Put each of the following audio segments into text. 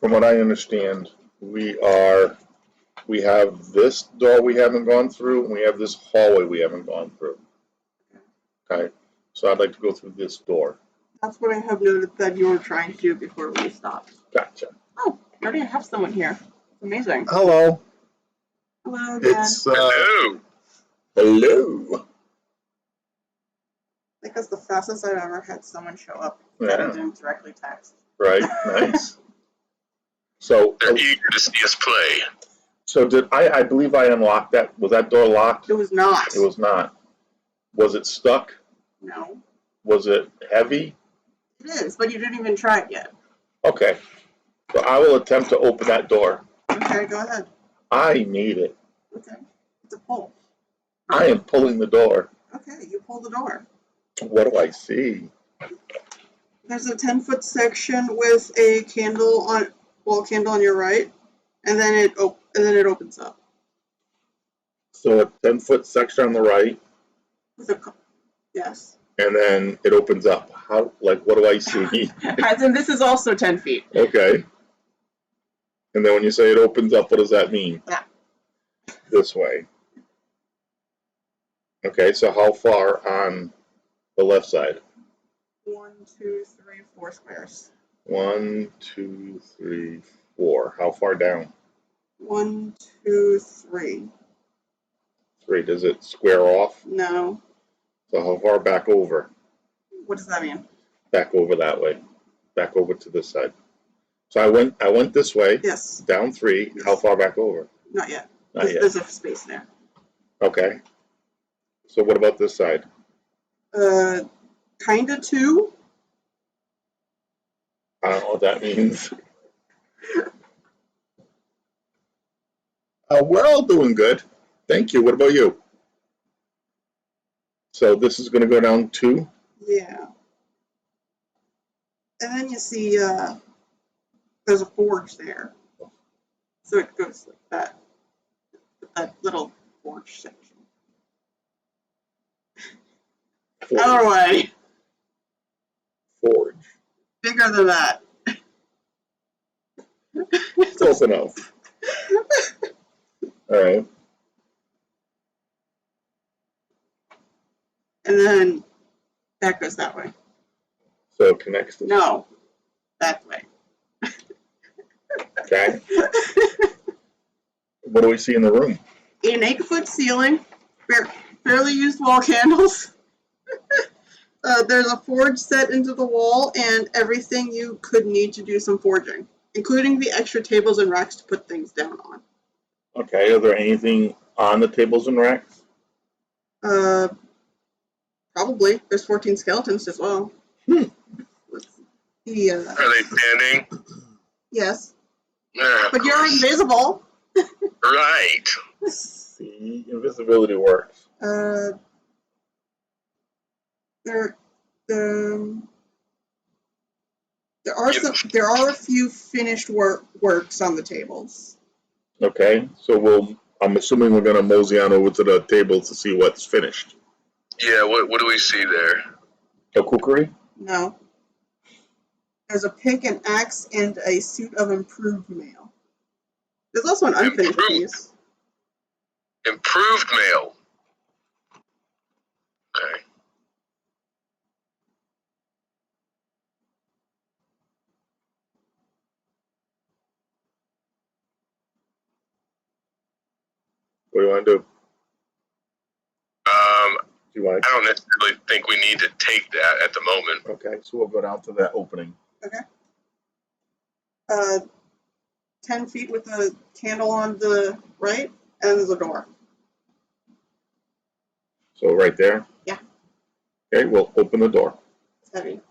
From what I understand, we have this door we haven't gone through, and we have this hallway we haven't gone through. Okay, so I'd like to go through this door. That's what I have noted that you were trying to do before we stopped. Gotcha. Oh, I already have someone here. Amazing. Hello. Hello again. It's Hello. hello. I think that's the fastest I've ever had someone show up Yeah. that I didn't directly text. Right. Nice. So They're eager to see us play. So did I believe I unlocked that. Was that door locked? It was not. It was not. Was it stuck? No. Was it heavy? It is, but you didn't even try it yet. Okay. So I will attempt to open that door. Okay, go ahead. I need it. Okay. It's a pull. I am pulling the door. Okay, you pull the door. What do I see? There's a 10-foot section with a candle on your right, and then it opens up. So a 10-foot section on the right, Yes. and then it opens up. How? Like, what do I see? As in, this is also 10 feet. Okay. And then when you say it opens up, what does that mean? Yeah. This way. Okay, so how far on the left side? 1, 2, 3, 4 squares. 1, 2, 3, 4. How far down? 1, 2, 3. 3. Does it square off? No. So how far back over? What does that mean? Back over that way. Back over to this side. So I went this way. Yes. Down 3. Yes. How far back over? Not yet. Not yet. There's a space there. Okay. So what about this side? Kinda 2. I don't know what that means. We're all doing good. Thank you. What about you? So this is going to go down 2? Yeah. And then you see there's a forge there. So it goes like that. That little forge section. Other way. Forge. Bigger than that. Close enough. All right. And then that goes that way. So it connects to No. That way. Okay. What do we see in the room? An 8-foot ceiling, fairly used wall candles. There's a forge set into the wall and everything you could need to do some forging, including the extra tables and racks to put things down on. Okay. Are there anything on the tables and racks? Probably. There's 14 skeletons as well. Hmm. Are they standing? Yes. Yeah, But you're invisible. right. See, invisibility works. There are a few finished works on the tables. Okay. So I'm assuming we're gonna mosey on over to the tables to see what's finished. Yeah, what do we see there? A cookery? No. There's a pick, an axe, and a suit of improved mail. There's also an unfinished piece. Improved mail. Okay. What do you want to do? Do you want I don't necessarily think we need to take that at the moment. Okay, so we'll go down to that opening. Okay. 10 feet with a candle on the right, and there's a door. So right there? Yeah. Okay, we'll open the door. It's heavy.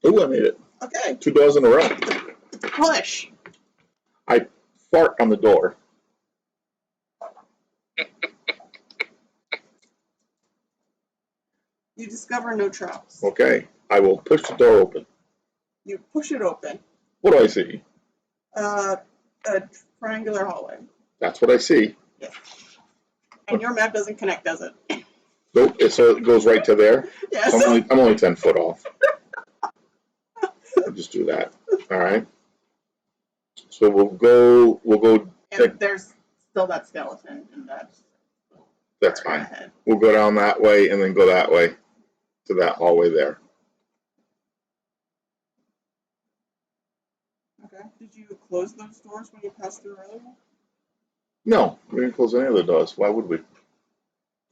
Ooh, I made it. Okay. 2 doors in a row. It's a push. I fart on the door. You discover no traps. Okay, I will push the door open. You push it open. What do I see? A triangular hallway. That's what I see. Yes. And your map doesn't connect, does it? Nope, so it goes right to there. Yes. So I'm only 10 foot off. I'll just do that. All right. So we'll go. And there's still that skeleton, and That's fine. We'll go down that way and then go that way to that hallway there. Okay. Did you close those doors when you passed through earlier? No, we didn't close any of the doors. Why would we?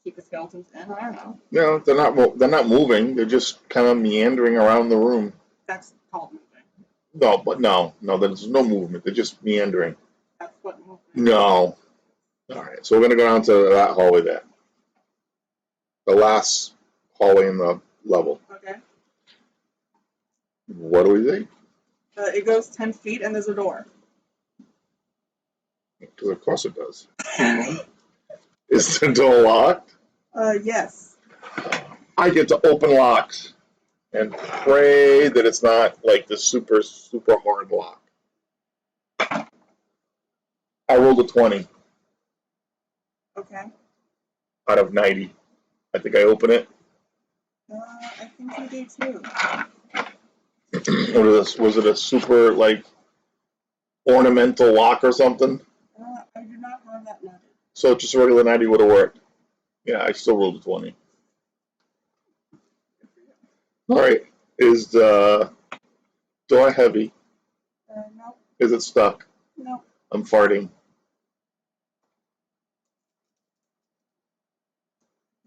Keep the skeletons in? I don't know. No, they're not moving. They're just kind of meandering around the room. That's called moving. No, but no, there's no movement. They're just meandering. That's what moving. No. All right, so we're gonna go down to that hallway there. The last hallway in the level. Okay. What do we think? It goes 10 feet and there's a door. Because of course it does. Is the door locked? Yes. I get to open locks and pray that it's not like the super hard lock. I rolled a 20 Okay. out of 90. I think I open it. I think you do too. What is this? Was it a super like ornamental lock or something? I do not have that noted. So just a regular 90 would have worked. Yeah, I still rolled a 20. All right. Is the door heavy? No. Is it stuck? No. I'm farting.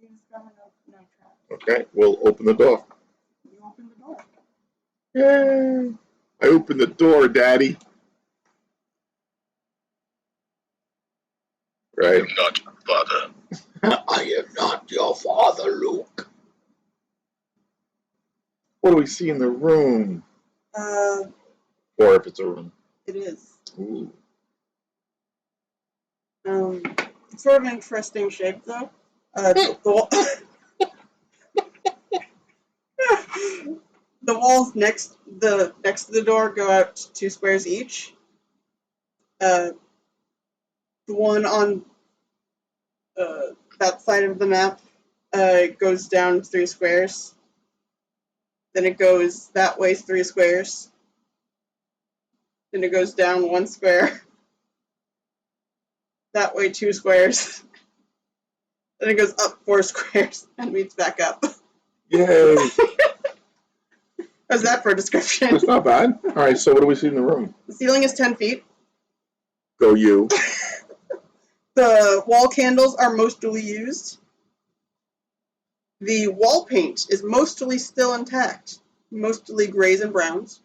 You discover no trap. Okay, we'll open the door. You open the door. Yay! I opened the door, Daddy. Right? I'm not your father. I am not your father, Luke. What do we see in the room? Or if it's a room. It is. Ooh. It's sort of an interesting shape, though. The walls next to the door go out 2 squares each. The one on that side of the map goes down 3 squares. Then it goes that way 3 squares. Then it goes down 1 square. That way 2 squares. Then it goes up 4 squares and meets back up. Yay! How's that for a description? It's not bad. All right, so what do we see in the room? The ceiling is 10 feet. Go you. The wall candles are mostly used. The wall paint is mostly still intact, mostly grays and browns.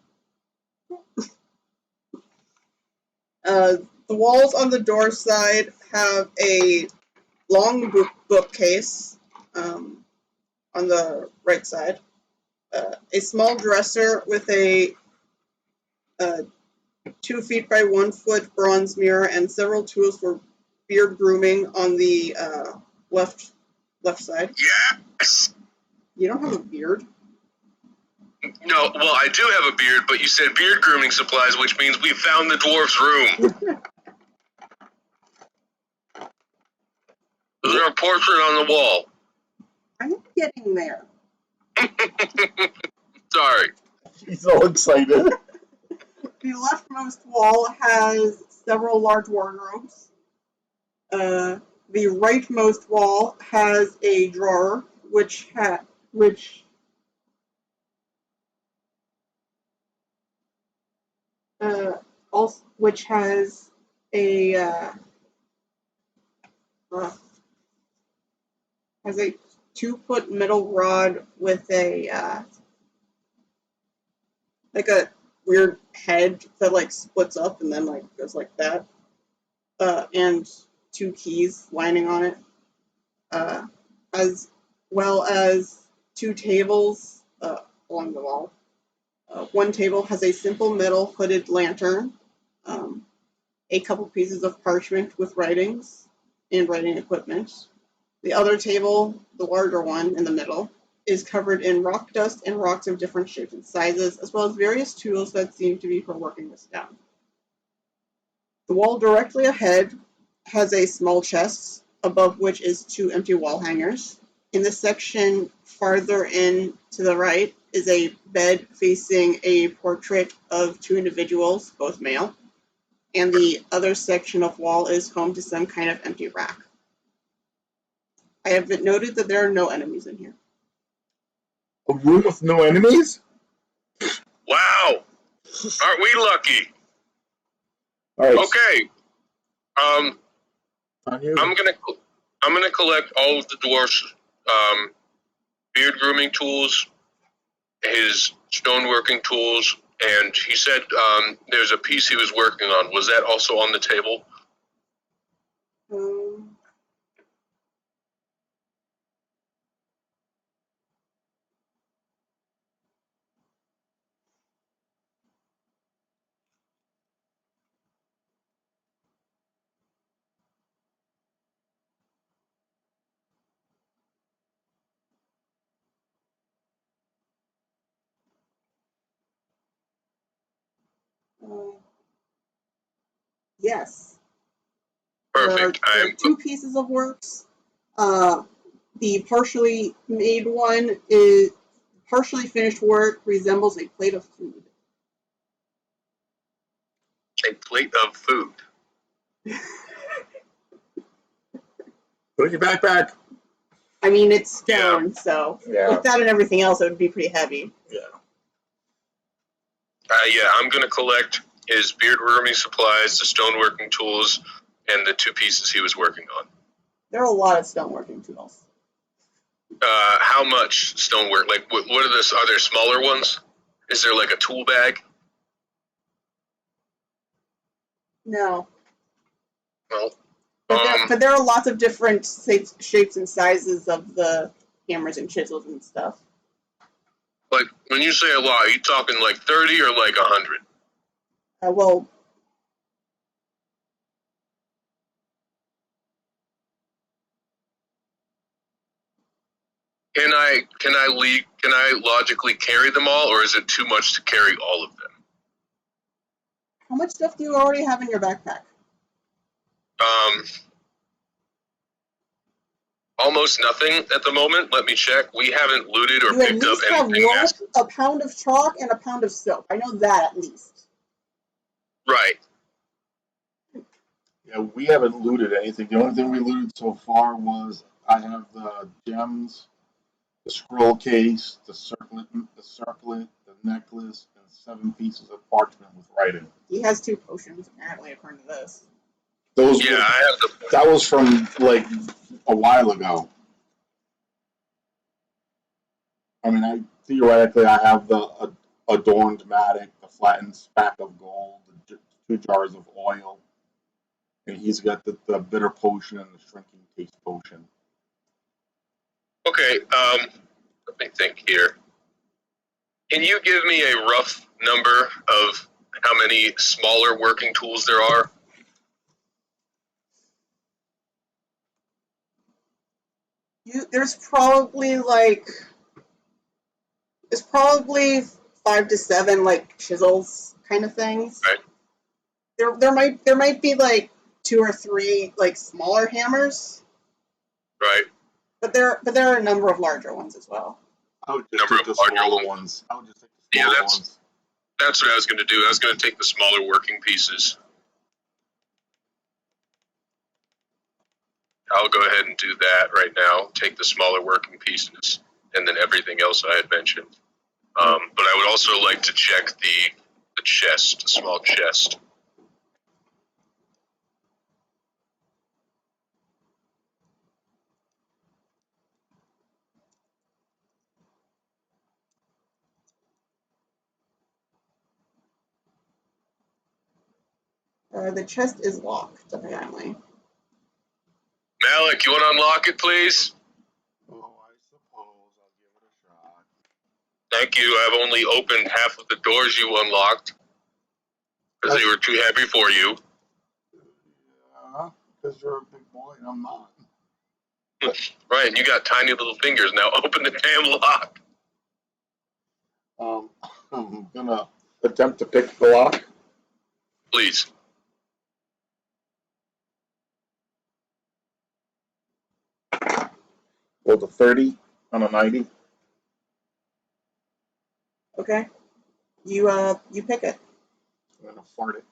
The walls on the door side have a long bookcase on the right side, a small dresser with a 2 feet by 1 foot bronze mirror and several tools for beard grooming on the left side. Yes! You don't have a beard? No, well, I do have a beard, but you said beard grooming supplies, which means we found the dwarf's room. Is there a portrait on the wall? I'm getting there. Sorry. He's all excited. The leftmost wall has several large wardrobes. The rightmost wall has a drawer which has a 2-foot metal rod with a like a weird head that like splits up and then like goes like that, and 2 keys lining on it, as well as 2 tables along the wall. One table has a simple metal hooded lantern, a couple pieces of parchment with writings and writing equipment. The other table, the larger one in the middle, is covered in rock dust and rocks of different shapes and sizes, as well as various tools that seem to be for working this down. The wall directly ahead has a small chest, above which is 2 empty wall hangers. In the section farther in to the right is a bed facing a portrait of two individuals, both male, and the other section of wall is home to some kind of empty rack. I have noted that there are no enemies in here. A room with no enemies? Wow! Aren't we lucky? All right. Okay. On you. I'm gonna collect all of the dwarf's beard grooming tools, his stoneworking tools, and he said there's a piece he was working on. Was that also on the table? Yes. Perfect. There are two pieces of works. The partially made one is partially finished work resembles a plate of food. A plate of food. Put in your backpack. I mean, it's stone, so with that and everything else, it would be pretty heavy. Yeah. Yeah, I'm gonna collect his beard grooming supplies, the stoneworking tools, and the two pieces he was working on. There are a lot of stoneworking tools. How much stonework? Like, what are this? Are there smaller ones? Is there like a tool bag? No. Well, but there are lots of different shapes and sizes of the hammers and chisels and stuff. like when you say a lot, are you talking like 30 or like 100? Well, Can I logically carry them all, or is it too much to carry all of them? how much stuff do you already have in your backpack? Almost nothing at the moment. Let me check. We haven't looted or You at picked up least have anything. rope, a pound of chalk, and a pound of soap. I know that at least. Right. Yeah, we haven't looted anything. The only thing we looted so far was I have the gems, the scroll case, the circlet, the necklace, and 7 pieces of parchment with writing. He has 2 potions, apparently, according to this. Those Yeah, I have the. That was from like a while ago. I mean, theoretically I have the adorned matic, the flattened spack of gold, the 2 jars of oil, and he's got the bitter potion and the shrinking taste potion. Okay. Let me think here. Can you give me a rough number of how many smaller working tools there are? There's probably 5 to 7 like chisels kind of things. Right. There might be like 2 or 3 like smaller hammers. Right. But there are a number of larger ones as well. I would just take the smaller ones. I would just take the smaller ones. That's what I was going to do. I was going to take the smaller working pieces. I'll go ahead and do that right now. Take the smaller working pieces, and then everything else I had mentioned. But I would also like to check the chest, the small chest. The chest is locked, apparently. Malik, you want to unlock it, please? Oh, I suppose I'll give it a shot. Thank you. I've only opened half of the doors you unlocked because they were too heavy for you. Yeah, because you're a big boy and I'm not. Right, and you got tiny little fingers. Now open the damn lock. I'm gonna attempt to pick the lock. Please. Go to 30 on a 90. Okay. You pick it. I'm gonna fart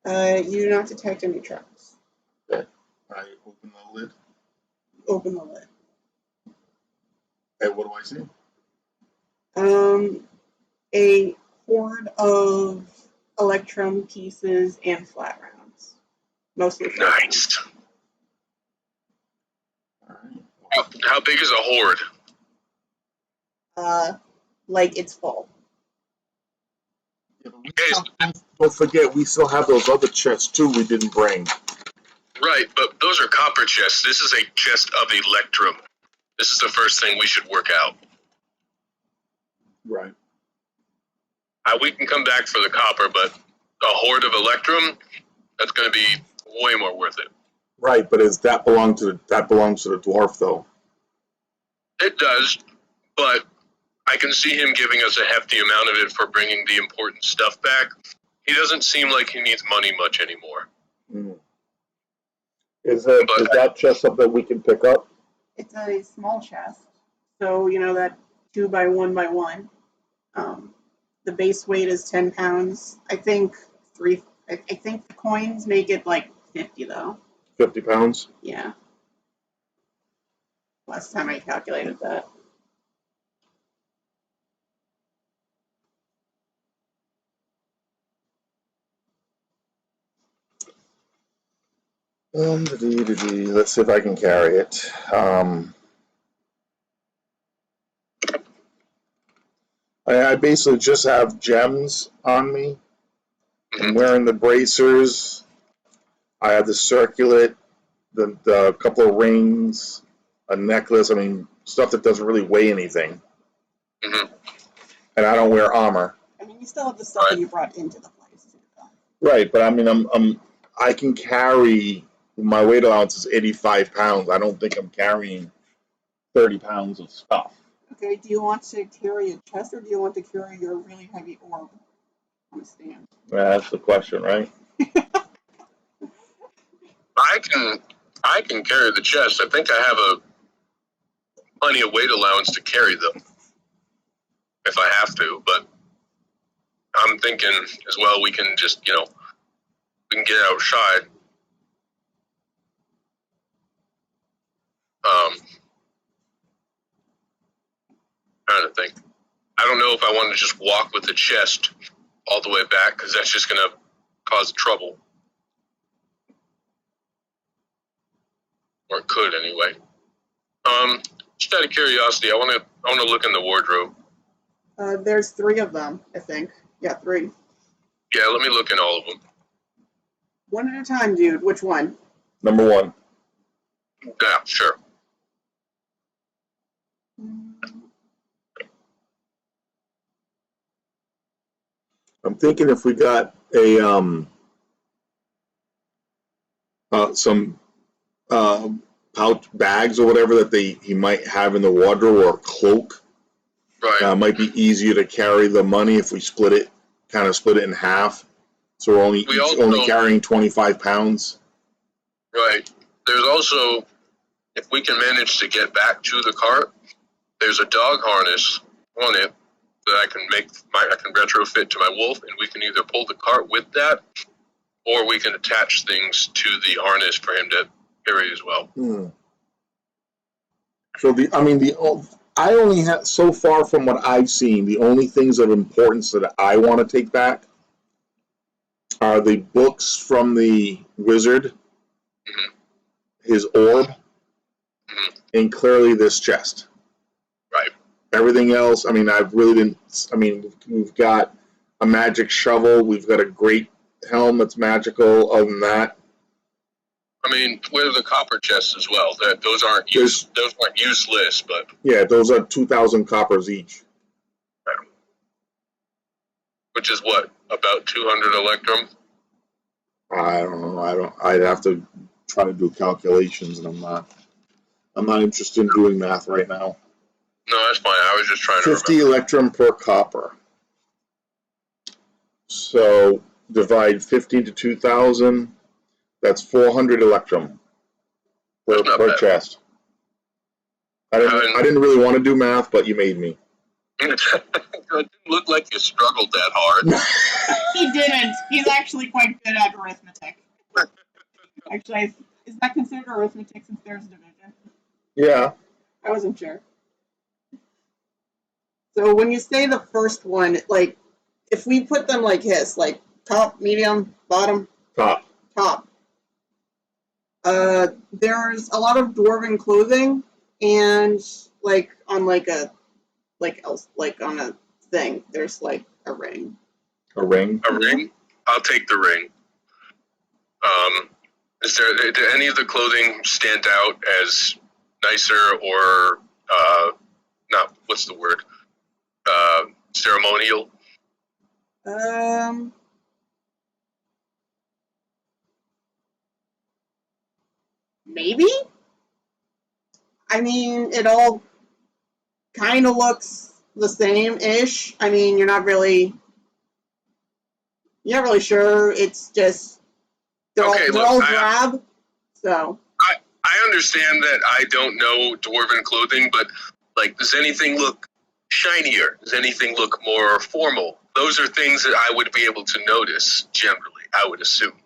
it. You do not detect any traps. Okay. I open the lid. Open the lid. Hey, what do I see? A horde of electrum pieces and flat rounds. Mostly flat rounds. Nice. All right. How big is a horde? Like it's full. Yeah, but don't forget, we still have those other chests too we didn't bring. Right, but those are copper chests. This is a chest of electrum. This is the first thing we should work out. Right. We can come back for the copper, but a horde of electrum, that's going to be way more worth it. Right, but that belongs to the dwarf though. It does, but I can see him giving us a hefty amount of it for bringing the important stuff back. He doesn't seem like he needs money much anymore. Mm. Is that chest something we can pick up? It's a small chest, so you know that 2 by 1 by 1. The base weight is 10 pounds. I think I think the coins make it like 50 though. 50 pounds. Yeah. Last time I calculated that. Let's see if I can carry it. I basically just have gems on me. I'm wearing the bracers. I have the circlet, the couple of rings, a necklace. I mean, stuff that doesn't really weigh anything. Mm-hmm. And I don't wear armor. I mean, you still have the stuff that you brought into the place too, though. Right, but I mean, I can carry. My weight allowance is 85 pounds. I don't think I'm carrying 30 pounds of stuff. Okay, do you want to carry a chest or do you want to carry your really heavy orb on a stand? That's the question, right? I can carry the chest. I think I have plenty of weight allowance to carry them if I have to, but I'm thinking as well we can just, we can get outside. Trying to think. I don't know if I want to just walk with the chest all the way back because that's just going to cause trouble. Or it could anyway. Just out of curiosity, I want to look in the wardrobe. There's 3 of them, I think. Yeah, 3. Yeah, let me look in all of them. One at a time, dude. Which one? Number 1. Yeah, sure. I'm thinking if we got some pouch bags or whatever that he might have in the wardrobe or a cloak. Right. Might be easier to carry the money if we split it in half. So we're only carrying 25 pounds. Right. There's also, if we can manage to get back to the cart, there's a dog harness on it that I can retrofit to my wolf, and we can either pull the cart with that, or we can attach things to the harness for him to carry as well. So I only have, so far from what I've seen, the only things of importance that I want to take back are the books from the wizard, his orb, and clearly this chest. Right. Everything else, I mean, we've got a magic shovel, we've got a great helm that's magical. Other than that, I mean, where are the copper chests as well? Those aren't useless, but yeah, those are 2,000 coppers each. Which is what, about 200 electrum? I don't know. I'd have to try to do calculations, and I'm not interested in doing math right now. No, that's fine. I was just trying to 50 remember. electrum per copper. So divide 15 to 2,000. That's 400 electrum per chest. I didn't really want to do math, but you made me. It didn't look like you struggled that hard. He didn't. He's actually quite good at arithmetic. Actually, is that considered arithmetic since there's division? Yeah. I wasn't sure. So when you say the first one, like, if we put them like this, like top, medium, bottom, Top. There's a lot of dwarven clothing, and like on on a thing, there's like a ring. A ring? A ring? I'll take the ring. Do any of the clothing stand out as nicer or not? What's the word? Ceremonial. Maybe. I mean, it all kind of looks the same-ish. I mean, you're not really sure. It's just they're all drab. So I understand that I don't know dwarven clothing, but like, does anything look shinier? Does anything look more formal? Those are things that I would be able to notice generally, I would assume,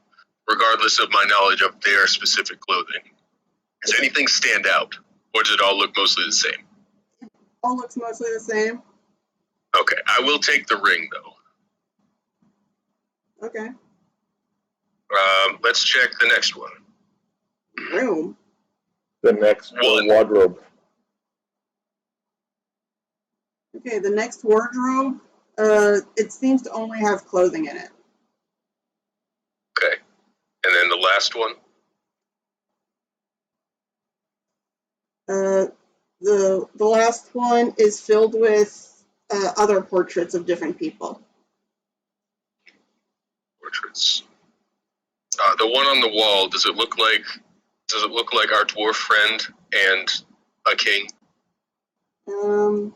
regardless of my knowledge of their specific clothing. Does anything stand out, or does it all look mostly the same? All looks mostly the same. Okay, I will take the ring, though. Okay. Let's check the next one. Room. The next wardrobe. Okay, the next wardrobe, it seems to only have clothing in it. Okay. And then the last one? The last one is filled with other portraits of different people. Portraits. The one on the wall, does it look like our dwarf friend and a king? Um,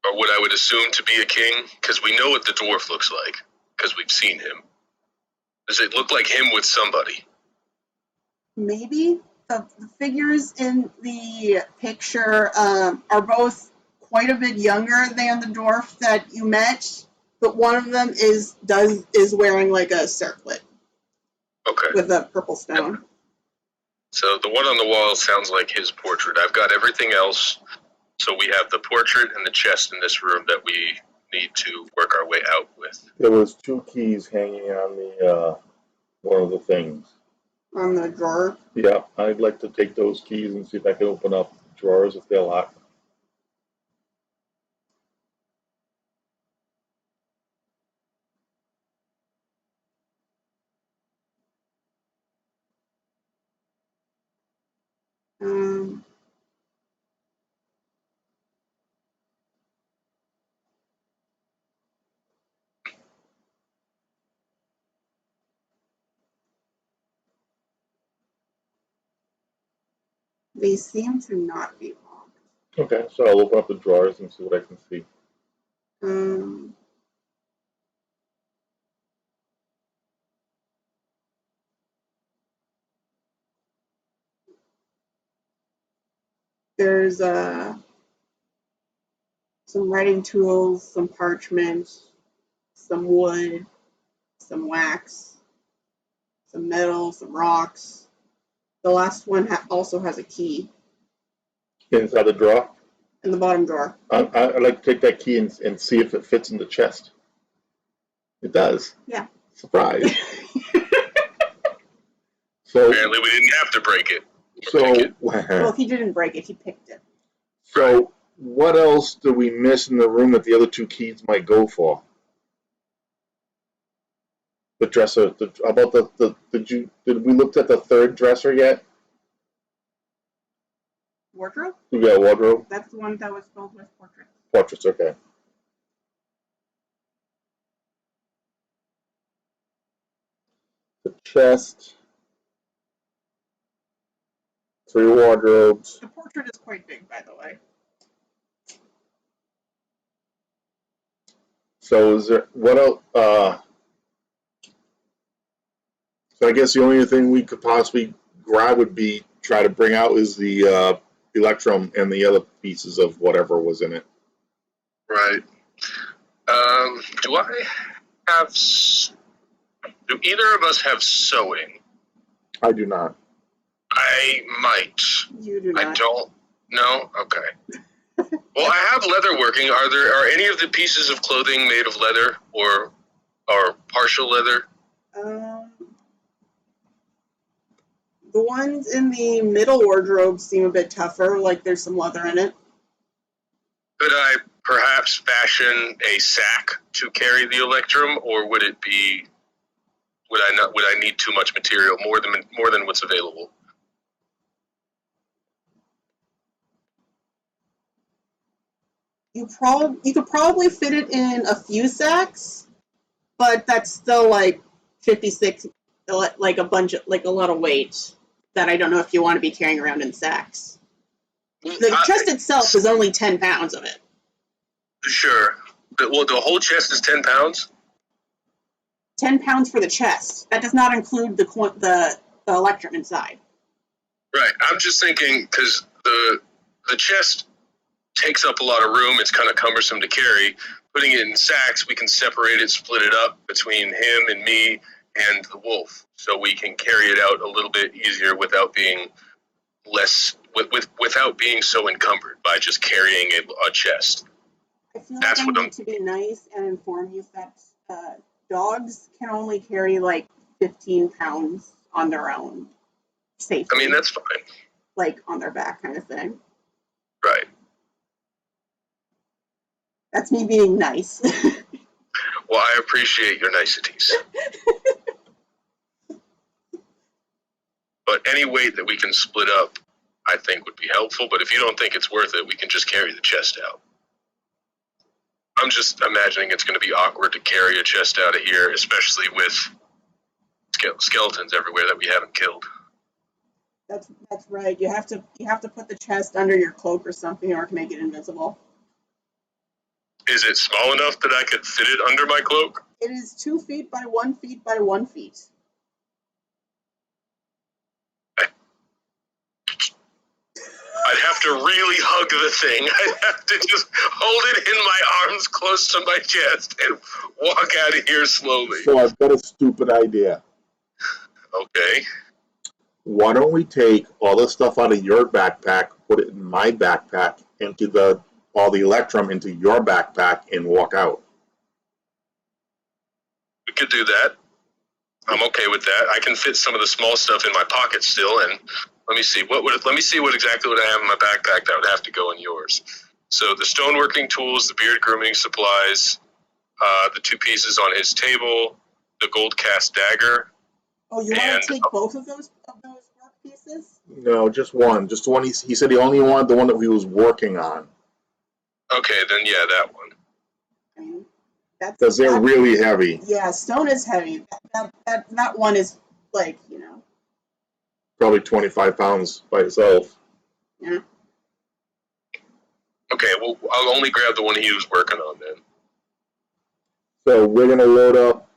Or what I would assume to be a king? Because we know what the dwarf looks like, because we've seen him. Does it look like him with somebody? Maybe. The figures in the picture are both quite a bit younger than the dwarf that you met, but one of them is wearing like a circlet. Okay. With a purple stone. Yep. So the one on the wall sounds like his portrait. I've got everything else. So we have the portrait and the chest in this room that we need to work our way out with. There was 2 keys hanging on the one of the things. On the drawer? Yeah, I'd like to take those keys and see if I can open up drawers if they're locked. They seem to not be locked. Okay, so I'll open up the drawers and see what I can see. There's some writing tools, some parchment, some wood, some wax, some metal, some rocks. The last one also has a key. Inside the drawer? In the bottom drawer. I'd like to take that key and see if it fits in the chest. It does. Yeah. Surprise. So apparently we didn't have to break it. Well, he didn't break it, he picked it. So what else do we miss in the room that the other 2 keys might go for? The dresser. How about did we look at the 3rd dresser yet? Wardrobe? Yeah, wardrobe. That's the one that was filled with portraits. Portraits, okay. The chest. 3 wardrobes. The portrait is quite big, by the way. So is there what else? So I guess the only thing we could possibly grab would be try to bring out is the Electrum and the other pieces of whatever was in it. Right. Do I have? Do either of us have sewing? I do not. I might. You do not. I don't. No. Okay. Well, I have leatherworking. Are any of the pieces of clothing made of leather or partial leather? The ones in the middle wardrobe seem a bit tougher, like there's some leather in it. Could I perhaps fashion a sack to carry the Electrum, or would it be? Would I need too much material, more than what's available? You could probably fit it in a few sacks, but that's still like 56, like a lot of weight that I don't know if you want to be carrying around in sacks. The chest itself is only 10 pounds of it. Sure. Well, the whole chest is 10 pounds? 10 pounds for the chest. That does not include the Electrum inside. Right. I'm just thinking, because the chest takes up a lot of room. It's kind of cumbersome to carry. Putting it in sacks, we can separate it, split it up between him and me and the wolf, so we can carry it out a little bit easier without being without being so encumbered by just carrying a chest. I feel like I need to be nice and inform you that dogs can only carry like 15 pounds on their own safely. I mean, that's fine. Like on their back kind of thing. Right. That's me being nice. Well, I appreciate your niceties. But any weight that we can split up, I think would be helpful. But if you don't think it's worth it, we can just carry the chest out. I'm just imagining it's going to be awkward to carry a chest out of here, especially with skeletons everywhere that we haven't killed. That's right. You have to put the chest under your cloak or something, or to make it invisible. Is it small enough that I could fit it under my cloak? It is 2 feet by 1 feet by 1 feet. I'd have to really hug the thing. I'd have to just hold it in my arms close to my chest and walk out of here slowly. So I've got a stupid idea. Okay. Why don't we take all the stuff out of your backpack, put it in my backpack, empty all the Electrum into your backpack, and walk out? We could do that. I'm okay with that. I can fit some of the small stuff in my pocket still, and let me see what exactly I have in my backpack that would have to go in yours. So the stoneworking tools, the beard grooming supplies, the 2 pieces on his table, the gold cast dagger. Oh, you want to take both of those work pieces? No, just one. Just the one. He said he only wanted the one that he was working on. Okay, then yeah, that one. I mean, because they're really heavy. Yeah, stone is heavy. That one is like, Probably 25 pounds by itself. Yeah. Okay, well, I'll only grab the one he was working on then. So we're going to load up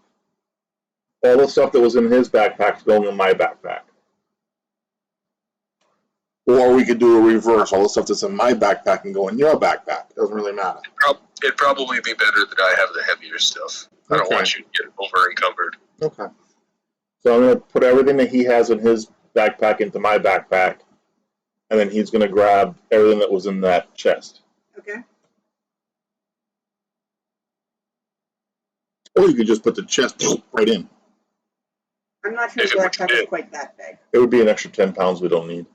all the stuff that was in his backpack going in my backpack. Or we could do a reverse. All the stuff that's in my backpack can go in your backpack. It doesn't really matter. It'd probably be better that I have the heavier stuff. I don't want you to get over encumbered. Okay. So I'm going to put everything that he has in his backpack into my backpack, and then he's going to grab everything that was in that chest. Okay. Or you could just put the chest right in. I'm not sure the backpack is quite that big. It would be an extra 10 pounds we don't need.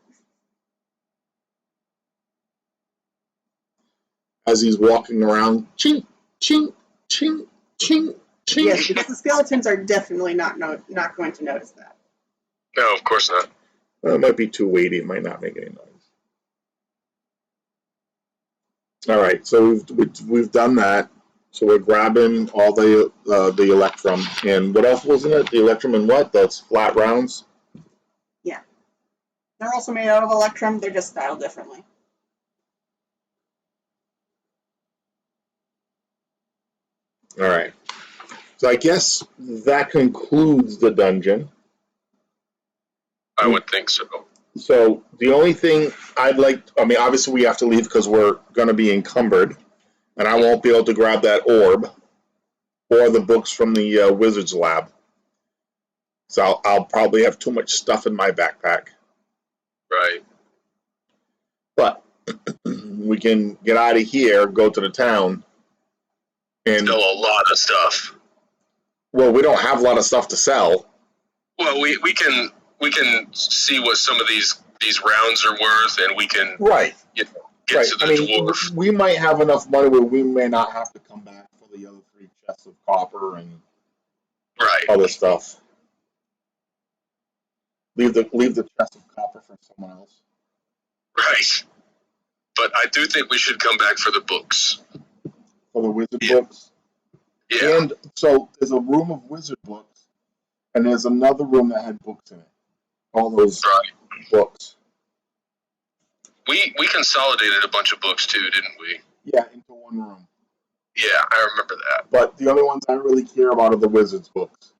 As he's walking around, ching, ching, ching, ching, ching. Yes, because the skeletons are definitely not going to notice that. No, of course not. It might be too weighty. It might not make any noise. All right, so we've done that. So we're grabbing all the Electrum. And what else was in it? The Electrum and what? Those flat rounds? Yeah. They're also made out of Electrum. They're just styled differently. All So I guess that concludes the dungeon. I would think so. So the only thing I'd like, I mean, obviously we have to leave because we're going to be encumbered, and I won't be able to grab that orb or the books from the wizard's lab. So I'll probably have too much stuff in my backpack. Right. But we can get out of here, go to the town, and Still a lot of stuff. well, we don't have a lot of stuff to sell. Well, we can see what some of these rounds are worth, and we can Right. get Right. to the I mean, dwarf. we might have enough money where we may not have to come back for the other 3 chests of copper and Right. other stuff. Leave the chest of copper for someone else. Right. But I do think we should come back for the books. For the wizard books. Yeah. And so there's a room of wizard books, and there's another room that had books in it. All those books. We consolidated a bunch of books too, didn't we? Yeah, into one room. Yeah, I remember that. But the only ones I really care about are the wizard's books.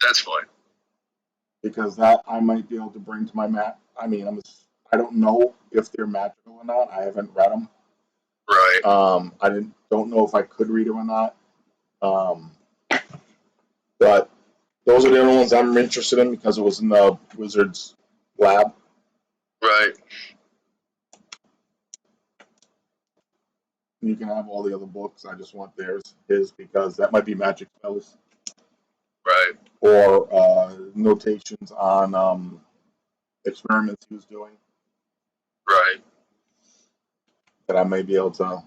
That's fine. Because that I might be able to bring to my map. I mean, I don't know if they're magical or not. I haven't read them. Right. I don't know if I could read them or not. But those are the only ones I'm interested in because it was in the wizard's lab. Right. You can have all the other books. I just want his, because that might be magic spells. Right. Or notations on experiments he was doing. Right. That I may be able to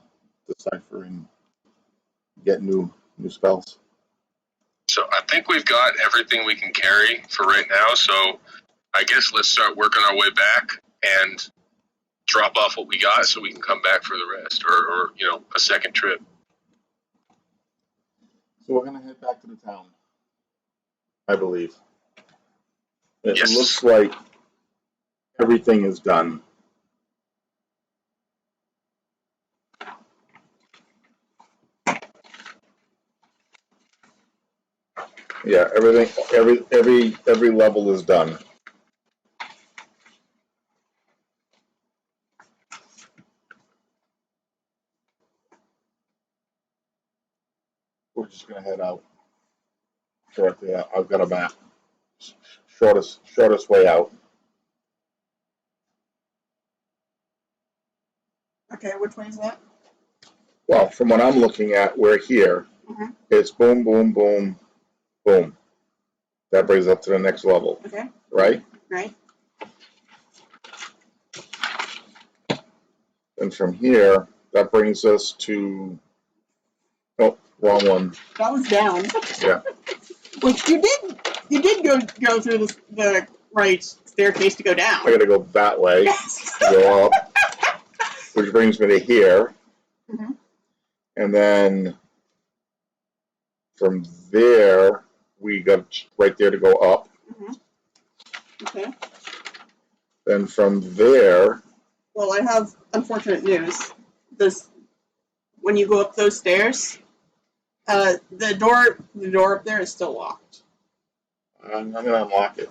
decipher and get new spells. So I think we've got everything we can carry for right now. So I guess let's start working our way back and drop off what we got so we can come back for the rest, or a second trip. So we're gonna head back to the town, I believe. It Yes. looks like everything is done. Yeah, every level is done. We're just gonna head out. Directly out. I've got a map. Shortest way out. Okay, which way is that? Well, from what I'm looking at, we're here. Mhm. It's boom, boom, boom, boom. That brings up to the next level, Okay, right? right. And from here, that brings us to. Oh, wrong one. That was down. Yeah. Which you did go through the right staircase to go down. I gotta go that way, Yes. go up, which brings me to here. Mhm. And then from there, we got right there to go up. Mhm. Okay. Then from there, Well, I have unfortunate news. When you go up those stairs, the door up there is still locked. I'm gonna unlock it.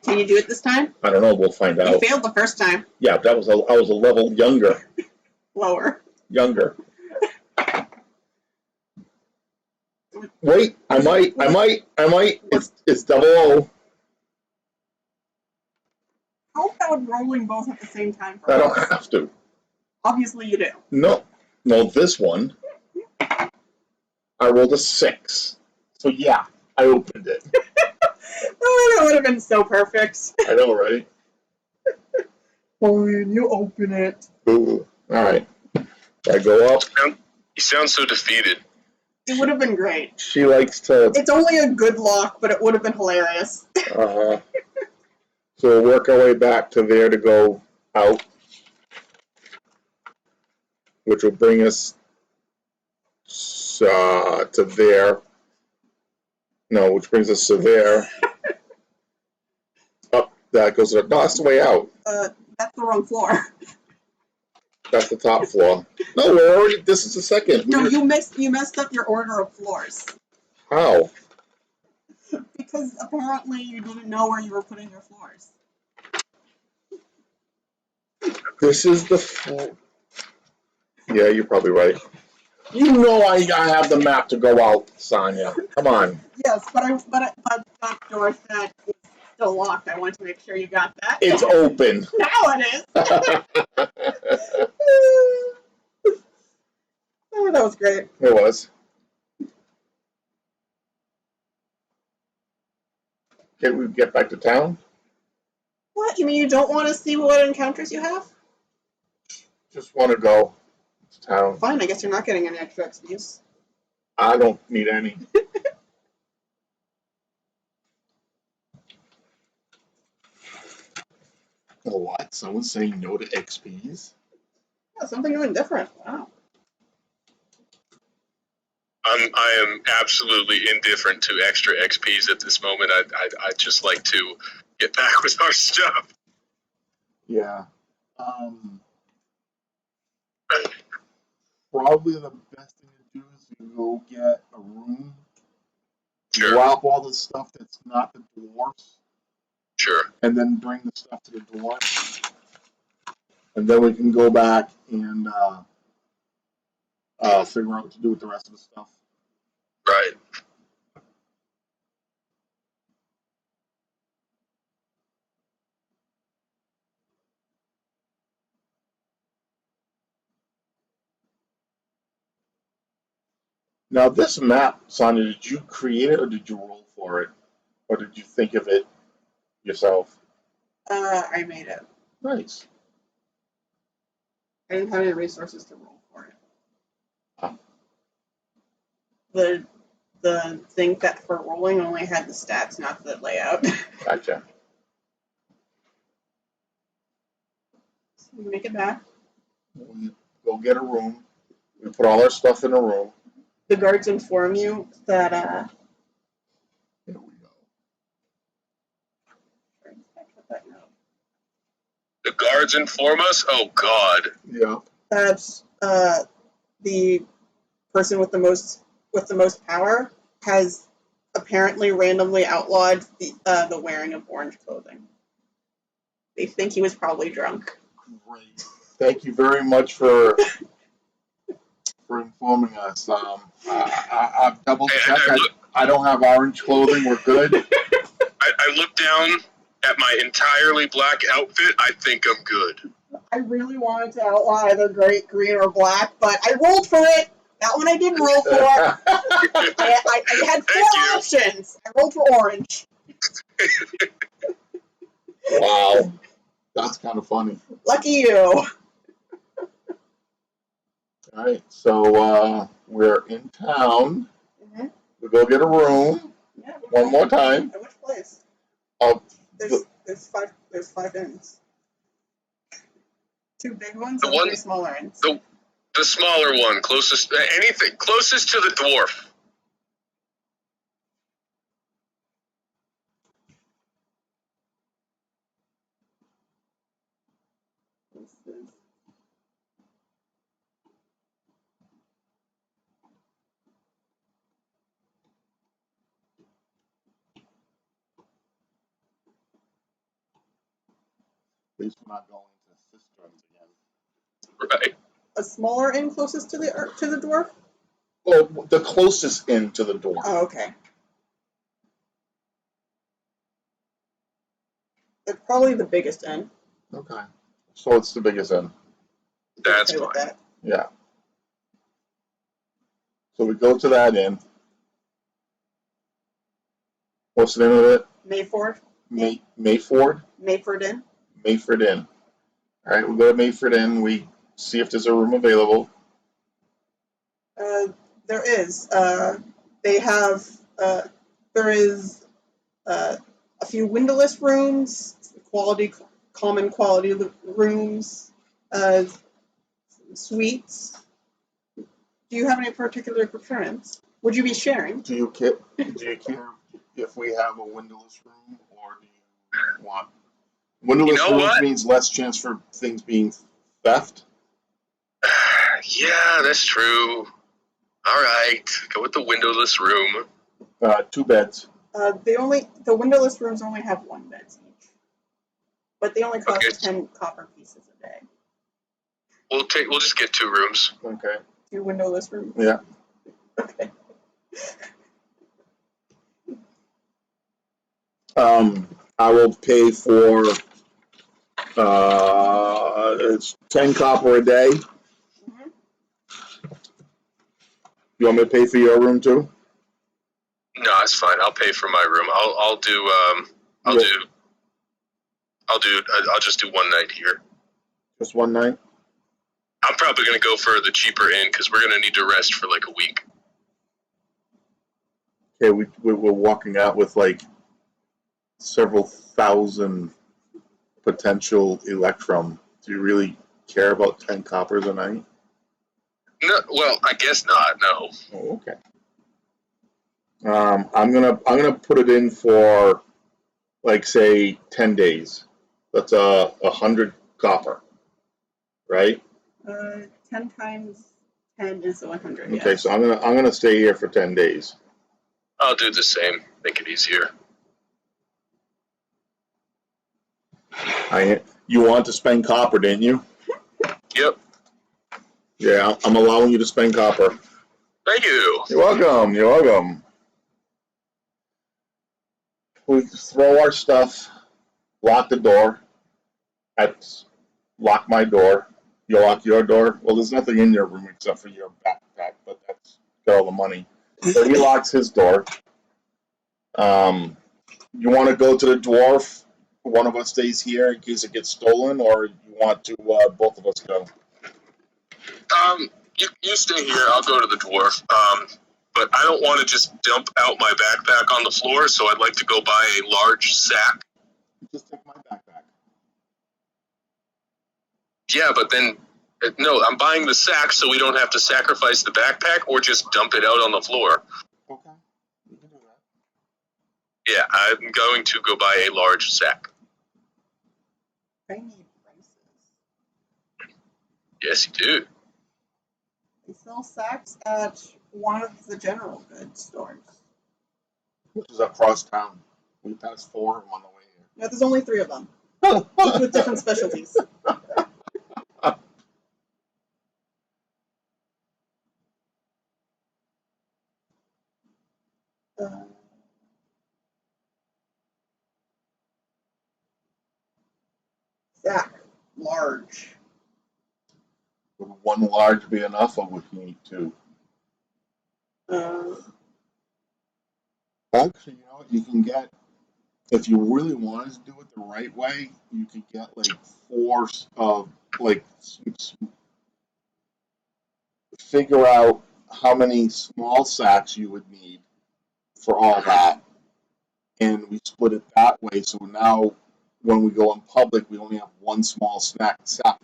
Can you do it this time? I don't know. We'll find You out. failed the first time. Yeah, I was a level younger. Wait, I might. It's double O. How about rolling both at the same time? I don't have to. Obviously, you do. No, this one. I rolled a 6. So yeah, I opened it. Oh, that would have been so perfect. I know, right? Fine, you open it. Ooh. All right. I go up. You sound so defeated. It would have been great. She likes to. It's only a good lock, but it would have been hilarious. So we'll work our way back to there to go out, which will bring us to there. No, which brings us to there. Up, that goes up. No, that's the way out. That's the wrong floor. That's the top floor. No, we're already. This is the second. No, you messed up your order of floors. How? Because apparently you didn't know where you were putting your floors. This is the. Yeah, you're probably right. You know I have the map to go out, Sonia. Come on. Yes, but that door said it's still locked. I want to make sure you got that. It's open. Now it is. Oh, that was great. It was. Can we get back to town? What? You mean you don't want to see what encounters you have? Just want to go to town. Fine, I guess you're not getting any extra XPs. I don't need any. What? Someone's saying no to XPs? Yeah, something new and different. Wow. I am absolutely indifferent to extra XPs at this moment. I just like to get back with our stuff. Yeah. Probably the best thing to do is to go get a room, Sure. drop all the stuff that's not the dwarfs, Sure. and then bring the stuff to the dwarfs. And then we can go back and figure out what to do with the rest of the stuff. Right. Now, this map, Sonia, did you create it or did you roll for it? Or did you think of it yourself? I made it. Nice. I didn't have any resources to roll for it. Huh. The thing that for rolling only had the stats, not the layout. Gotcha. So we make it back. We go get a room. We put all our stuff in a room. The guards inform you that Here we go. The guards inform us? Oh, God. Yeah. that the person with the most power has apparently randomly outlawed the wearing of orange clothing. They think he was probably drunk. Great. Thank you very much for informing us. I've double checked. I don't have orange clothing. We're good. I look down at my entirely black outfit. I think I'm good. I really wanted to outlaw either green or black, but I rolled for it. That one I didn't roll for. I had four options. I rolled for orange. Wow. That's kind of funny. Lucky you. All right, so we're in town. Mm-hmm. We go get a room. Yeah, One more time. At which place? There's five inns. 2 big ones and 3 smaller inns. The smaller one, closest to the dwarf. At least we're not going to cisterns again. Right. A smaller inn closest to the dwarf? Well, the closest inn to the door. Oh, okay. It's probably the biggest inn. Okay. So it's the biggest inn. That's Okay with fine. that. Yeah. So we go to that inn. What's the name of it? Mayford? Mayford? Mayford Inn. Mayford Inn. All right, we go to Mayford Inn. We see if there's a room available. There is. They have. There is a few windowless rooms, common quality rooms, suites. Do you have any particular preference? Would you be sharing? Do you care if we have a windowless room, or do you want windowless rooms means less chance for things being theft? Yeah, that's true. All right, go with the windowless room. 2 beds. The windowless rooms only have 1 bed each, but they only cost Okay. 10 copper pieces a day. We'll just get 2 rooms. Okay. 2 windowless rooms. Yeah. Okay. I will pay for it's 10 copper a day. Mhm. You want me to pay for your room too? No, it's fine. I'll pay for my room. I'll just do 1 night here. Just 1 night? I'm probably gonna go for the cheaper inn because we're gonna need to rest for like a week. Okay, we're walking out with like several thousand potential electrum. Do you really care about 10 coppers a night? No, well, I guess not. No. Oh, okay. I'm gonna put it in for like say 10 days. That's 100 copper, right? 10 times 10 is 100. Okay, Yes. so I'm gonna stay here for 10 days. I'll do the same. Make it easier. You want to spend copper, didn't you? Yep. Yeah, I'm allowing you to spend copper. Thank you. You're welcome. You're welcome. We throw our stuff, lock the door. I lock my door. You lock your door. Well, there's nothing in your room except for your backpack, but that's got all the money. So he locks his door. You want to go to the dwarf? One of us stays here in case it gets stolen, or you want to both of us go? You stay here. I'll go to the dwarf. But I don't want to just dump out my backpack on the floor, so I'd like to go buy a large sack. Just take my backpack. Yeah, but then no, I'm buying the sack so we don't have to sacrifice the backpack or just dump it out on the floor. Okay, you can do that. Yeah, I'm going to go buy a large sack. I need prices. Yes, you do. They sell sacks at one of the general goods stores. Which is across town. We passed 4 of them on the way here. No, there's only 3 of them with different specialties. Sack, large. Would 1 large be enough, or would you need 2? Actually, you know what? You can get, if you really wanted to do it the right way, you could get like 4 of like figure out how many small sacks you would need for all that, and we split it that way. So now, when we go in public, we only have 1 small sack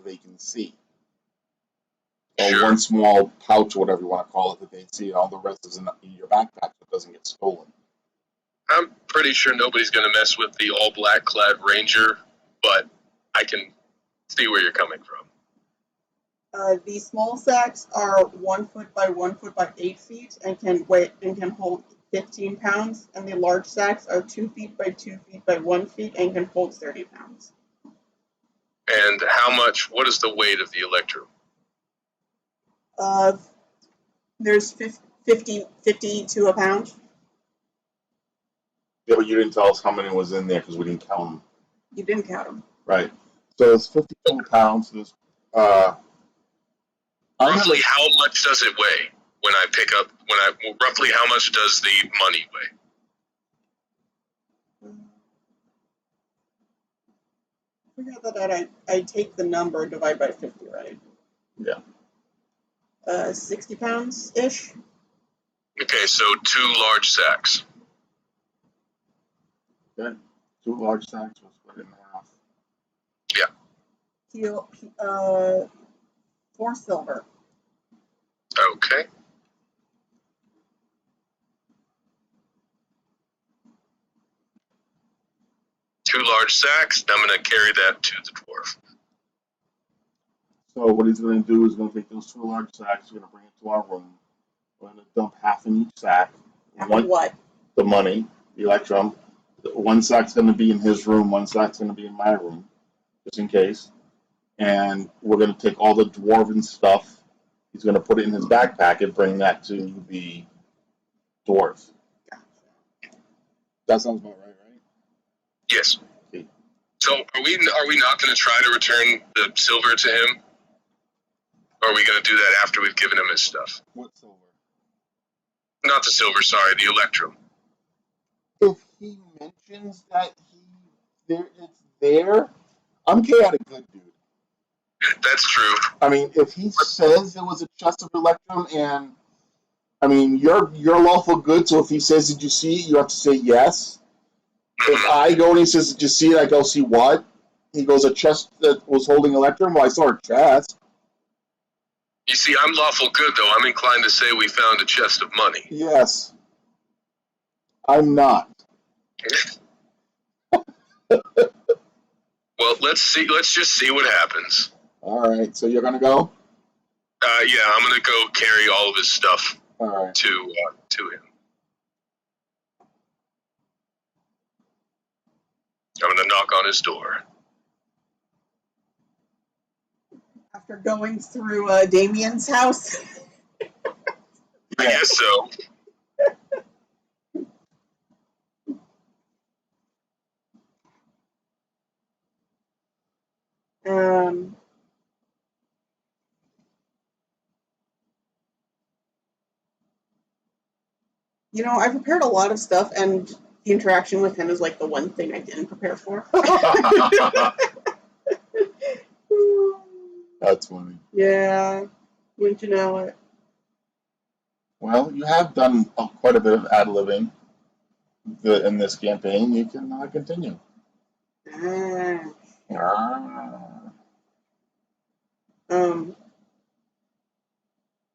they can see, or Sure. 1 small pouch, or whatever you want to call it, that they see. All the rest is in your backpack, so it doesn't get stolen. I'm pretty sure nobody's going to mess with the all black clad ranger, but I can see where you're coming from. The small sacks are 1 foot by 1 foot by 8 feet and can hold 15 pounds, and the large sacks are 2 feet by 2 feet by 1 feet and can hold 30 pounds. And what is the weight of the electrum? There's 50 to a pound. Yeah, but you didn't tell us how many was in there because we didn't count them. You didn't count them. Right. So it's 52 pounds. There's, Roughly how much does it weigh when I pick up, roughly how much does the money weigh? Figure that I take the number and divide by 50, right? Yeah. 60 pounds-ish. Okay, so 2 large sacks. Good. 2 large sacks was split in half. Yeah. 4 silver. Okay. Two large sacks. I'm going to carry that to the dwarf. So what he's going to do is going to take those 2 large sacks. He's going to bring it to our room. We're going to dump half in each sack. Half of what? the money, the electrum. One sack's going to be in his room, one sack's going to be in my room, just in case. And we're going to take all the dwarven stuff. He's going to put it in his backpack and bring that to the dwarves. That sounds about right, right? Yes. Okay. So are we not going to try to return the silver to him? Or are we going to do that after we've given him his stuff? What silver? Not the silver, sorry, the electrum. If he mentions that it's there, I'm chaotic good, dude. That's true. I mean, if he says there was a chest of electrum, and I mean, you're lawful good, so if he says, "Did you see it?" you have to say yes. If I go and he says, "Did you see it?" I go, "See what?" He goes, "A chest that was holding electrum." Well, I saw a chest. You see, I'm lawful good, though. I'm inclined to say we found a chest of money. Yes, I'm not. Well, let's see. Let's just see what happens. All right, so you're gonna go. Yeah, I'm gonna go carry all of his stuff All right. to him. I'm gonna knock on his door. After going through Damien's house. I guess so. You know, I prepared a lot of stuff, and the interaction with him is like the one thing I didn't prepare for. That's funny. Yeah, wouldn't you know it? Well, you have done quite a bit of ad-libbing in this campaign. You can continue.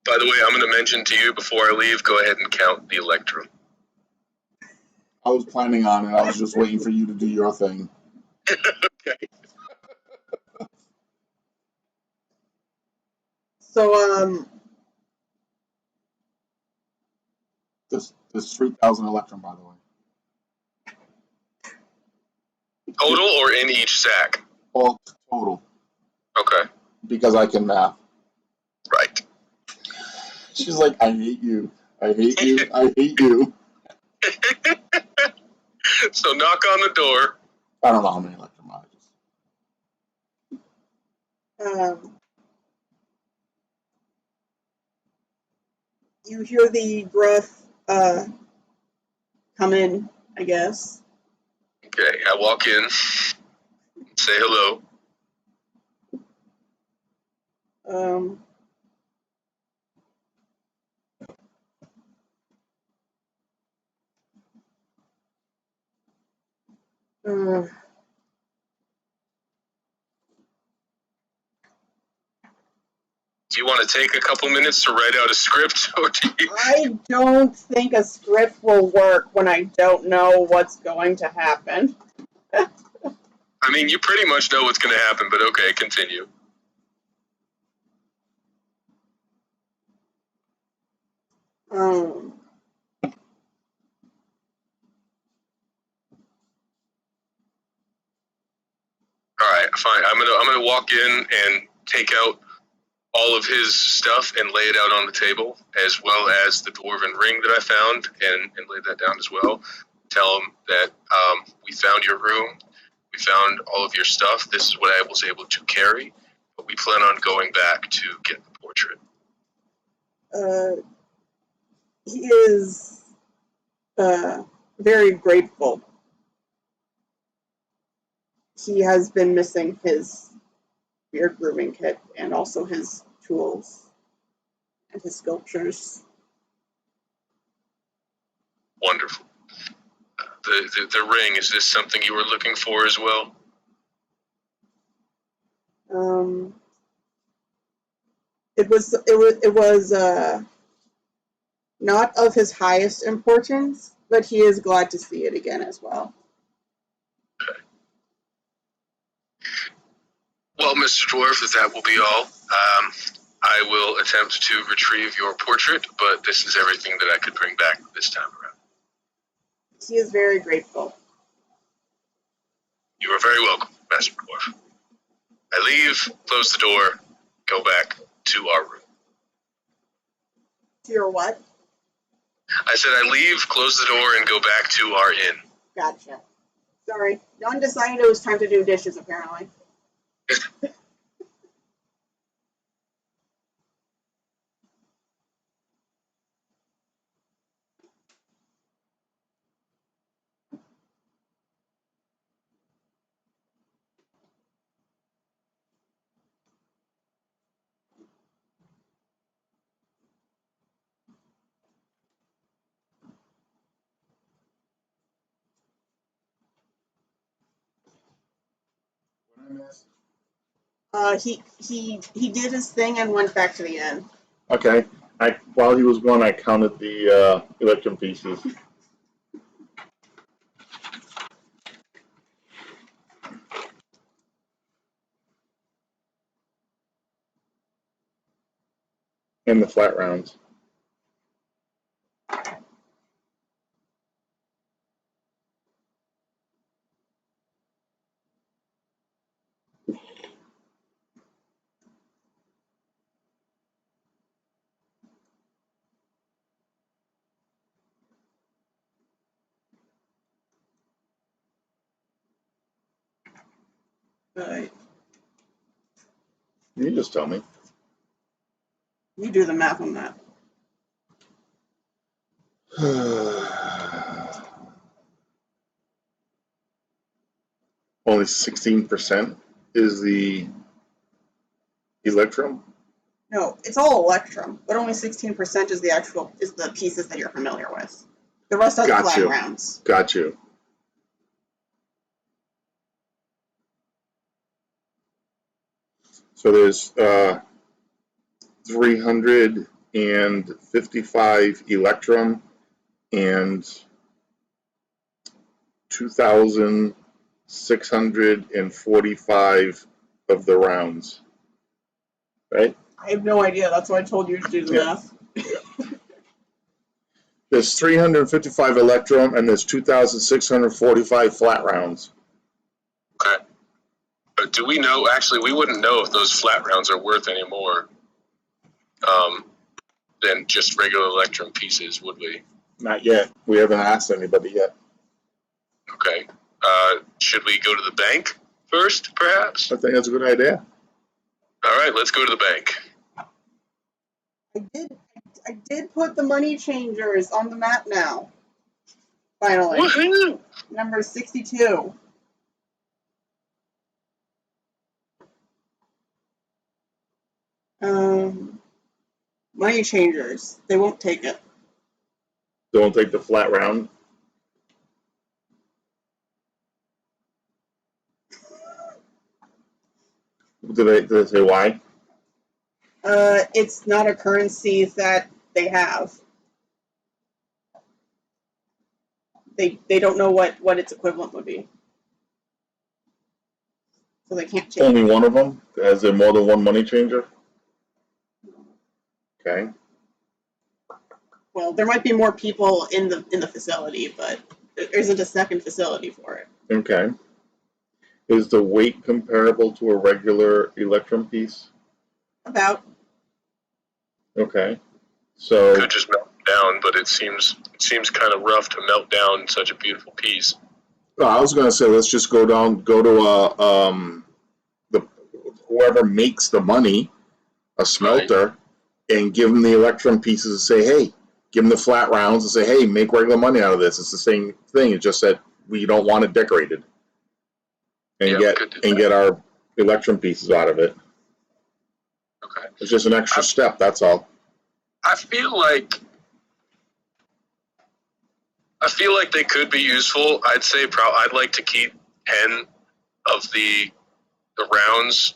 By the way, I'm going to mention to you before I leave, go ahead and count the electrum. I was planning on it. I was just waiting for you to do your thing. Okay. So, This 3,000 electrum, by the way. Total or in each sack? All total. Okay. Because I can math. Right. She's like, I hate you. I hate you. I hate you. So knock on the door. I don't know how many electrum I just. You hear the gruff, come in, I guess. Okay, I walk in, say hello. Do you want to take a couple minutes to write out a script? Or do you... I don't think a script will work when I don't know what's going to happen. I mean, you pretty much know what's going to happen, but okay, continue. All right, fine. I'm gonna walk in and take out all of his stuff and lay it out on the table, as well as the dwarven ring that I found, and lay that down as well. Tell him that we found your room, we found all of your stuff. This is what I was able to carry, but we plan on going back to get the portrait. He is very grateful. He has been missing his beard grooming kit and also his tools and his sculptures. Wonderful. The ring, is this something you were looking for as well? It was not of his highest importance, but he is glad to see it again as well. Okay. Well, Mr. Dwarf, that will be all. I will attempt to retrieve your portrait, but this is everything that I could bring back this time around. He is very grateful. You are very welcome, Master Dwarf. I leave, close the door, go back to our room. To your what? I said I leave, close the door, and go back to our inn. Gotcha. Sorry. Dawn decided it was time to do dishes, apparently. He did his thing and went back to the inn. Okay. While he was gone, I counted the electrum pieces. And the flat rounds. But You just tell me. you do the math on that. Only 16% is the electrum. No, it's all electrum, but only 16% is the pieces that you're familiar with. The rest are the flat rounds. Got you. So there's 355 electrum and 2,645 of the rounds. Right? I have no idea. That's why I told you to do the math. There's 355 electrum and there's 2,645 flat rounds. Okay. But do we know, actually, we wouldn't know if those flat rounds are worth any more than just regular electrum pieces, would we? Not yet. We haven't asked anybody yet. Okay. Should we go to the bank first, perhaps? I think that's a good idea. All right, let's go to the bank. I did put the money changers on the map now. Finally. Woohoo! Number 62. Money changers. They won't take it. Don't take the flat round. Did they say why? It's not a currency that they have. They don't know what its equivalent would be. So they can't change. Only one of them? Has there more than one money changer? Okay. Well, there might be more people in the facility, but there isn't a second facility for it. Okay. Is the weight comparable to a regular electrum piece? About. Okay. So Could just melt down, but it seems kind of rough to melt down such a beautiful piece. I was gonna say let's just go to whoever makes the money, a smelter, and give them the electrum pieces and say, hey, give them the flat rounds and say, hey, make regular money out of this. It's the same thing. It's just that we don't want it decorated. And get our electrum pieces out of it. Okay. It's just an extra step, that's all. I feel like they could be useful. I'd say I'd like to keep 10 of the rounds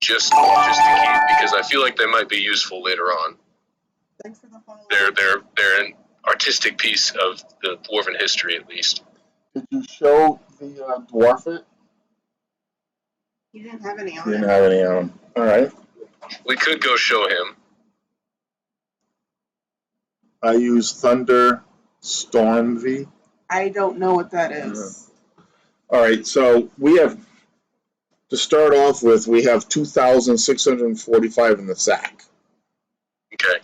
just to keep, because I feel like they might be useful later on. Thanks for the follow. They're an artistic piece of the dwarven history, at least. Did you show the dwarf it? You didn't have any on You it. didn't have any on. All right. We could go show him. I use Thunder Storm V. I don't know what that is. All right, so we have, to start off with, we have 2,645 in the sack. Okay.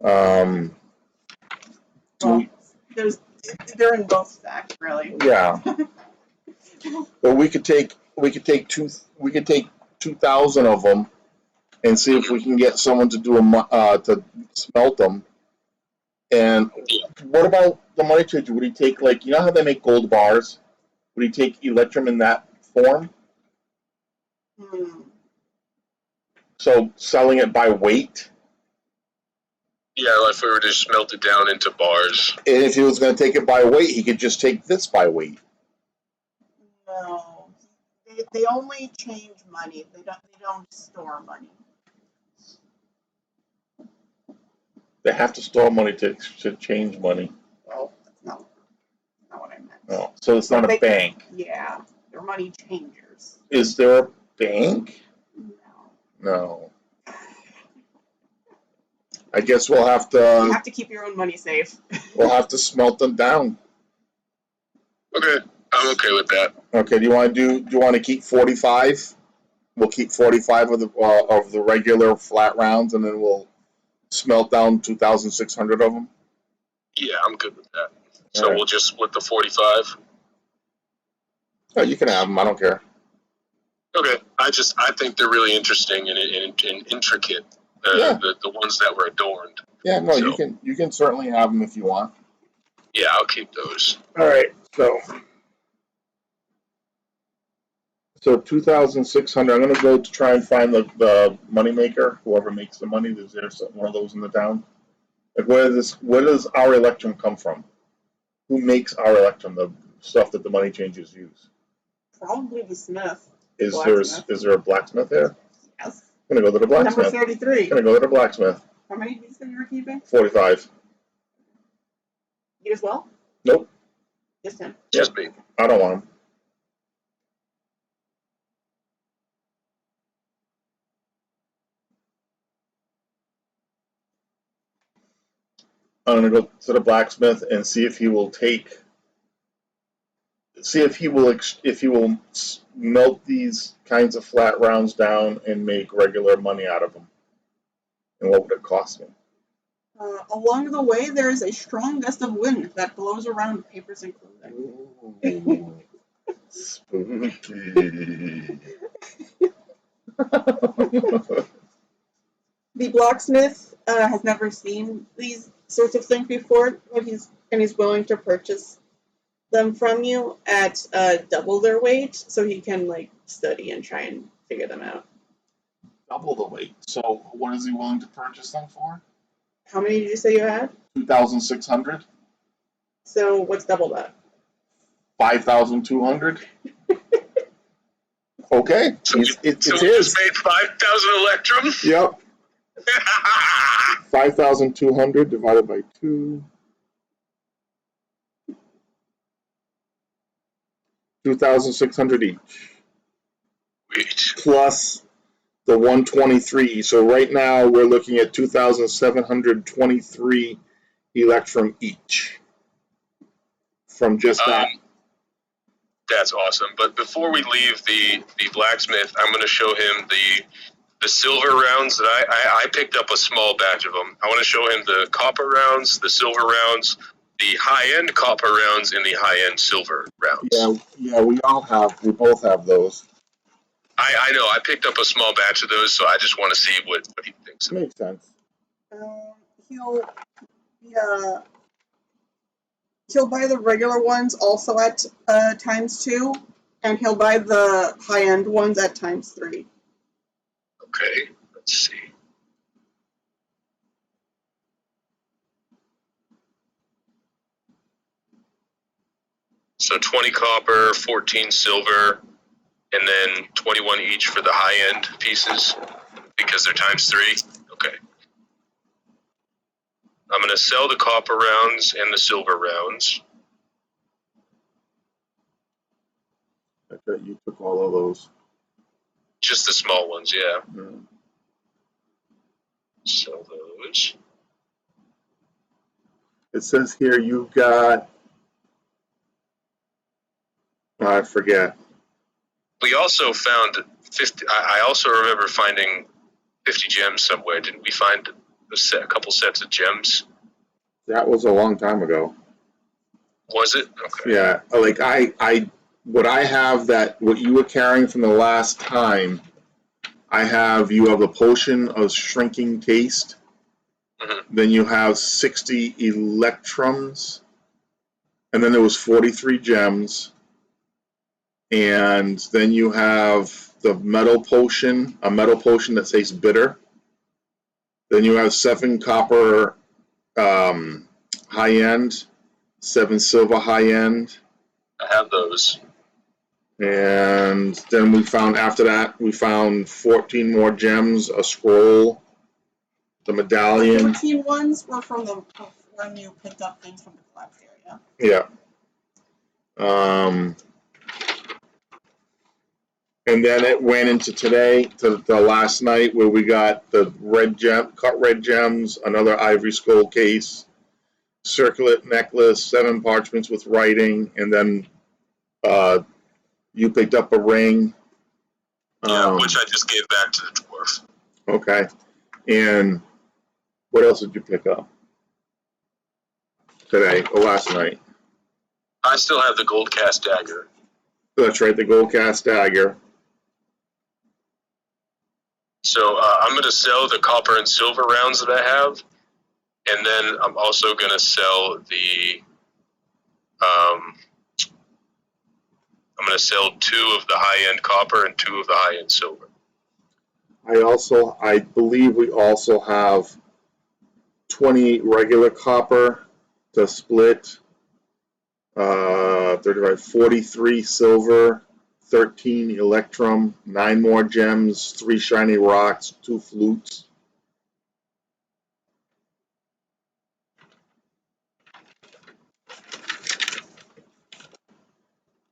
Well, they're in both stacks, really. Yeah. But we could take 2,000 of them and see if we can get someone to do to smelt them. And what about the money changer? Would he take, like, you know how they make gold bars? Would he take Electrum in that form? So selling it by weight? Yeah, if we were to smelt it down into bars. And if he was going to take it by weight, he could just take this by weight. No, they only change money. They don't store money. They have to store money to change money. Well, that's not what I meant. Oh, so it's not a bank. Yeah, they're money changers. Is there a bank? No. No. I guess we'll have to. You have to keep your own money safe. We'll have to smelt them down. Okay, I'm okay with that. Okay. Do you want to keep 45? We'll keep 45 of the regular flat rounds, and then we'll smelt down 2,600 of them. Yeah, I'm good with that. So right. We'll just split the 45. Oh, you can have them. I don't care. Okay, I think they're really interesting and intricate. Yeah. The ones that were adorned. Yeah, no, So, you can certainly have them if you want. Yeah, I'll keep those. All right, so 2,600. I'm gonna go to try and find the money maker, whoever makes the money. Is there one of those in the town? Like, where does our Electrum come from? Who makes our Electrum? The stuff that the money changers use. Probably the smith. Is there a blacksmith there? Yes. I'm gonna go to the blacksmith. Number 33. I'm gonna go to the blacksmith. How many did you say you were keeping? 45. You as well? Nope. Just him. Just me. I don't want them. I'm gonna go to the blacksmith and see if he will melt these kinds of flat rounds down and make regular money out of them. And what would it cost me? Along the way, there is a strong gust of wind that blows around papers and clothing. Ooh, spooky. The blacksmith has never seen these sorts of things before, but he's willing to purchase them from you at double their weight, so he can study and try and figure them out. Double the weight. So what is he willing to purchase them for? How many did you say you had? 2,600. So what's double that? 5,200. Okay, So it's we his. just made 5,000 Electrum? Yep. 5,200 divided by 2. 2,600 each. Wait. Plus the 123. So right now we're looking at 2,723 Electrum each. From just that. That's awesome. But before we leave the blacksmith, I'm going to show him the silver rounds that I picked up a small batch of them. I want to show him the copper rounds, the silver rounds, the high-end copper rounds, and the high-end silver rounds. Yeah, we both have those. I know. I picked up a small batch of those, so I just want to see what he thinks. Makes sense. He'll buy the regular ones also at ×2, and he'll buy the high-end ones at ×3. Okay, let's see. So 20 copper, 14 silver, and then 21 each for the high-end pieces because they're ×3. Okay. I'm going to sell the copper rounds and the silver rounds. Okay, you took all of those. Just the small ones, yeah. Mm. Sell those. it says here you got, I forget. We also found 50. I also remember finding 50 gems somewhere. Didn't we find a couple sets of gems? That was a long time ago. Was it? Okay. Yeah, like what I have that what you were carrying from the last time, you have a potion of shrinking taste. Mm-hmm. Then you have 60 electrums, and then there was 43 gems, and then you have the metal potion, a metal potion that says bitter. Then you have 7 copper high end, 7 silver high end. I have those. And then after that, we found 14 more gems, a scroll, the medallion. The 14 ones were from when you picked up things from the collapse area. Yeah. And then it went into today, to the last night, where we got the cut red gems, another ivory skull case, circlet necklace, 7 parchments with writing, and then you picked up a ring. Yeah, which I just gave back to the dwarf. Okay. And what else did you pick up today or last night? I still have the gold cast dagger. That's right, the gold cast dagger. So I'm going to sell the copper and silver rounds that I have, and then I'm also going to sell the. I'm going to sell 2 of the high-end copper and 2 of the high-end silver. I believe we also have 20 regular copper to split, 35, 43 silver, 13 electrum, 9 more gems, 3 shiny rocks, 2 flutes.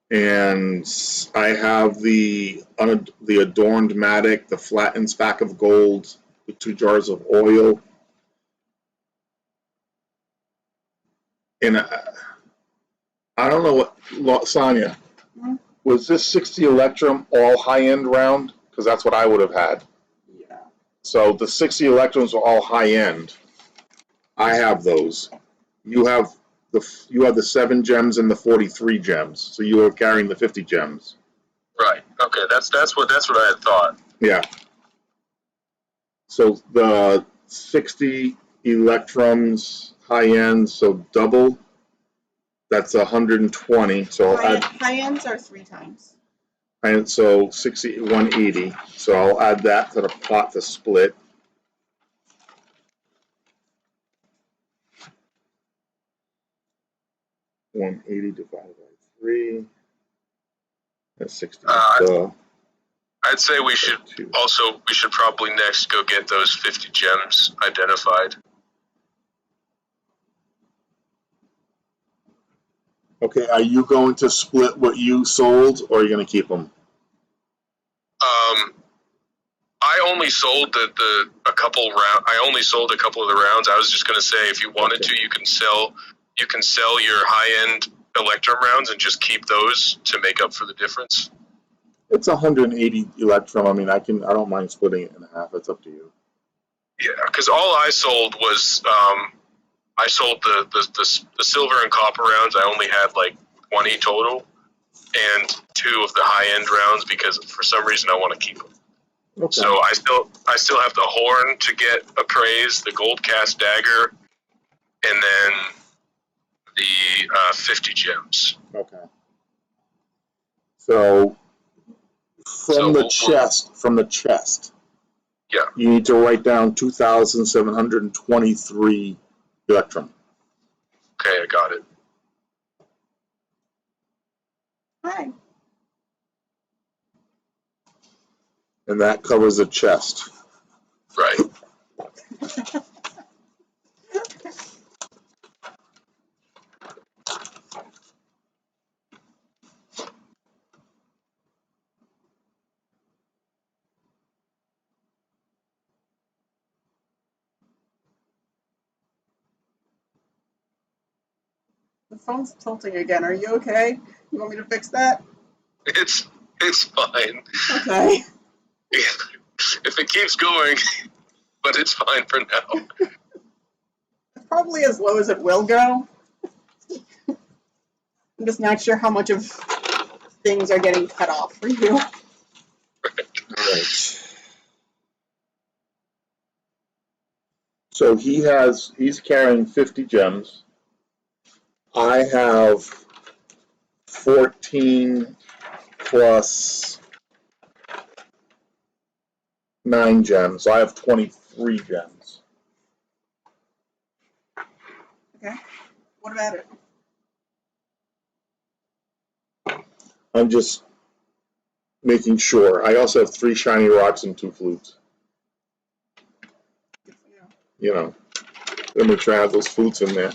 And I have the adorned matic, the flattened stack of gold, the 2 jars of oil. And I don't know what, Sonia, was this 60 electrum all high-end round? Because that's what I would have had. Yeah. So the 60 electrums are all high-end. I have those. You have the 7 gems and the 43 gems. So you are carrying the 50 gems. Right. Okay. That's what I had thought. Yeah. So the 60 electrums high-end, so double. That's 120. So High ends are 3 times. And so 60, 180. So I'll add that to the pot to split. $180 divided by 3. That's 60. I'd say we should probably next go get those 50 gems identified. Okay, are you going to split what you sold, or are you going to keep them? I only sold a couple of the rounds. I was just going to say, if you wanted to, you can sell your high end electrum rounds and just keep those to make up for the difference. It's 180 electrum. I mean, I don't mind splitting it in half. It's up to you. Yeah, because all I sold was I sold the silver and copper rounds. I only had like 20 total, and 2 of the high end rounds because for some reason I want to keep them. Okay. So I still have the horn to get appraised, the gold cast dagger, and then the 50 gems. Okay. So from the chest. Yeah. You need to write down 2,723 electrum. Okay, I got it. Hi. And that covers the chest. Right. The phone's tilting again. Are you okay? You want me to fix that? It's fine. Okay. If it keeps going, but it's fine for now. It's probably as low as it will go. I'm just not sure how much of things are getting cut off for you. Right. So he's carrying 50 gems. I have 14 plus 9 gems. So I have 23 gems. Okay. What about it? I'm just making sure. I also have 3 shiny rocks and 2 flutes. Good for you. You know, let me try to have those flutes in there.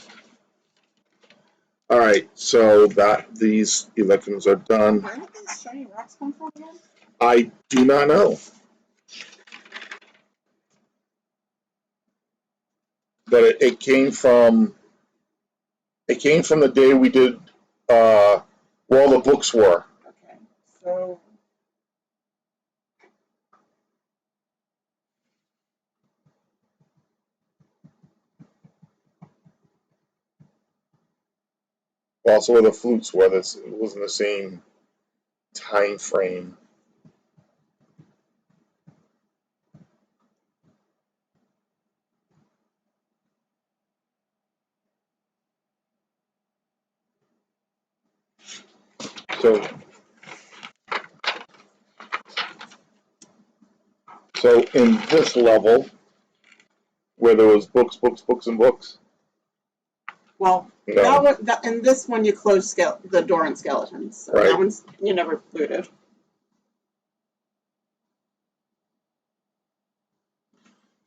All right, so these elections are done. Where did these shiny rocks come from again? I do not know. But it came from the day we did where all the books were. Okay, so Also where the flutes were. It was in the same time frame. So in this level, where there was books, and books. well, No. in this one you closed the door on skeletons. So Right. That one's you never looted.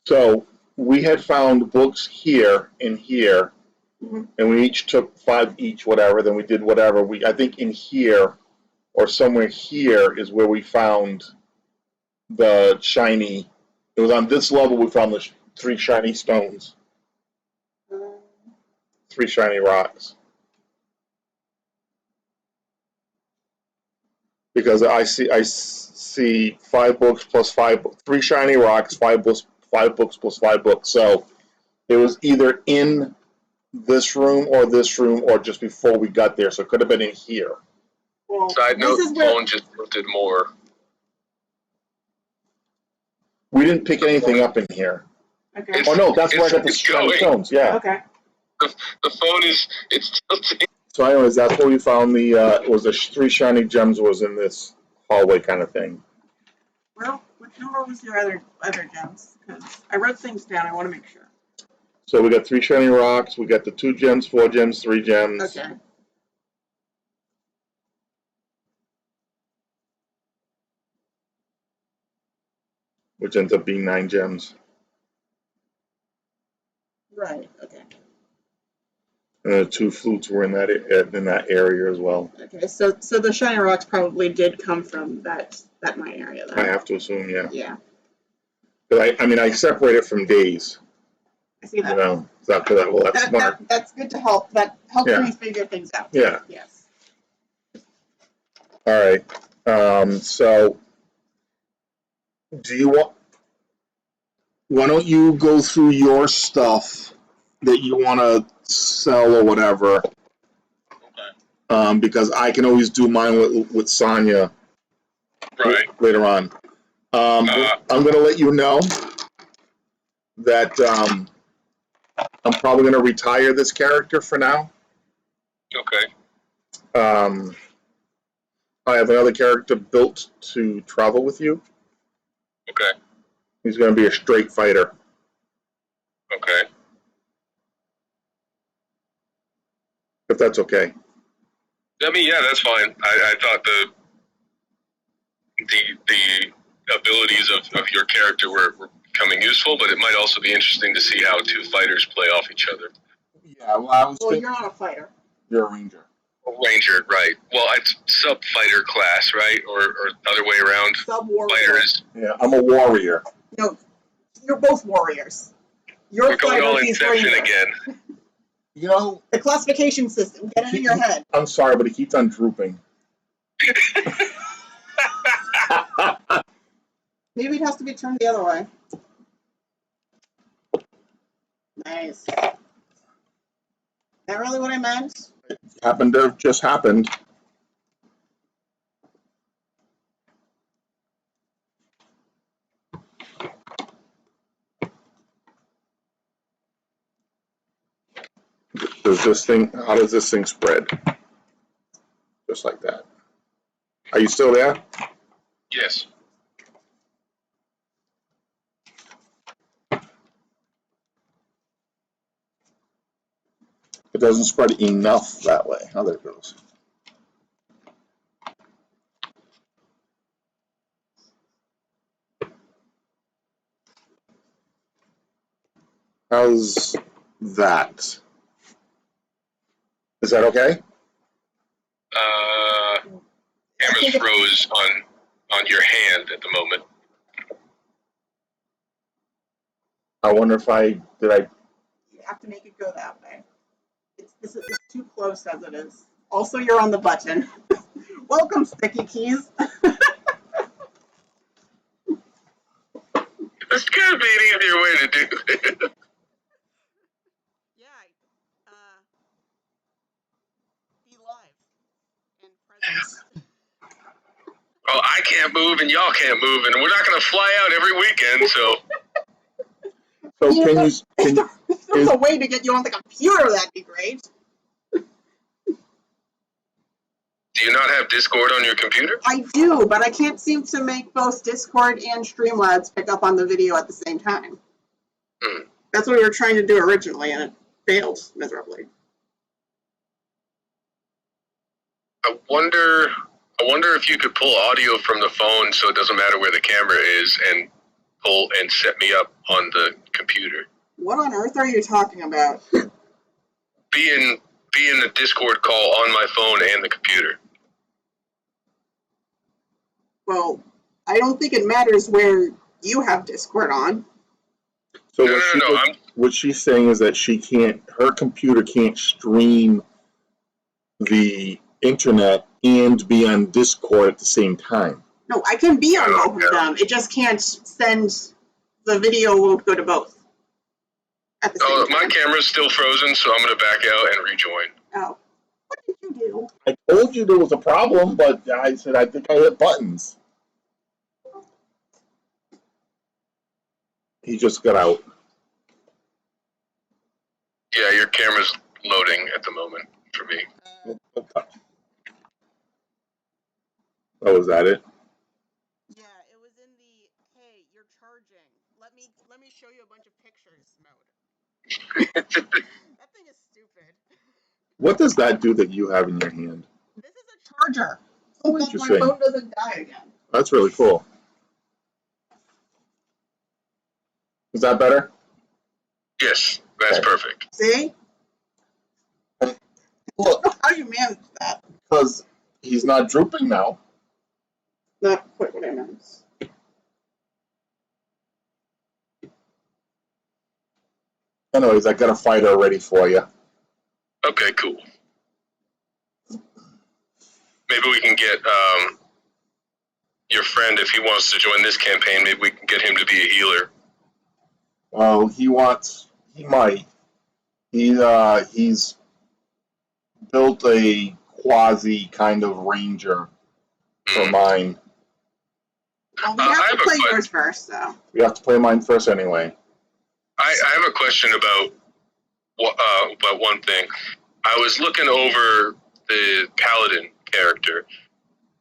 So we had found books here and here, Mhm. and we each took 5 each, whatever. Then we did whatever. I think in here or somewhere here is where we found the shiny. It was on this level we found the 3 shiny stones, 3 shiny rocks. Because I see 5 books plus 5, 3 shiny rocks, 5 books plus 5 books. So it was either in this room or just before we got there. So it could have been in here. Well, Side note, phone just lifted more. We didn't pick anything up in here. Okay. Oh no, that's where I got the shiny stones. Yeah. Okay. The phone it's tilting. So anyways, that's where we found was the 3 shiny gems was in this hallway kind of thing. Well, which number was your other gems? Because I wrote things down. I want to make sure. So we got 3 shiny rocks. We got the 2 gems, 4 gems, 3 gems. Okay. Which ends up being 9 gems. Right. Okay. And the 2 flutes were in that area as well. Okay. So the shiny rocks probably did come from that mine area then. I have to assume, yeah. Yeah. But I separate it from days. I see that. You know, that's smart. That's good to help. That helps Yeah. me figure things out. Yeah. Yes. All right. So, why don't you go through your stuff that you want to sell or whatever? Okay. Because I can always do mine with Sonya. Right. Later on. I'm going to let you know that I'm probably going to retire this character for now. Okay. I have another character built to travel with you. Okay. He's going to be a straight fighter. Okay. If that's okay. I mean, yeah, that's fine. I thought the abilities of your character were becoming useful, but it might also be interesting to see how 2 fighters play off each other. Yeah, well, I was thinking you're not a fighter. You're a ranger. Ranger, right. Well, it's sub-fighter class, right? Or other way around. Sub-warrior. Fighters. Yeah, I'm a warrior. No, you're both warriors. You're We're going all Inception again. You know, The classification system. Get it in your head. I'm sorry, but he keeps on drooping. Maybe it has to be turned the other way. Nice. Is that really what I meant? Happened to have just happened. How does this thing spread? Just like that. Are you still there? Yes. It doesn't spread enough that way. Oh, there it goes. How's that? Is that okay? Camera's froze on your hand at the moment. I wonder if You have to make it go that way. It's too close as it is. Also, you're on the button. Welcome, sticky keys. This could be an easier way to do it. Yeah. Be live and present. Well, I can't move and y'all can't move, and we're not going to fly out every weekend, so. So Yeah. can you If there's a way to get you on the computer, that'd be great. Do you not have Discord on your computer? I do, but I can't seem to make both Discord and Streamlabs pick up on the video at the same time. That's what we were trying to do originally, and it failed miserably. I wonder if you could pull audio from the phone so it doesn't matter where the camera is and pull and set me up on the computer. What on earth are you talking about? Be in the Discord call on my phone and the computer. Well, I don't think it matters where you have Discord on. So No. what she's saying is that her computer can't stream the internet and be on Discord at the same time. No, I can be on both of them. It just can't send the video won't go to both. At the same time. My camera's still frozen, so I'm going to back out and rejoin. Oh. What did you do? I told you there was a problem, but I said I think I hit buttons. He just got out. Yeah, your camera's loading at the moment for me. Oh, is that it? Yeah, it was in the hey, you're charging. Let me show you a bunch of pictures mode. That thing is stupid. What does that do that you have in your hand? This is a charger. So that my phone doesn't die again. That's really cool. Is that better? Yes, that's perfect. See? Look, how you manage that? Because he's not drooping now. Not quite what I meant. Anyways, I got a fighter ready for you. Okay, cool. Maybe we can get your friend, if he wants to join this campaign, maybe we can get him to be a healer. Oh, he might. He's built a quasi kind of ranger for mine. Well, we have to play yours first, though. We have to play mine first anyway. I have a question about one thing. I was looking over the paladin character.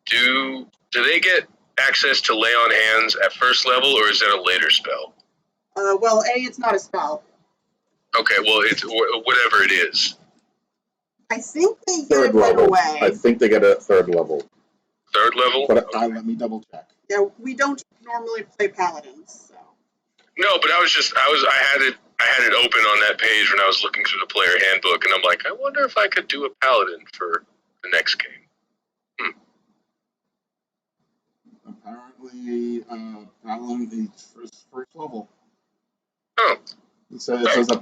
Do they get access to lay on hands at first level, or is that a later spell? Well, it's not a spell. Okay, well, it's whatever it is. I think they get it right away. I think they get it at third level. Third level? But let me double check. Yeah, we don't normally play paladins, so. No, but I had it open on that page when I was looking through the player handbook, and I'm like, I wonder if I could do a paladin for the next game. Apparently, paladin is first level. Oh. It says a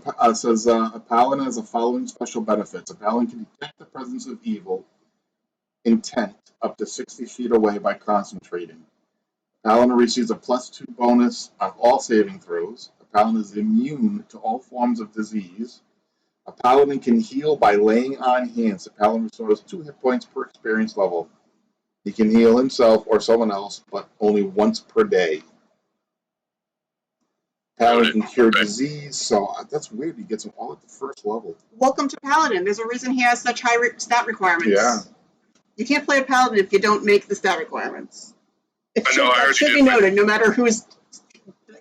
paladin has the following special benefits. A paladin can detect the presence of evil intent up to 60 feet away by concentrating. A paladin receives a +2 bonus on all saving throws. A paladin is immune to all forms of disease. A paladin can heal by laying on hands. A paladin restores 2 hit points per experience level. He can heal himself or someone else, but only once per day. Paladin can cure disease, so that's weird. He gets them all at the first level. Welcome to Paladin. There's a reason he has such high stat requirements. Yeah. You can't play a Paladin if you don't make the stat requirements. I Should be noted, no matter whose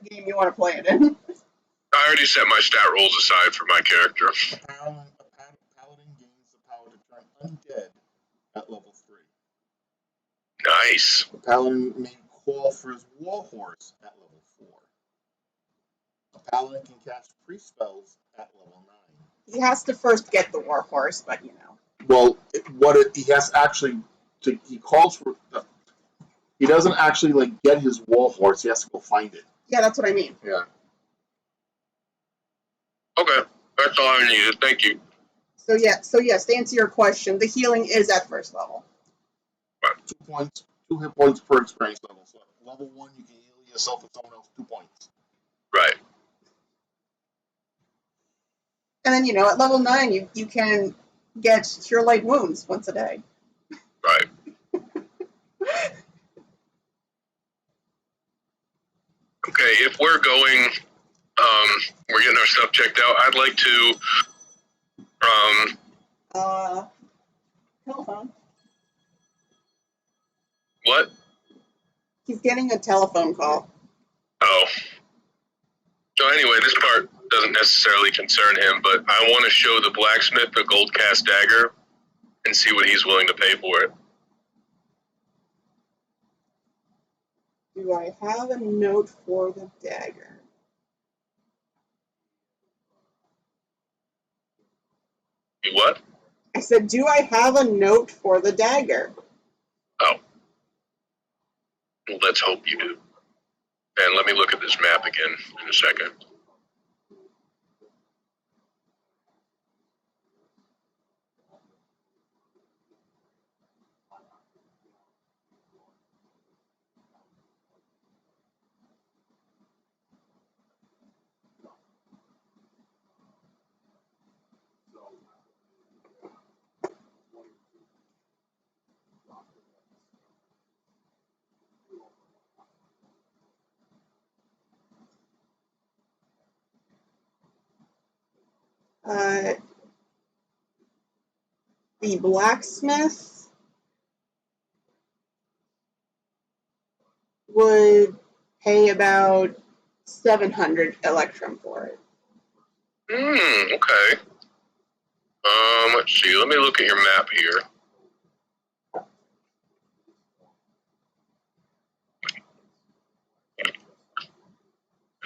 game you want to play it in. I already set my stat rolls aside for my character. A paladin gains the power to turn undead at level 3. Nice. The paladin may call for his warhorse at level 4. A paladin can cast priest spells at level 9. He has to first get the warhorse, but you know. Well, he has actually he calls for. He doesn't actually like get his warhorse. He has to go find it. Yeah, that's what I mean. Yeah. Okay, that's all I needed. Thank you. So yes, to answer your question, the healing is at first level. 2 points, 2 hit points per experience level. So at level 1, you can heal yourself with someone else 2 points. Right. And then at level 9, you can get cure light wounds once a day. Right. Okay, if we're going, we're getting our stuff checked out. I'd like to, Telephone. What? He's getting a telephone call. Oh. So anyway, this part doesn't necessarily concern him, but I want to show the blacksmith the gold cast dagger and see what he's willing to pay for it. Do I have a note for the dagger? You what? I said, do I have a note for the dagger? Oh. Well, let's hope you do. And let me look at this map again in a second. The blacksmith would pay about 700 electrum for it. Okay. Let's see. Let me look at your map here.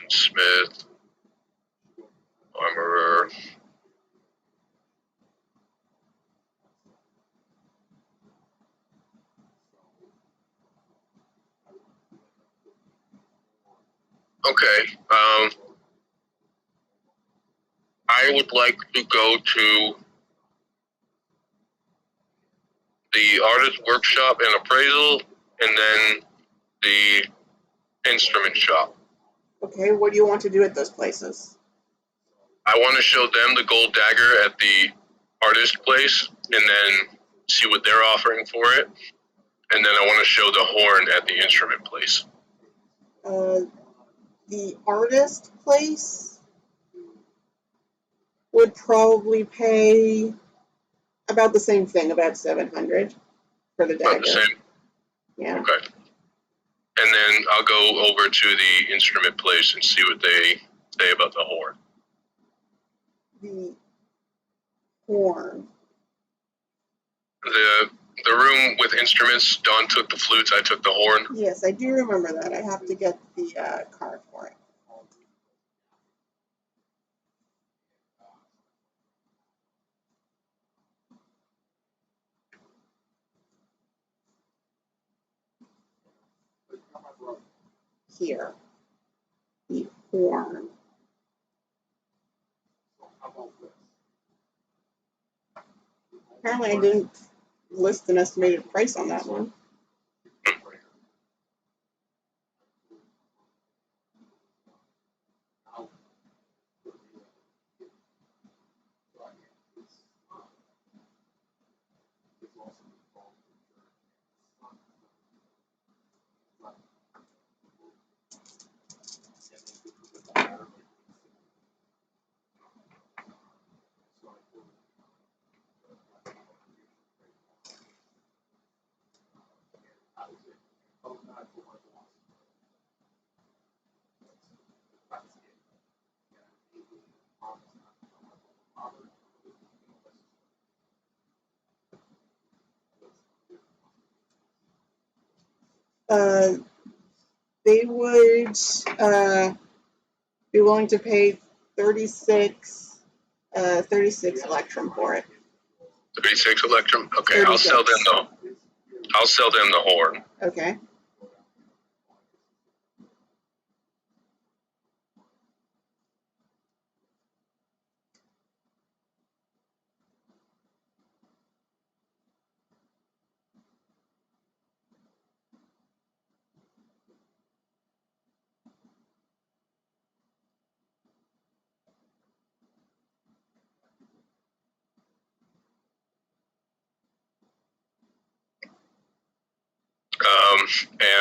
Smith, armorer. Okay. I would like to go to the artist workshop and appraisal, and then the instrument shop. Okay, what do you want to do at those places? I want to show them the gold dagger at the artist place, and then see what they're offering for it. And then I want to show the horn at the instrument place. The artist place would probably pay about the same thing, about 700 for the dagger. About the same? Yeah. Okay. And then I'll go over to the instrument place and see what they say about the horn. The horn. The room with instruments, Dawn took the flutes, I took the horn. Yes, I do remember that. I have to get the card for it. Here. The horn. Apparently I didn't list an estimated price on that one. They would be willing to pay 36 Electrum for it. 36 Electrum. Okay, 36. I'll sell them the horn. Okay.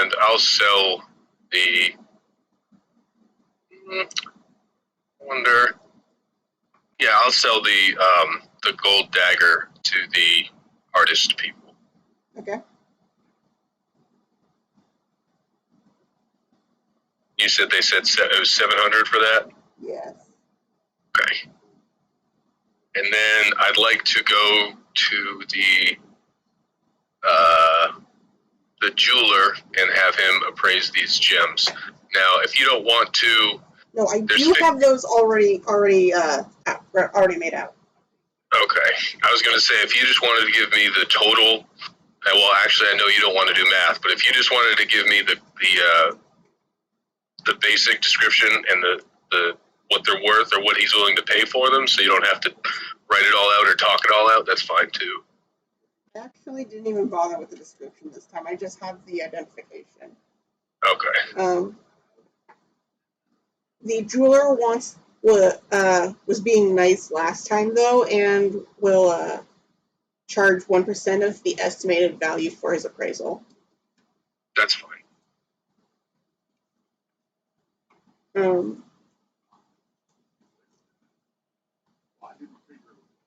And I'll sell the. Wonder. Yeah, I'll sell the gold dagger to the artist people. Okay. You said they said it was 700 for that? Yes. Okay. And then I'd like to go to the jeweler and have him appraise these gems. Now, if you don't want to, no, I do have those already made out. Okay, I was going to say if you just wanted to give me the total, well, actually, I know you don't want to do math, but if you just wanted to give me the basic description and the what they're worth or what he's willing to pay for them, so you don't have to write it all out or talk it all out, that's fine too. I actually didn't even bother with the description this time. I just have the identification. Okay. The jeweler was being nice last time though, and will charge 1% of the estimated value for his appraisal. That's fine.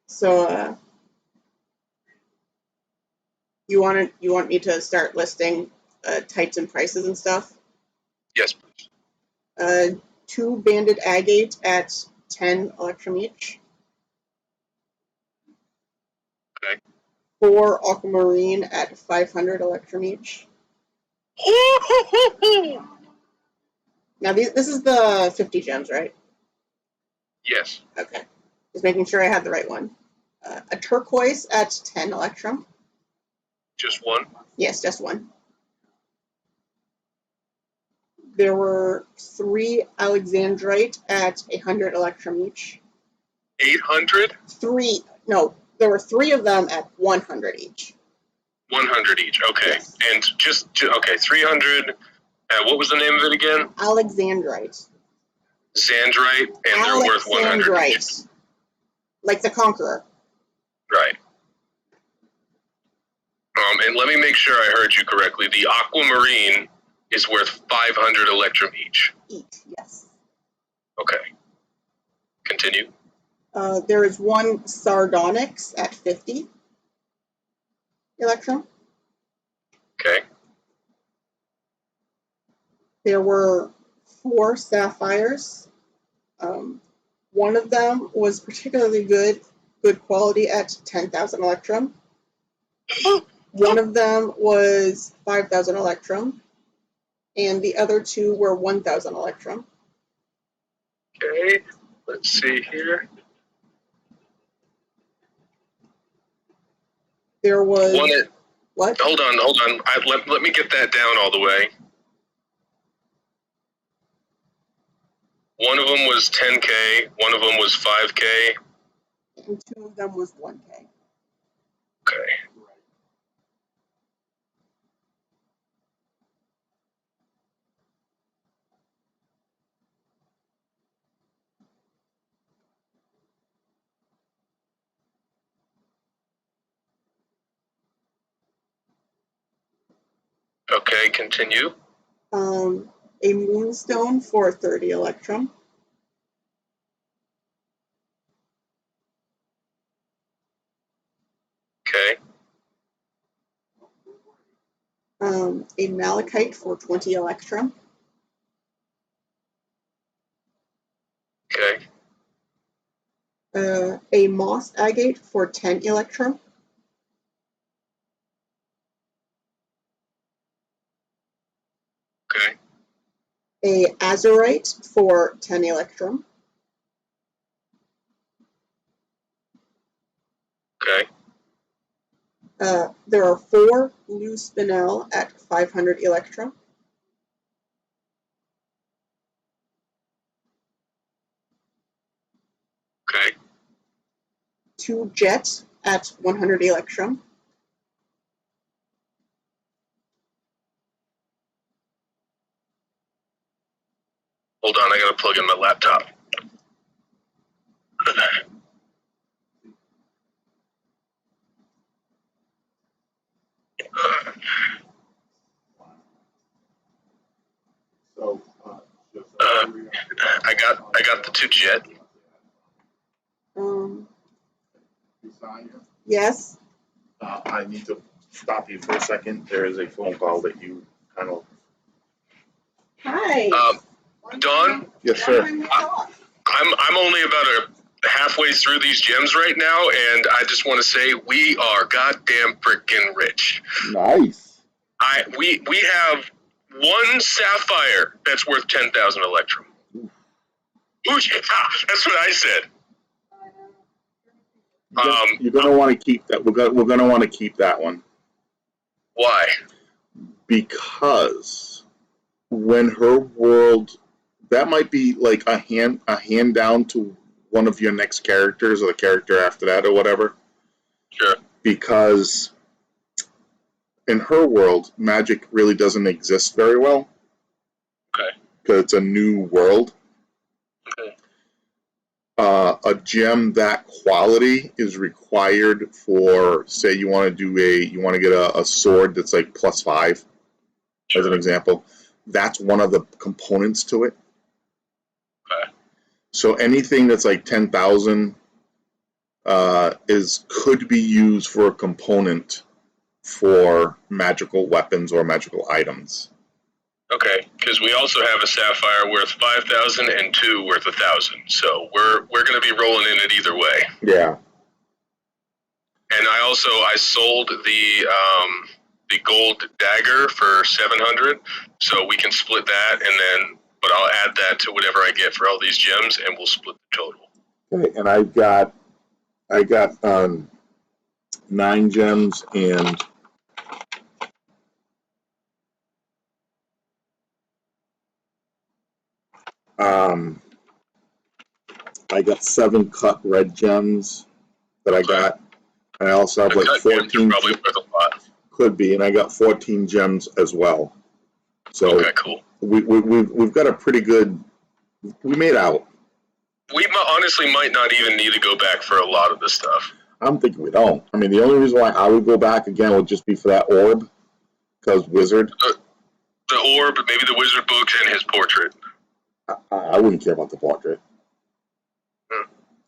So you want me to start listing types and prices and stuff? Yes, please. 2 banded agate at 10 Electrum each. Okay. 4 aquamarine at 500 Electrum each. Now this is the 50 gems, right? Yes. Okay. Just making sure I had the right one. A turquoise at 10 Electrum. Just one? Yes, just one. There were 3 alexandrite at 100 Electrum each. 800? There were 3 of them at 100 each. 100 each, okay. Yes. And okay, 300, what was the name of it again? Alexandrite. Xandrite, and they're worth 100 each. Like the Conqueror. Right. And let me make sure I heard you correctly. The aquamarine is worth 500 Electrum each. Each, yes. Okay. Continue. There is 1 sardonyx at 50 Electrum. Okay. There were 4 sapphires. One of them was particularly good quality at 10,000 Electrum. One of them was 5,000 Electrum, and the other 2 were 1,000 Electrum. Okay, let's see here. There was what? Hold on. Let me get that down all the way. One of them was 10K, one of them was 5K. And 2 of them was 1K. Okay. Okay, continue. A moonstone for 30 electrum. Okay. A malachite for 20 electrum. Okay. A moss agate for 10 electrum. Okay. A azurite for 10 electrum. Okay. There are 4 blue spinel at 500 electrum. Okay. 2 jet at 100 electrum. Hold on, I gotta plug in my laptop. So, I got the 2 jet. Yes. I need to stop you for a second. There is a phone call that you kind of. Hi. Don? Yes, sir. I'm only about halfway through these gems right now, and I just want to say we are goddamn freaking rich. Nice. We have 1 sapphire that's worth 10,000 electrum. Ooh, yeah, that's what I said. You're gonna want to keep that. We're gonna want to keep that one. Why? Because when her world, that might be like a hand down to one of your next characters or the character after that or whatever. Sure. Because in her world, magic really doesn't exist very well. Okay. Because it's a new world. Okay. A gem that quality is required for, say, you want to get a sword that's like +5, Sure. as an example. That's one of the components to it. Okay. So anything that's like 10,000 could be used for a component for magical weapons or magical items. Okay, because we also have a sapphire worth 5,000 and 2 worth 1,000. So we're going to be rolling in it either way. Yeah. And I sold the gold dagger for 700, so we can split that, but I'll add that to whatever I get for all these gems, and we'll split the total. Okay, and I got 9 gems and I got 7 cut red gems that I got. I also have like 14. Probably worth a lot. Could be, and I got 14 gems as well. So okay, cool. We've got a pretty good. We made out. We honestly might not even need to go back for a lot of this stuff. I'm thinking we don't. I mean, the only reason why I would go back again would just be for that orb, because wizard. The orb, maybe the wizard books, and his portrait. I wouldn't care about the portrait.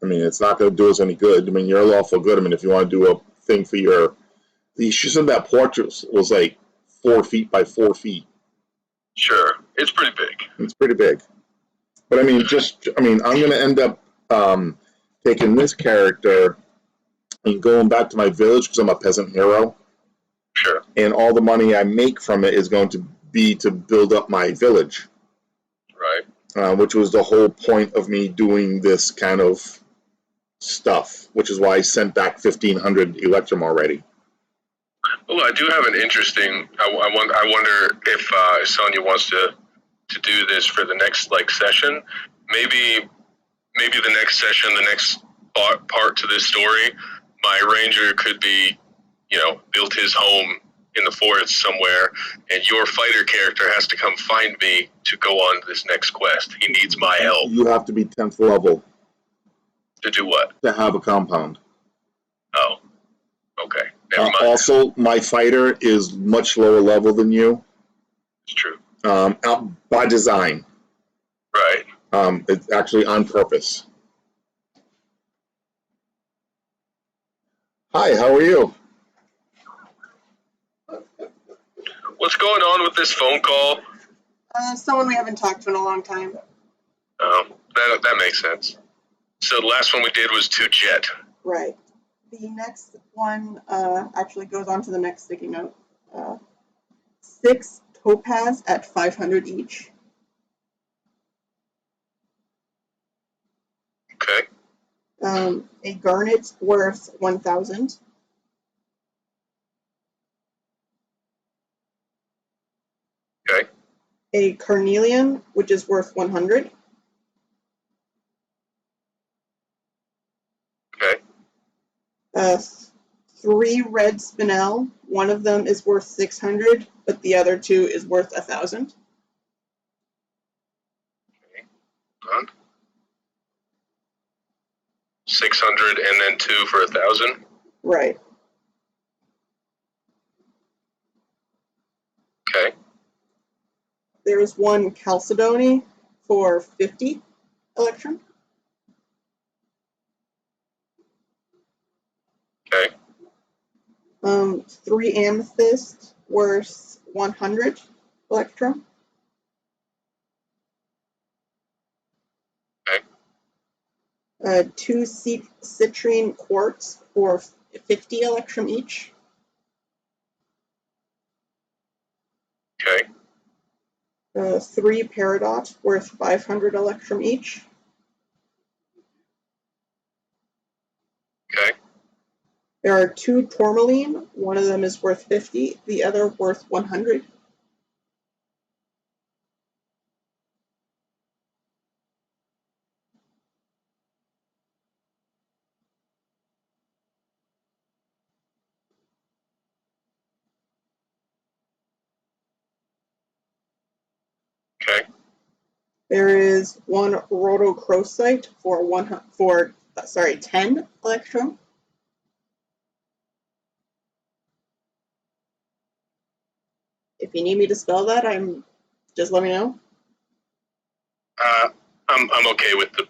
I mean, it's not going to do us any good. I mean, you're lawful good. I mean, if you want to do a thing for your... She said that portrait was like 4 feet by 4 feet. Sure. It's pretty big. It's pretty big. But I mean, I'm going to end up taking this character and going back to my village because I'm a peasant hero. Sure. And all the money I make from it is going to be to build up my village. Right. Which was the whole point of me doing this kind of stuff, which is why I sent back 1,500 Electrum already. Well, I do have an interesting. I wonder if Sonia wants to do this for the next session. Maybe the next session, the next part to this story, my ranger could be built his home in the forest somewhere, and your fighter character has to come find me to go on this next quest. He needs my help. You have to be 10th level To do what? to have a compound. Oh, okay. Never mind. Also, my fighter is much lower level than you. It's true. By design. Right. It's actually on purpose. Hi, how are you? What's going on with this phone call? Someone we haven't talked to in a long time. Oh, that makes sense. So the last one we did was to Jet. Right. The next one actually goes on to the next sticky note. 6 topaz at 500 each. Okay. A garnet worth 1,000. Okay. A carnelian, which is worth 100. Okay. 3 red spinel. One of them is worth 600, but the other 2 is worth 1,000. Done. 600 and then 2 for 1,000. Right. Okay. There's 1 chalcedony for 50 electrum. Okay. 3 amethyst worth 100 electrum. Okay. 2 citrine quartz for 50 electrum each. Okay. 3 peridot worth 500 electrum each. Okay. There are 2 tourmaline. One of them is worth 50, the other worth 100. Okay. There is 1 rhodochrosite for 10 electrum. If you need me to spell that, just let me know. I'm okay with the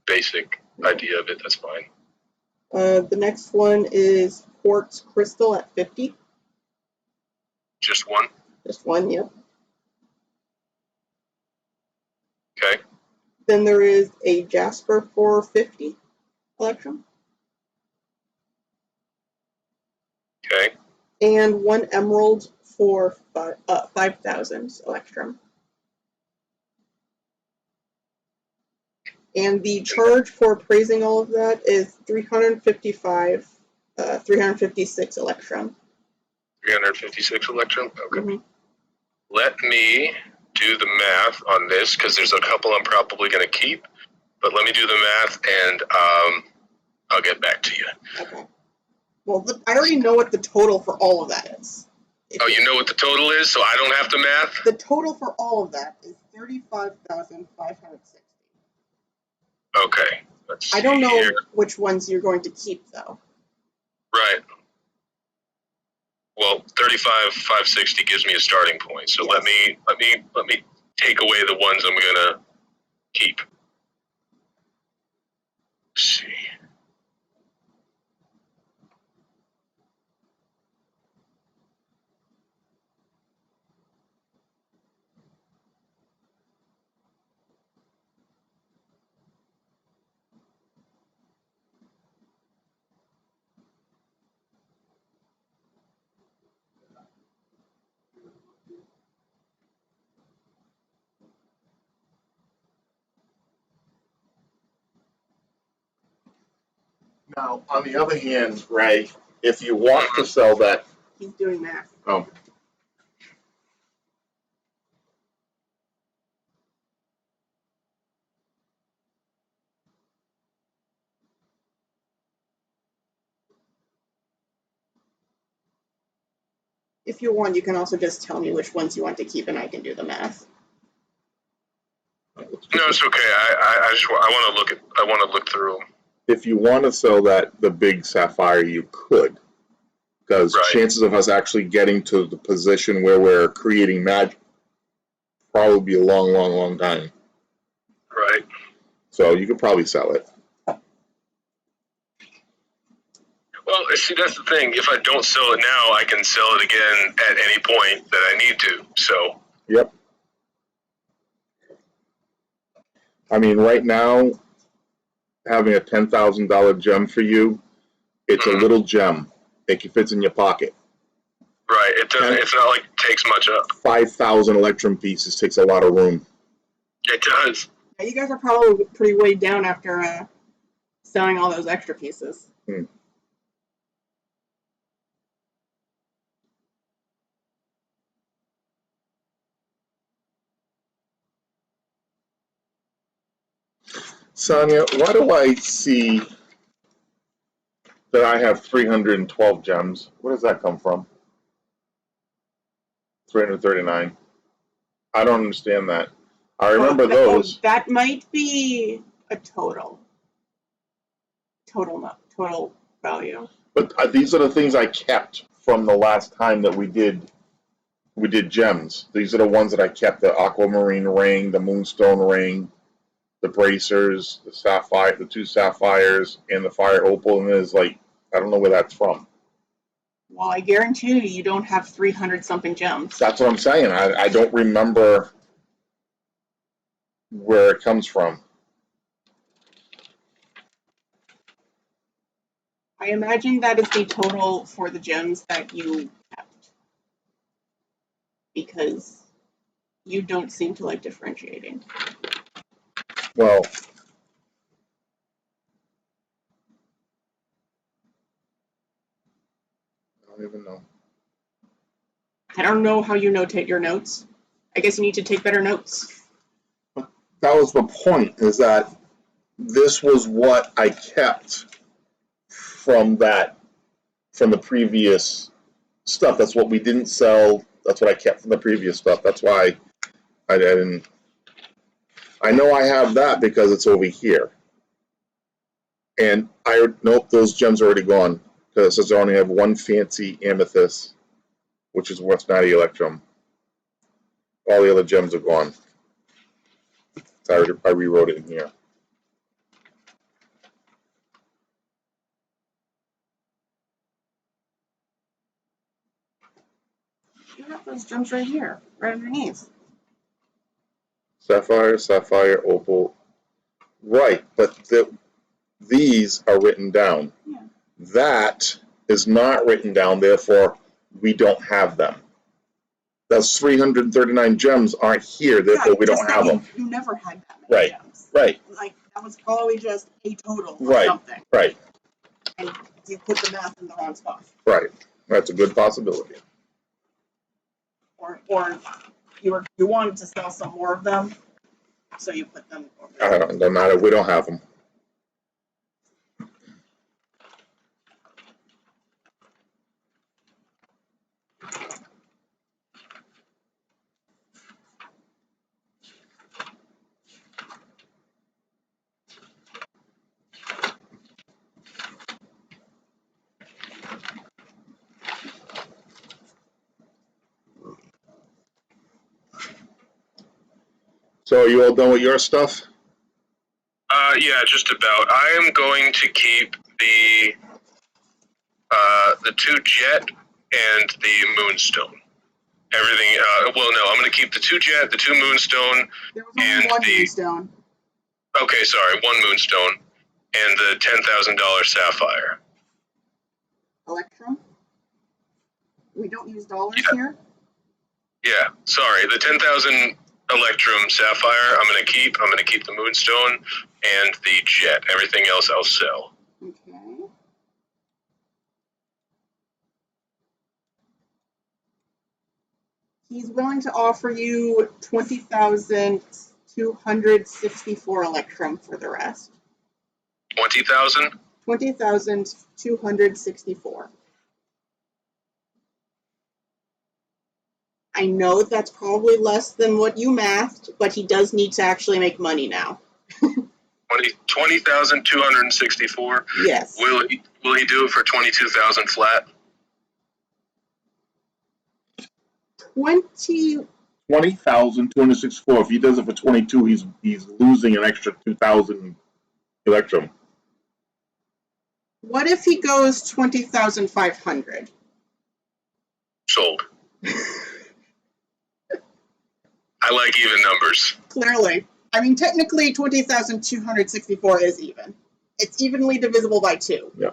basic idea of it. That's fine. The next one is quartz crystal at 50. Just one. Just 1, yep. Okay. Then there is a jasper for 50 electrum. Okay. And 1 emerald for 5,000 electrum. And the charge for appraising all of that is 356 electrum. 356 electron. Okay. Mm-hmm. Let me do the math on this because there's a couple I'm probably going to keep. But let me do the math and I'll get back to you. Okay. Well, I already know what the total for all of that is. Oh, you know what the total is, so I don't have to math? The total for all of that is 35,560. Okay. Let's see I don't know here. which ones you're going to keep, though. Right. Well, 35,560 gives me a starting point. So Yes. let me take away the ones I'm gonna keep. Let's see. Now, on the other hand, Ray, if you want to sell that, He's doing math. oh, If you want, you can also just tell me which ones you want to keep, and I can do the math. No, it's okay. I want to look through them. If you want to sell the big sapphire, you could, because Right. chances of us actually getting to the position where we're creating magic probably be a long, long, long time. Right. So you could probably sell it. Well, see, that's the thing. If I don't sell it now, I can sell it again at any point that I need to. So. Yep. I mean, right now, having a $10,000 gem for you, it's a little gem. It fits in your pocket. Right. It doesn't. It's not like it takes much up. 5,000 electrum pieces takes a lot of room. It does. Yeah, you guys are probably pretty weighed down after selling all those extra pieces. Sonia, why do I see that I have 312 gems? Where does that come from? 339. I don't understand that. I remember those. That might be a total value. But these are the things I kept from the last time that we did gems. These are the ones that I kept: the aquamarine ring, the moonstone ring, the bracers, the sapphire, the 2 sapphires, and the fire opal. And there's like, I don't know where that's from. Well, I guarantee you don't have 300 something gems. That's what I'm saying. I don't remember where it comes from. I imagine that is the total for the gems that you kept, because you don't seem to like differentiating. Well, I don't even know. I don't know how you notate your notes. I guess you need to take better notes. That was the point, is that this was what I kept from the previous stuff. That's what we didn't sell. That's what I kept from the previous stuff. That's why I didn't. I know I have that because it's over here. And nope, those gems are already gone, because it says I only have 1 fancy amethyst, which is worth 90 electrum. All the other gems are gone. So I rewrote it in here. You have those gems right here, right underneath. Sapphire, sapphire, opal. Right, but these are written down. Yeah. That is not written down, therefore we don't have them. Those 339 gems aren't here, therefore we don't have them. You never had that many gems. Right. Like, that was probably just a total of Right. something. Right. And you put the math in the wrong spot. Right. That's a good possibility. Or you wanted to sell some more of them, so you put them over there. Doesn't matter. We don't have them. So are you all done with your stuff? Yeah, just about. I am going to keep the 2 jet and the moonstone. Everything. Well, no, I'm going to keep the 2 jet, the 2 moonstone, There was and only one the. moonstone. Okay, sorry, 1 moonstone, and the $10,000 sapphire. Electrum? We don't use dollars here? Yeah, sorry, the 10,000 electrum sapphire. I'm going to keep. I'm going to keep the moonstone and the jet. Everything else I'll sell. Okay. He's willing to offer you 20,264 electrum for the rest. 20,000. 20,264. I know that's probably less than what you mathed, but he does need to actually make money now. 20,264. Yes. Will he do it for 22,000 flat? 20,264. If he does it for 22, he's losing an extra 2,000 electrum. What if he goes 20,500? Sold. I like even numbers. Clearly. I mean, technically, 20,264 is even. It's evenly divisible by 2. Yeah.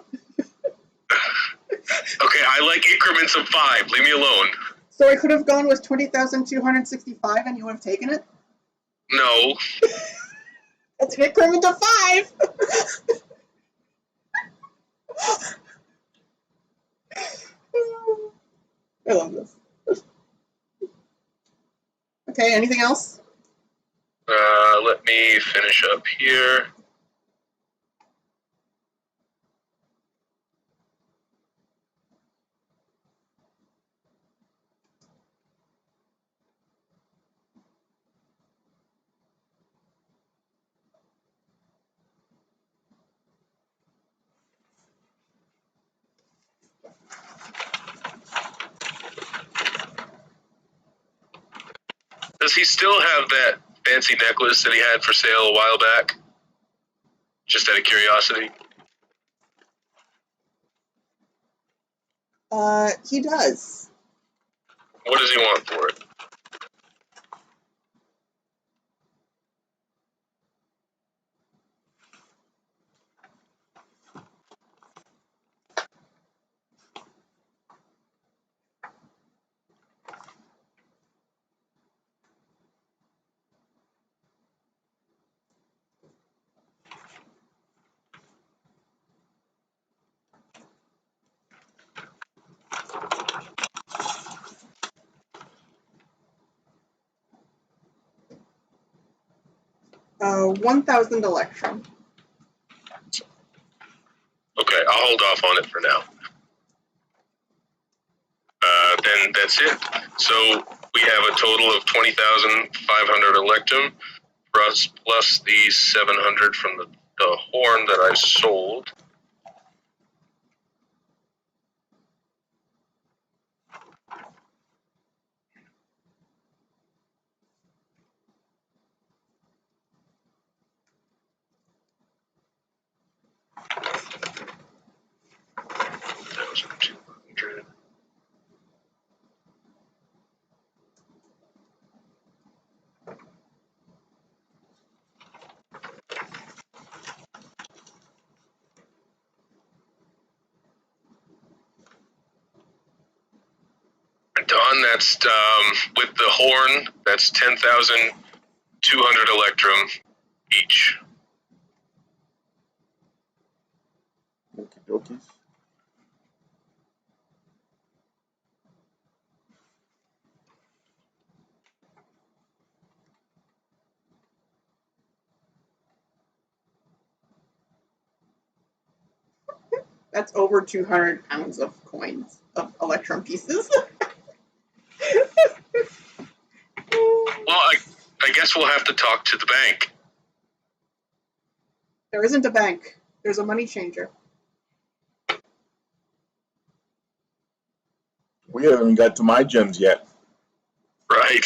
Okay, I like increments of 5. Leave me alone. So I could have gone with 20,265 and you would have taken it? No. That's an increment of 5! I love this. Okay, anything else? Let me finish up here. Does he still have that fancy necklace that he had for sale a while back? Just out of curiosity. He does. What does he want for it? Uh, 1,000 electrum. Okay, I'll hold off on it for now. Then that's it. So we have a total of 20,500 electrum plus the 700 from the horn that I sold. Done. That's with the horn. That's 10,200 electrum each. Okie dokies. That's over 200 pounds of coins, of electrum pieces. Well, I guess we'll have to talk to the bank. There isn't a bank. There's a money changer. We haven't even got to my gems yet. Right.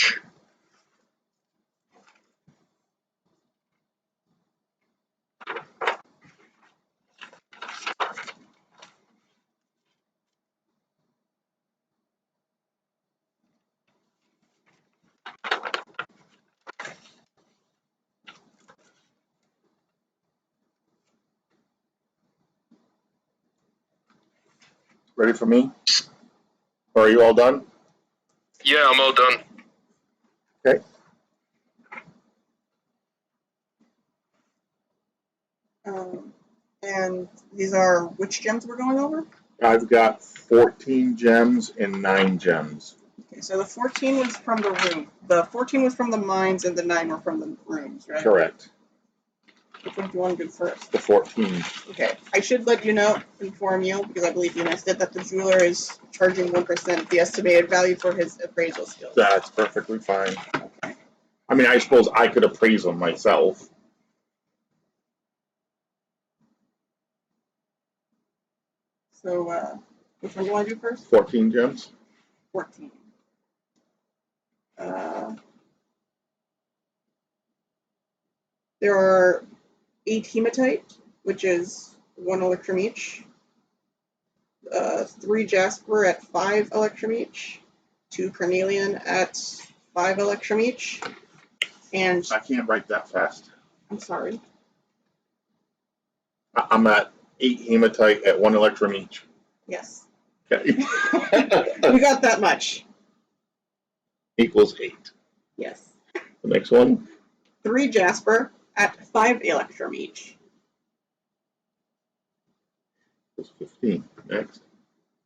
Ready for me? Or are you all done? Yeah, I'm all done. Okay. And these are which gems we're going over? I've got 14 gems and 9 gems. Okay, so the 14 was from the room. The 14 was from the mines, and the 9 were from the rooms, right? Correct. Which one do you want to do first? The 14. Okay, I should let you know, inform you, because I believe you missed it, that the jeweler is charging 1% of the estimated value for his appraisal skills. That's perfectly fine. I mean, I suppose I could appraise them myself. So, which one do you want to do first? 14 gems. 14. There are 8 hematite, which is 1 electrum each. 3 jasper at 5 electrum each. 2 carnelian at 5 electrum each. And I can't write that fast. I'm sorry. I'm at 8 hematite at 1 electrum each. Yes. Okay. We got that much. Equals 8. Yes. The next one. 3 jasper at 5 electrum each. Equals 15. Next.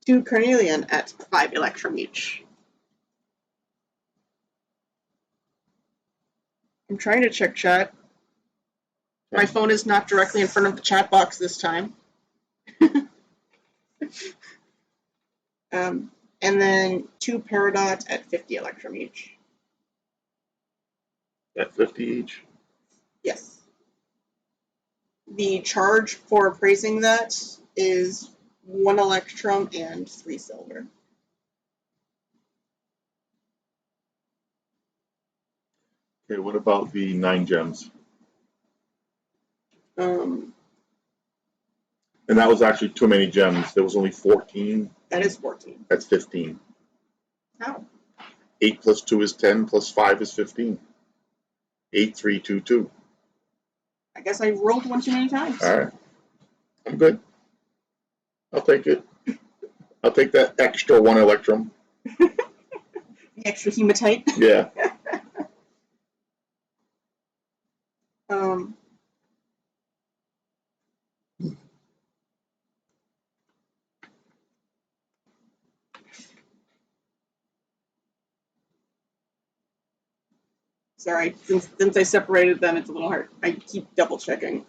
2 carnelian at 5 electrum each. I'm trying to check chat. My phone is not directly in front of the chat box this time. And then 2 peridot at 50 electrum each. At 50 each. Yes. The charge for appraising that is 1 electrum and 3 silver. Okay, what about the 9 gems? Um, And that was actually too many gems. There was only 14. that is 14. That's 15. How? 8 plus 2 is 10, plus 5 is 15. 8, 3, 2, 2. I guess I rolled one too many times. All right. I'm good. I'll take it. I'll take that extra 1 electrum. The extra hematite. Yeah. Sorry, since I separated them, it's a little hard. I keep double checking.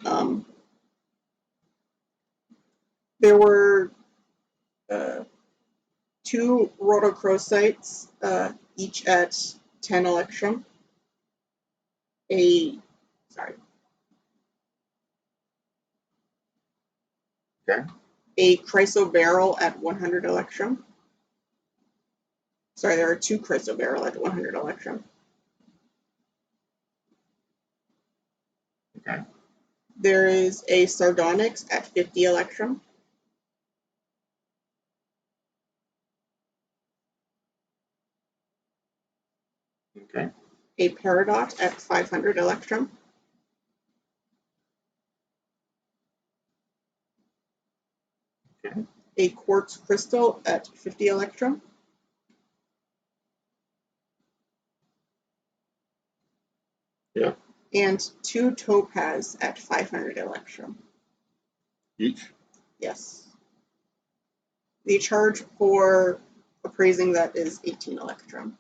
There were 2 rhodochrosites, each at 10 electrum. Okay. A chrysoberyl at 100 electrum. Sorry, there are 2 chrysoberyl at 100 electrum. Okay. There is a sardonyx at 50 electrum. Okay. A peridot at 500 electrum. Okay. A quartz crystal at 50 electrum. Yeah. And 2 topaz at 500 electrum. Each? Yes. The charge for appraising that is 18 electrum.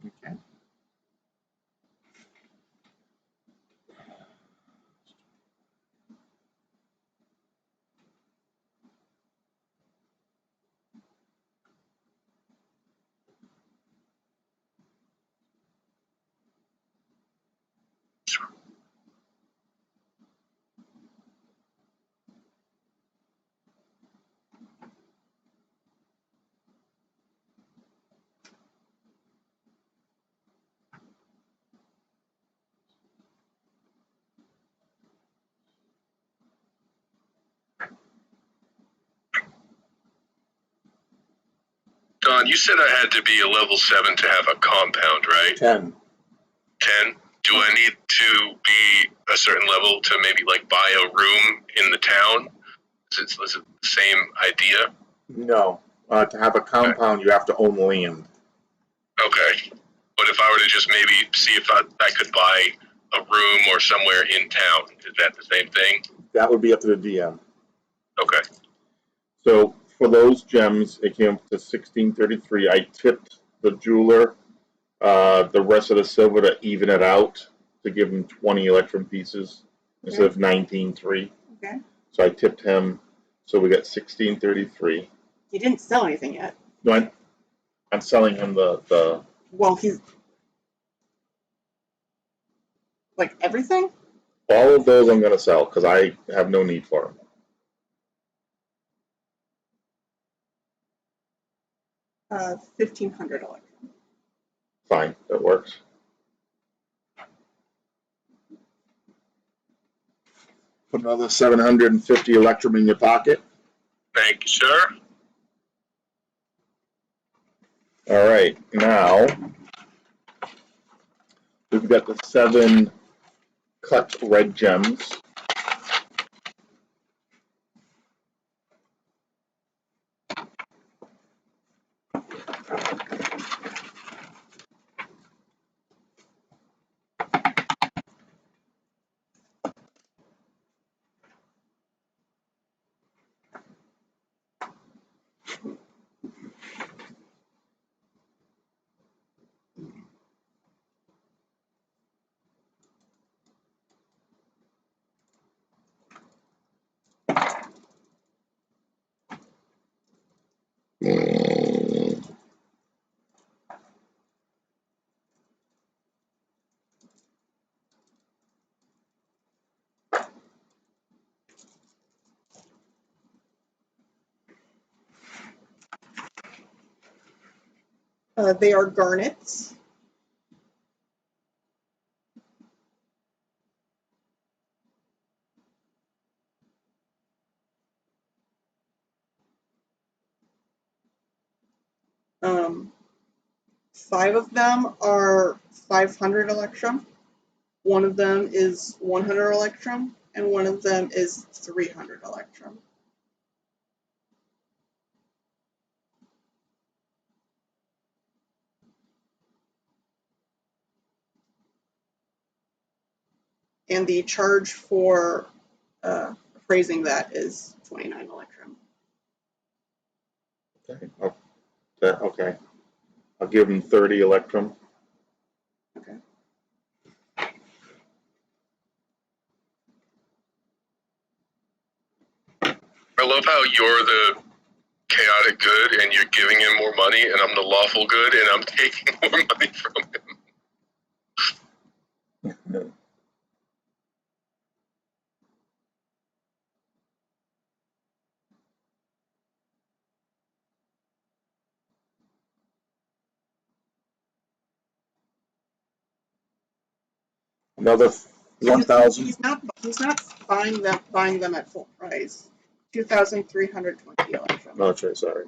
Okay. Don, you said I had to be a level 7 to have a compound, right? 10. 10? Do I need to be a certain level to maybe like buy a room in the town? Is it the same idea? No. To have a compound, you have to own land. Okay. But if I were to just maybe see if I could buy a room or somewhere in town, is that the same thing? That would be up to the DM. Okay. So for those gems, it came up to 1633. I tipped the jeweler the rest of the silver to even it out, to give him 20 electrum pieces instead of 19.3. Okay. So I tipped him. So we got 16.33. He didn't sell anything yet. No, I'm selling him the. Well, he's like everything. All of those I'm gonna sell because I have no need for them. 1,500 electrum. Fine, that works. Put another 750 electrum in your pocket. Thank you, sir. All right, now we've got the 7 cut red gems. They are garnets. Um, 5 of them are 500 electrum. 1 of them is 100 electrum, and 1 of them is 300 electrum. And the charge for appraising that is 29 electrum. Okay. Okay. I'll give him 30 electrum. Okay. I love how you're the chaotic good and you're giving him more money, and I'm the lawful good and I'm taking more money from him. Another 1,000. He's not buying them at full price. 2,320 electrum. No, sorry.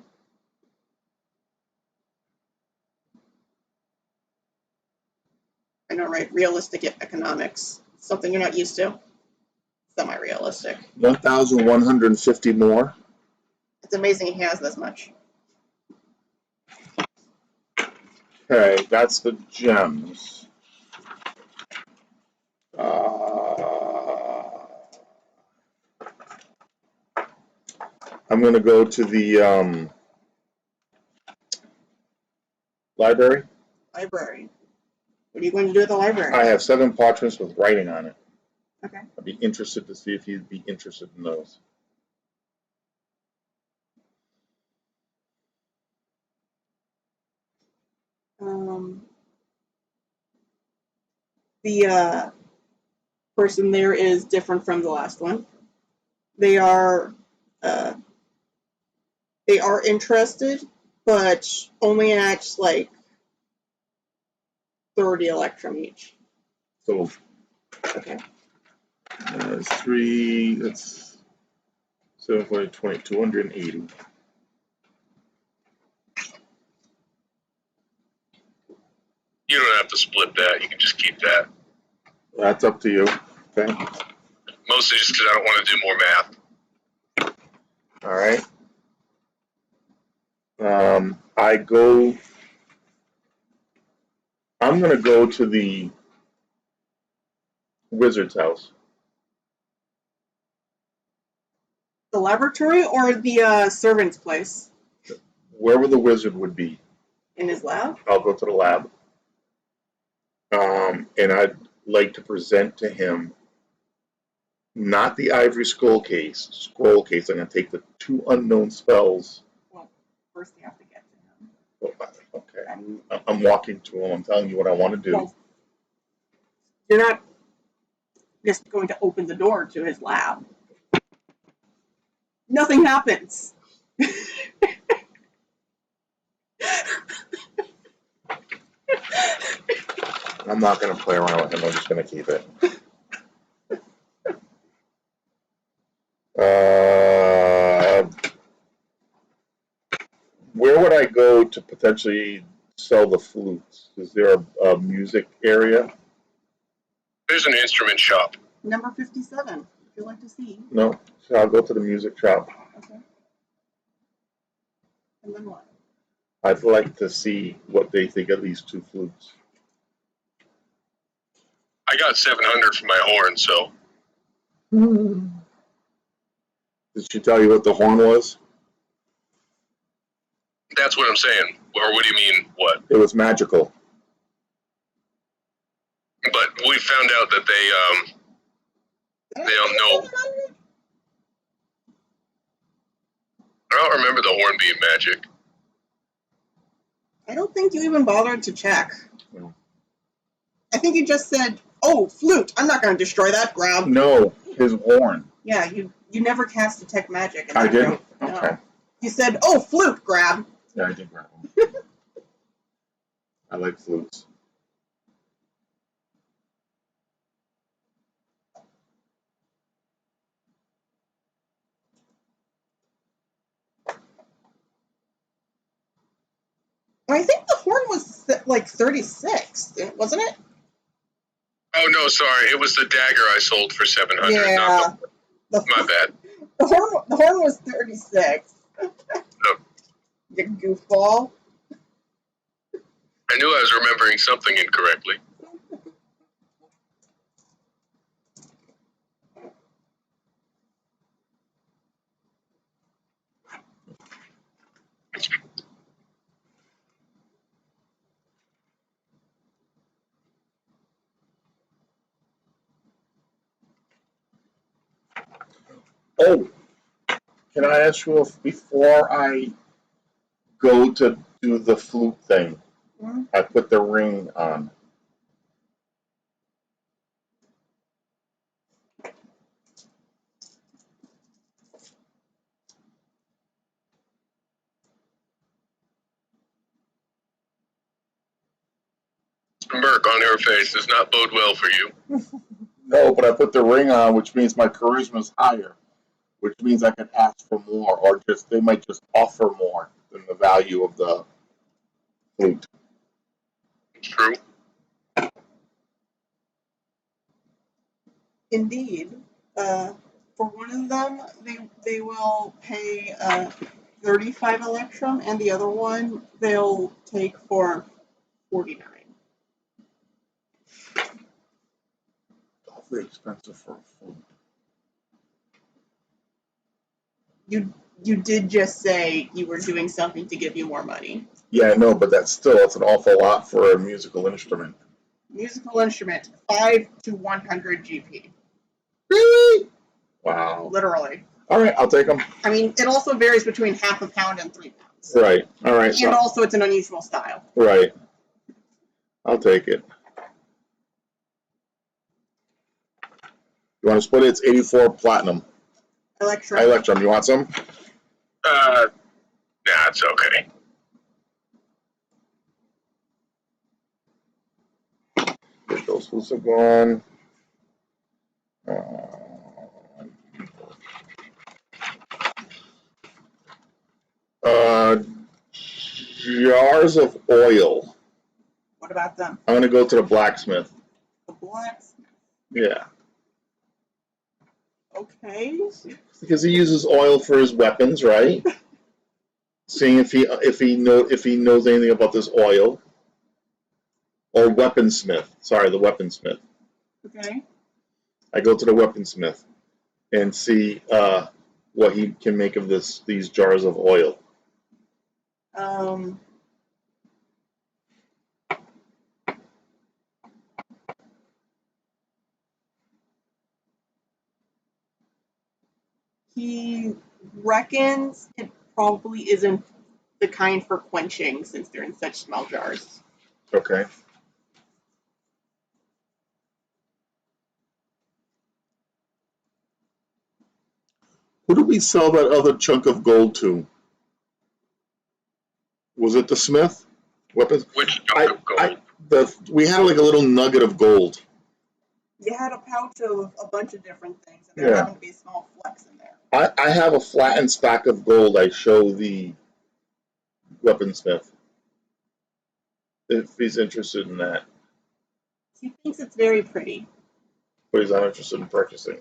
I know, right? Realistic economics. Something you're not used to. Semi-realistic. 1,150 more. It's amazing he has this much. Okay, that's the gems. I'm going to go to the library. Library. What are you going to do at the library? I have 7 parchments with writing on it. Okay. I'd be interested to see if you'd be interested in those. The person there is different from the last one. They are interested, but only at like 30 electrum each. So, Okay. 3, that's 7, 20, 280. You don't have to split that. You can just keep that. That's up to you. Okay. Mostly just because I don't want to do more math. All right. I'm going to go to the wizard's house. The laboratory or the servant's place? Wherever the wizard would be. In his lab? I'll go to the lab. And I'd like to present to him not the ivory scroll case. I'm going to take the 2 unknown spells. Well, first you have to get to him. Oh, okay, I'm walking to him. I'm telling you what I want to do. Well, you're not just going to open the door to his lab. Nothing happens. I'm not going to play around with him. I'm just going to keep it. Where would I go to potentially sell the flutes? Is there a music area? There's an instrument shop. Number 57, if you'd like to see. No, so I'll go to the music shop. Okay. And then what? I'd like to see what they think of these 2 flutes. I got 700 for my horn, so. Did she tell you what the horn was? That's what I'm saying. Or what do you mean, what? It was magical. But we found out that they don't know. I don't remember the horn being magic. I don't think you even bothered to check. No. I think you just said, "Oh, flute! I'm not going to destroy that. Grab." No, his horn. Yeah, you never cast detect magic. I didn't? No. Okay. You said, "Oh, flute! Grab." Yeah, I did grab him. I like flutes. I think the horn was like 36, wasn't it? Oh, no, sorry. It was the dagger I sold for 700. Yeah. Not my bad. The horn was 36. You goofball. I knew I was remembering something incorrectly. Oh, can I ask you if before I go to do the flute thing, I put the ring on? Smirk on her face does not bode well for you. No, but I put the ring on, which means my charisma is higher, which means I can ask for more, or just they might just offer more than the value of the flute. True. Indeed. For one of them, they will pay 35 electrum, and the other one they'll take for 49. Awfully expensive for a flute. You did just say you were doing something to give you more money. Yeah, I know, but that's an awful lot for a musical instrument. Musical instrument, 5 to 100 GP. Really? Wow. Literally. All right, I'll take them. I mean, it also varies between half a pound and 3 pounds. Right. All right. And also, it's an unusual style. Right. I'll take it. You want to split it? It's 84 platinum. Electrum. Electrum. You want some? Nah, it's okay. Get those flutes are gone. Jars of oil. What about them? I'm going to go to the blacksmith. The blacksmith. Yeah. Okay. Because he uses oil for his weapons, right? Seeing if he knows anything about this oil. Or weaponsmith. Sorry, the weaponsmith. Okay. I go to the weaponsmith and see what he can make of these jars of oil. He reckons it probably isn't the kind for quenching since they're in such small jars. Okay. Who did we sell that other chunk of gold to? Was it the Smith? Weapons? Which chunk of gold? We had like a little nugget of gold. You had a pouch of a bunch of different things, and there happened to be small flecks in there. I have a flattened stack of gold I show the weaponsmith. If he's interested in that. He thinks it's very pretty. But he's not interested in purchasing.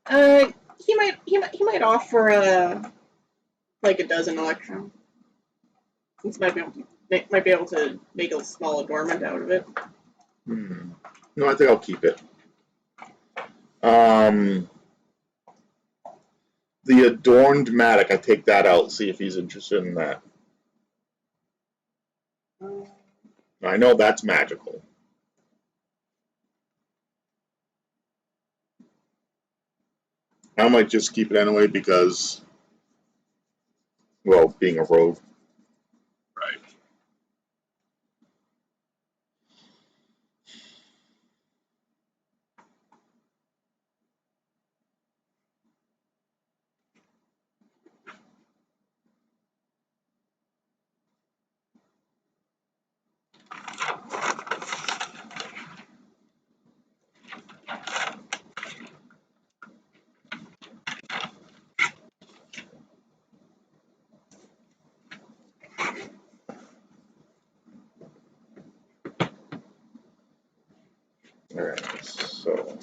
He might offer like a dozen electrum. Since might be able to make a small adornment out of it. No, I think I'll keep it. The adorned mattock, I take that out, see if he's interested in that. I know that's magical. I might just keep it anyway because, well, being a rogue. Right. Alright, so.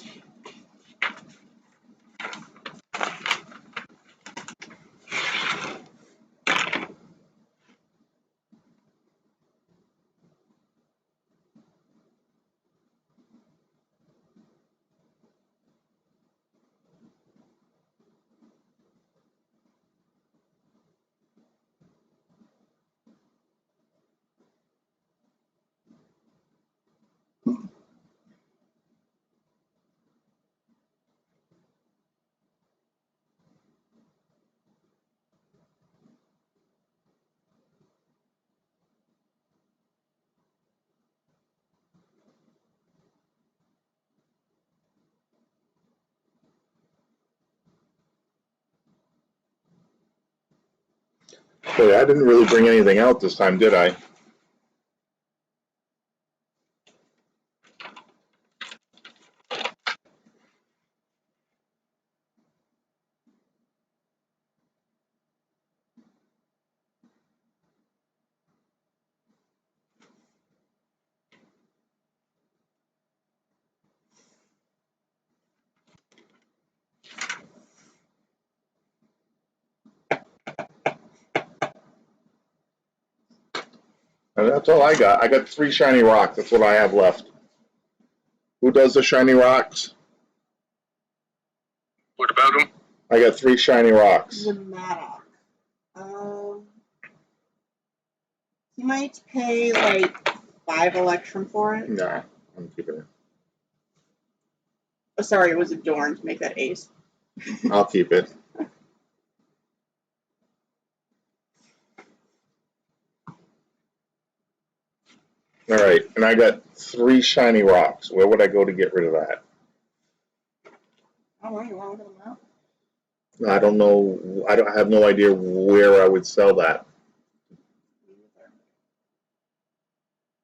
Boy, I didn't really bring anything out this time, did I? And that's all I got. I got 3 shiny rocks. That's what I have left. Who does the shiny rocks? What about him? I got 3 shiny rocks. The mattock. You might pay like 5 electrum for it. Nah, I'm keeping it. Oh, sorry, it was adorned to make that ace. I'll keep it. Alright, and I got 3 shiny rocks. Where would I go to get rid of that? Oh, you want to look at them out? I don't know. I have no idea where I would sell that.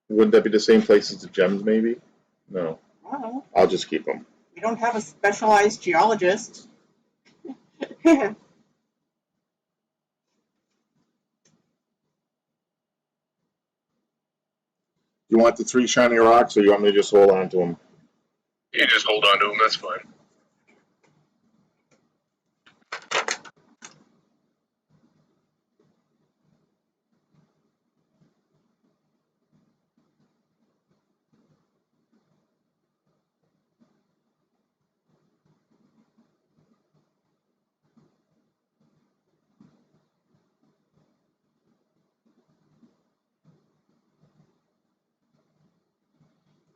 Wouldn't that be the same place as the gems, maybe? No. Oh, I'll just keep them. we don't have a specialized geologist. You You want the 3 shiny rocks, or you want me to just hold on to them? You just hold on to him, that's fine.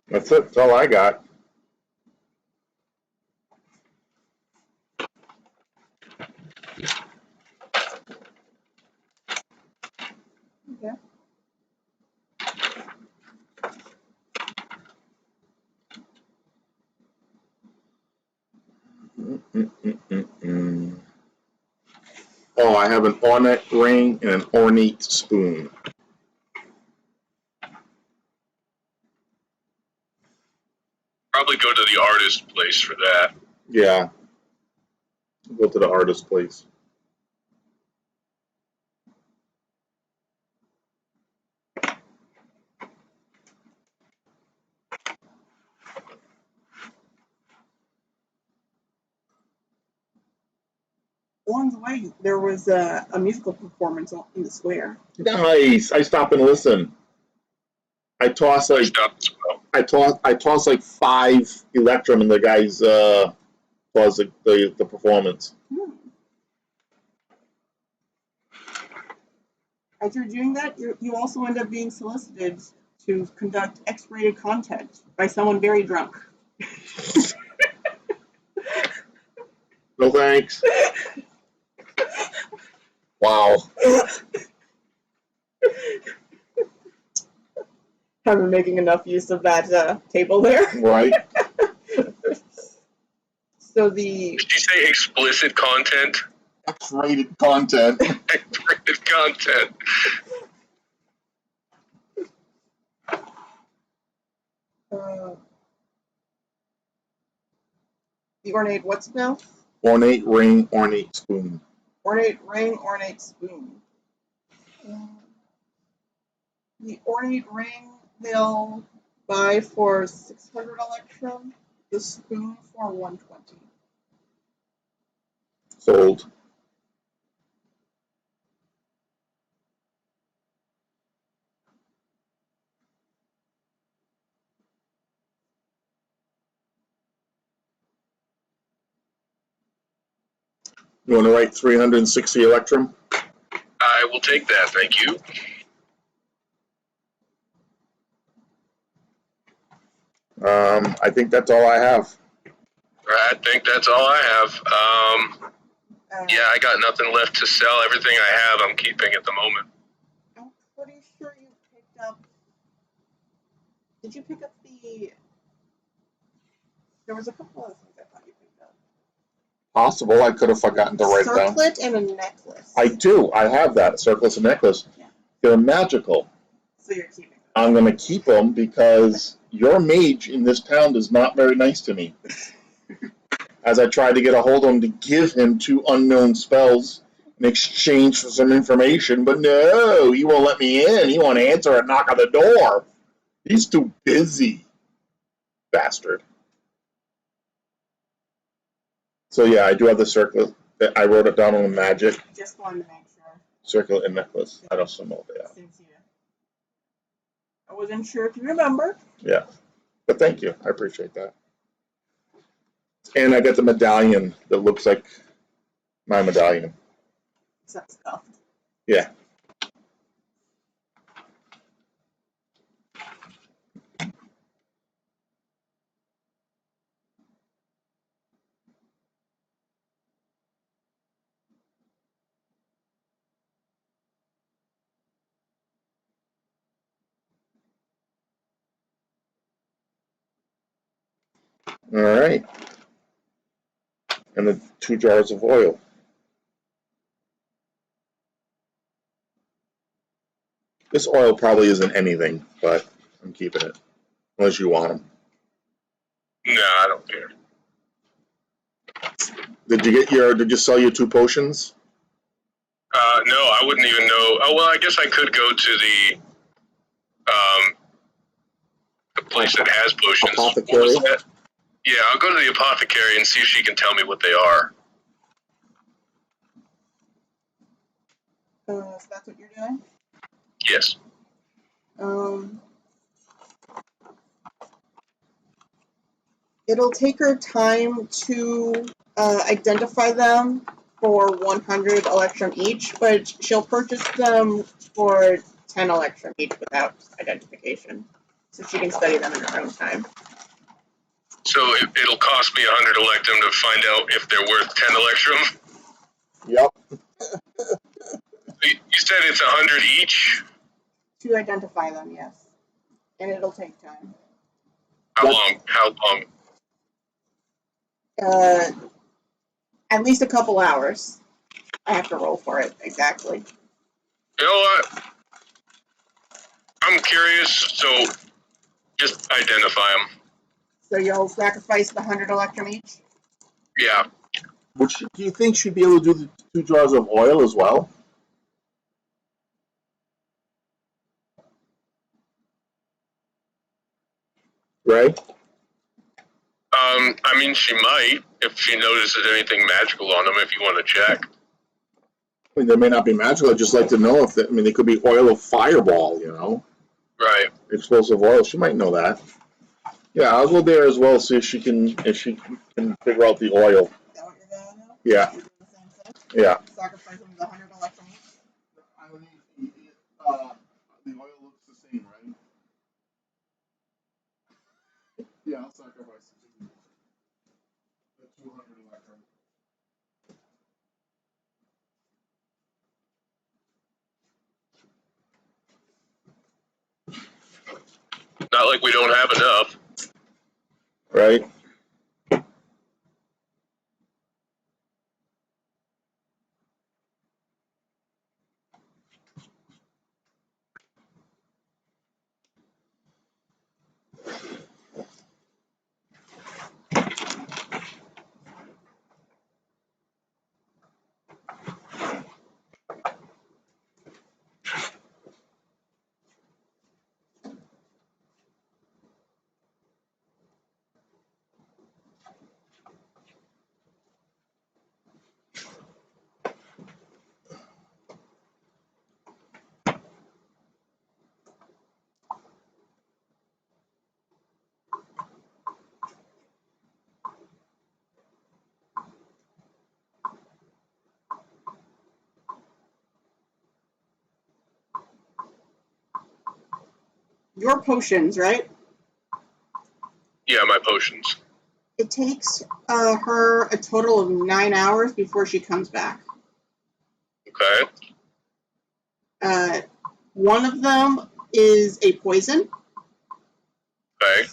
That's it. That's all I got. Oh, I have an ornate ring and an ornate spoon. Probably go to the artist place for that. Yeah. Go to the artist place. Along the way, there was a musical performance in the square. Nice. I stop and listen. I toss like I toss like 5 electrum in the guy's was the performance. As you're doing that, you also end up being solicited to conduct X-rated content by someone very drunk. No thanks. Wow. Haven't been making enough use of that table there. Right. So the... Did you say explicit content? X-rated content. X-rated content. The ornate what's now? Ornate ring, ornate spoon. Ornate ring, ornate spoon. The ornate ring they'll buy for 600 electrum. The spoon for 120. Sold. You want to write 360 electrum? I will take that, thank you. I think that's all I have. I think that's all I have. Yeah, I got nothing left to sell. Everything I have, I'm keeping at the moment. I'm pretty sure you picked up... Did you pick up the... There was a couple other things I thought you picked up. Possible. I could have forgotten to write down. Circlet and a necklace. I do. I have that. Circlet and necklace. Yeah. They're magical. So you're keeping them. I'm going to keep them because your mage in this town is not very nice to me. As I tried to get a hold of him to give him 2 unknown spells in exchange for some information, but no, he won't let me in. He won't answer a knock on the door. He's too busy. Bastard. So yeah, I do have the circlet. I wrote it down on the magic. Just wanted to make sure. Circlet and necklace. I don't know what they are. Since I wasn't sure if you remember. Yeah. But thank you. I appreciate that. And I got the medallion that looks like my medallion. Is that stuffed? Yeah. All right. And the 2 jars of oil. This oil probably isn't anything, but I'm keeping it. Unless you want them. No, I don't care. Did you sell your 2 potions? No, I wouldn't even know. Oh, well, I guess I could go to the place that has potions. Apothecary? What was that? Yeah, I'll go to the apothecary and see if she can tell me what they are. So that's what you're doing? Yes. It'll take her time to identify them for 100 electrum each, but she'll purchase them for 10 electrum each without identification, so she can study them in her own time. So it'll cost me 100 electrum to find out if they're worth 10 electrum? Yep. You said it's 100 each? To identify them, yes. And it'll take time. How long? at least a couple hours. I have to roll for it, exactly. You know what? I'm curious, so just identify them. So you'll sacrifice the 100 electrum each? Yeah. Do you think she'd be able to do the 2 jars of oil as well? Right? I mean, she might, if she notices anything magical on them, if you want to check. I mean, they may not be magical. I'd just like to know if they, I mean, they could be oil of fireball, you know? Right. Explosive oil. She might know that. Yeah, I'll go there as well, see if she can figure out the oil. Is that what you're going to do? Yeah. You're doing the same thing? Yeah. Sacrifice them the 100 electrum each? The oil looks the same, right? Yeah, I'll sacrifice the 200 electrum. Not like we don't have enough. Right? Your potions, right? Yeah, my potions. It takes her a total of 9 hours before she comes back. Okay. One of them is a poison, Okay.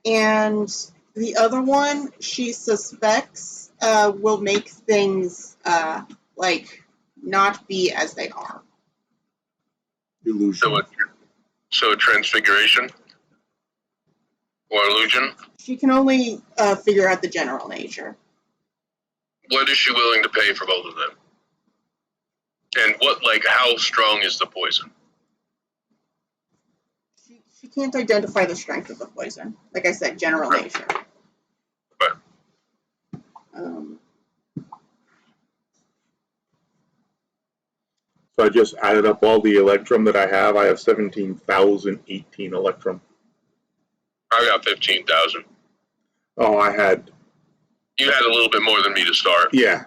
and the other one she suspects will make things like not be as they are. Illusion. So a transfiguration or illusion. She can only figure out the general nature. What is she willing to pay for both of them? And how strong is the poison? She can't identify the strength of the poison. Like I said, general nature. But So I just added up all the electrum that I have. I have 17,018 electrum. I got 15,000. Oh, I had. You had a little bit more than me to start. Yeah.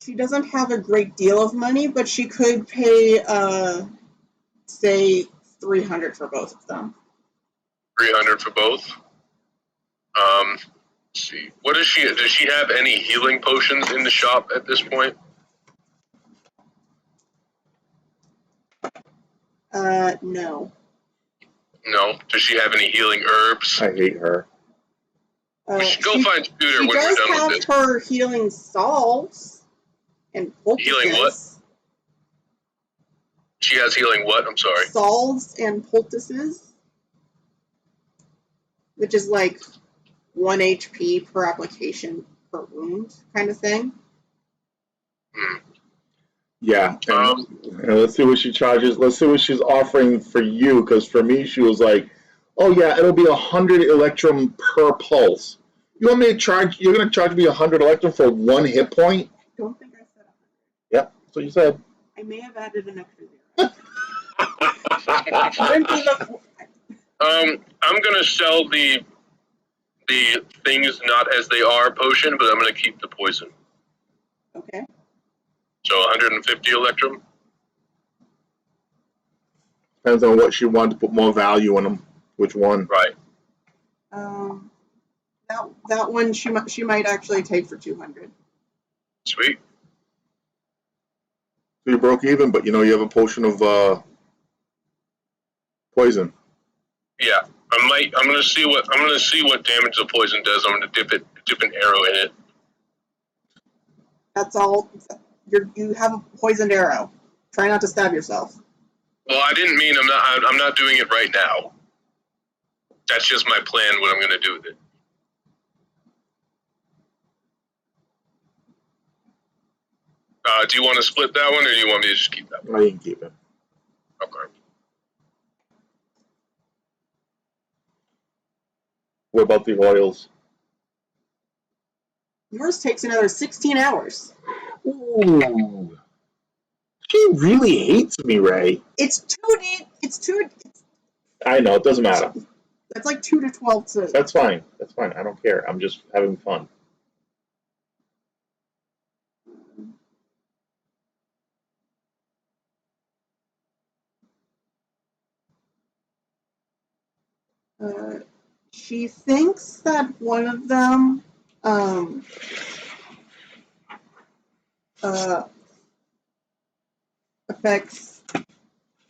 She doesn't have a great deal of money, but she could pay, say, 300 for both of them. 300 for both. Let's see. What is she? Does she have any healing potions in the shop at this point? No. No. Does she have any healing herbs? I hate her. We should go find Scooter when we're She done does have with this. her healing salves and poultices. Healing what? She has healing what? I'm sorry. Salves and poultices, which is like 1 HP per application per wound kind of thing. Yeah. And let's see what she charges. Let's see what she's offering for you, because for me, she was like, oh, yeah, it'll be 100 electrum per pulse. You want me to charge? You're going to charge me 100 electrum for 1 hit point? I don't think I said 100. Yep, that's what you said. I may have added an extra 0. Shouldn't be the- I'm gonna sell the things not as they are potion, but I'm gonna keep the poison. Okay. So 150 electrum. Depends on what she wanted to put more value in them. Which one? Right. That one she might actually take for 200. Sweet. So you broke even, but you know you have a potion of Poison. Yeah, I'm gonna see what damage the poison does. I'm gonna dip an arrow in it. That's all. You have a poisoned arrow. Try not to stab yourself. Well, I didn't mean I'm not doing it right now. That's just my plan. What I'm gonna do with it. Do you want to split that one, or do you want me to just keep that one? I can keep it. Okay. What about the oils? Yours takes another 16 hours. Ooh. She really hates me, Ray. It's two. I know, it doesn't matter. That's like 2 to 12 to. That's fine. That's fine. I don't care. I'm just having fun. She thinks that one of them affects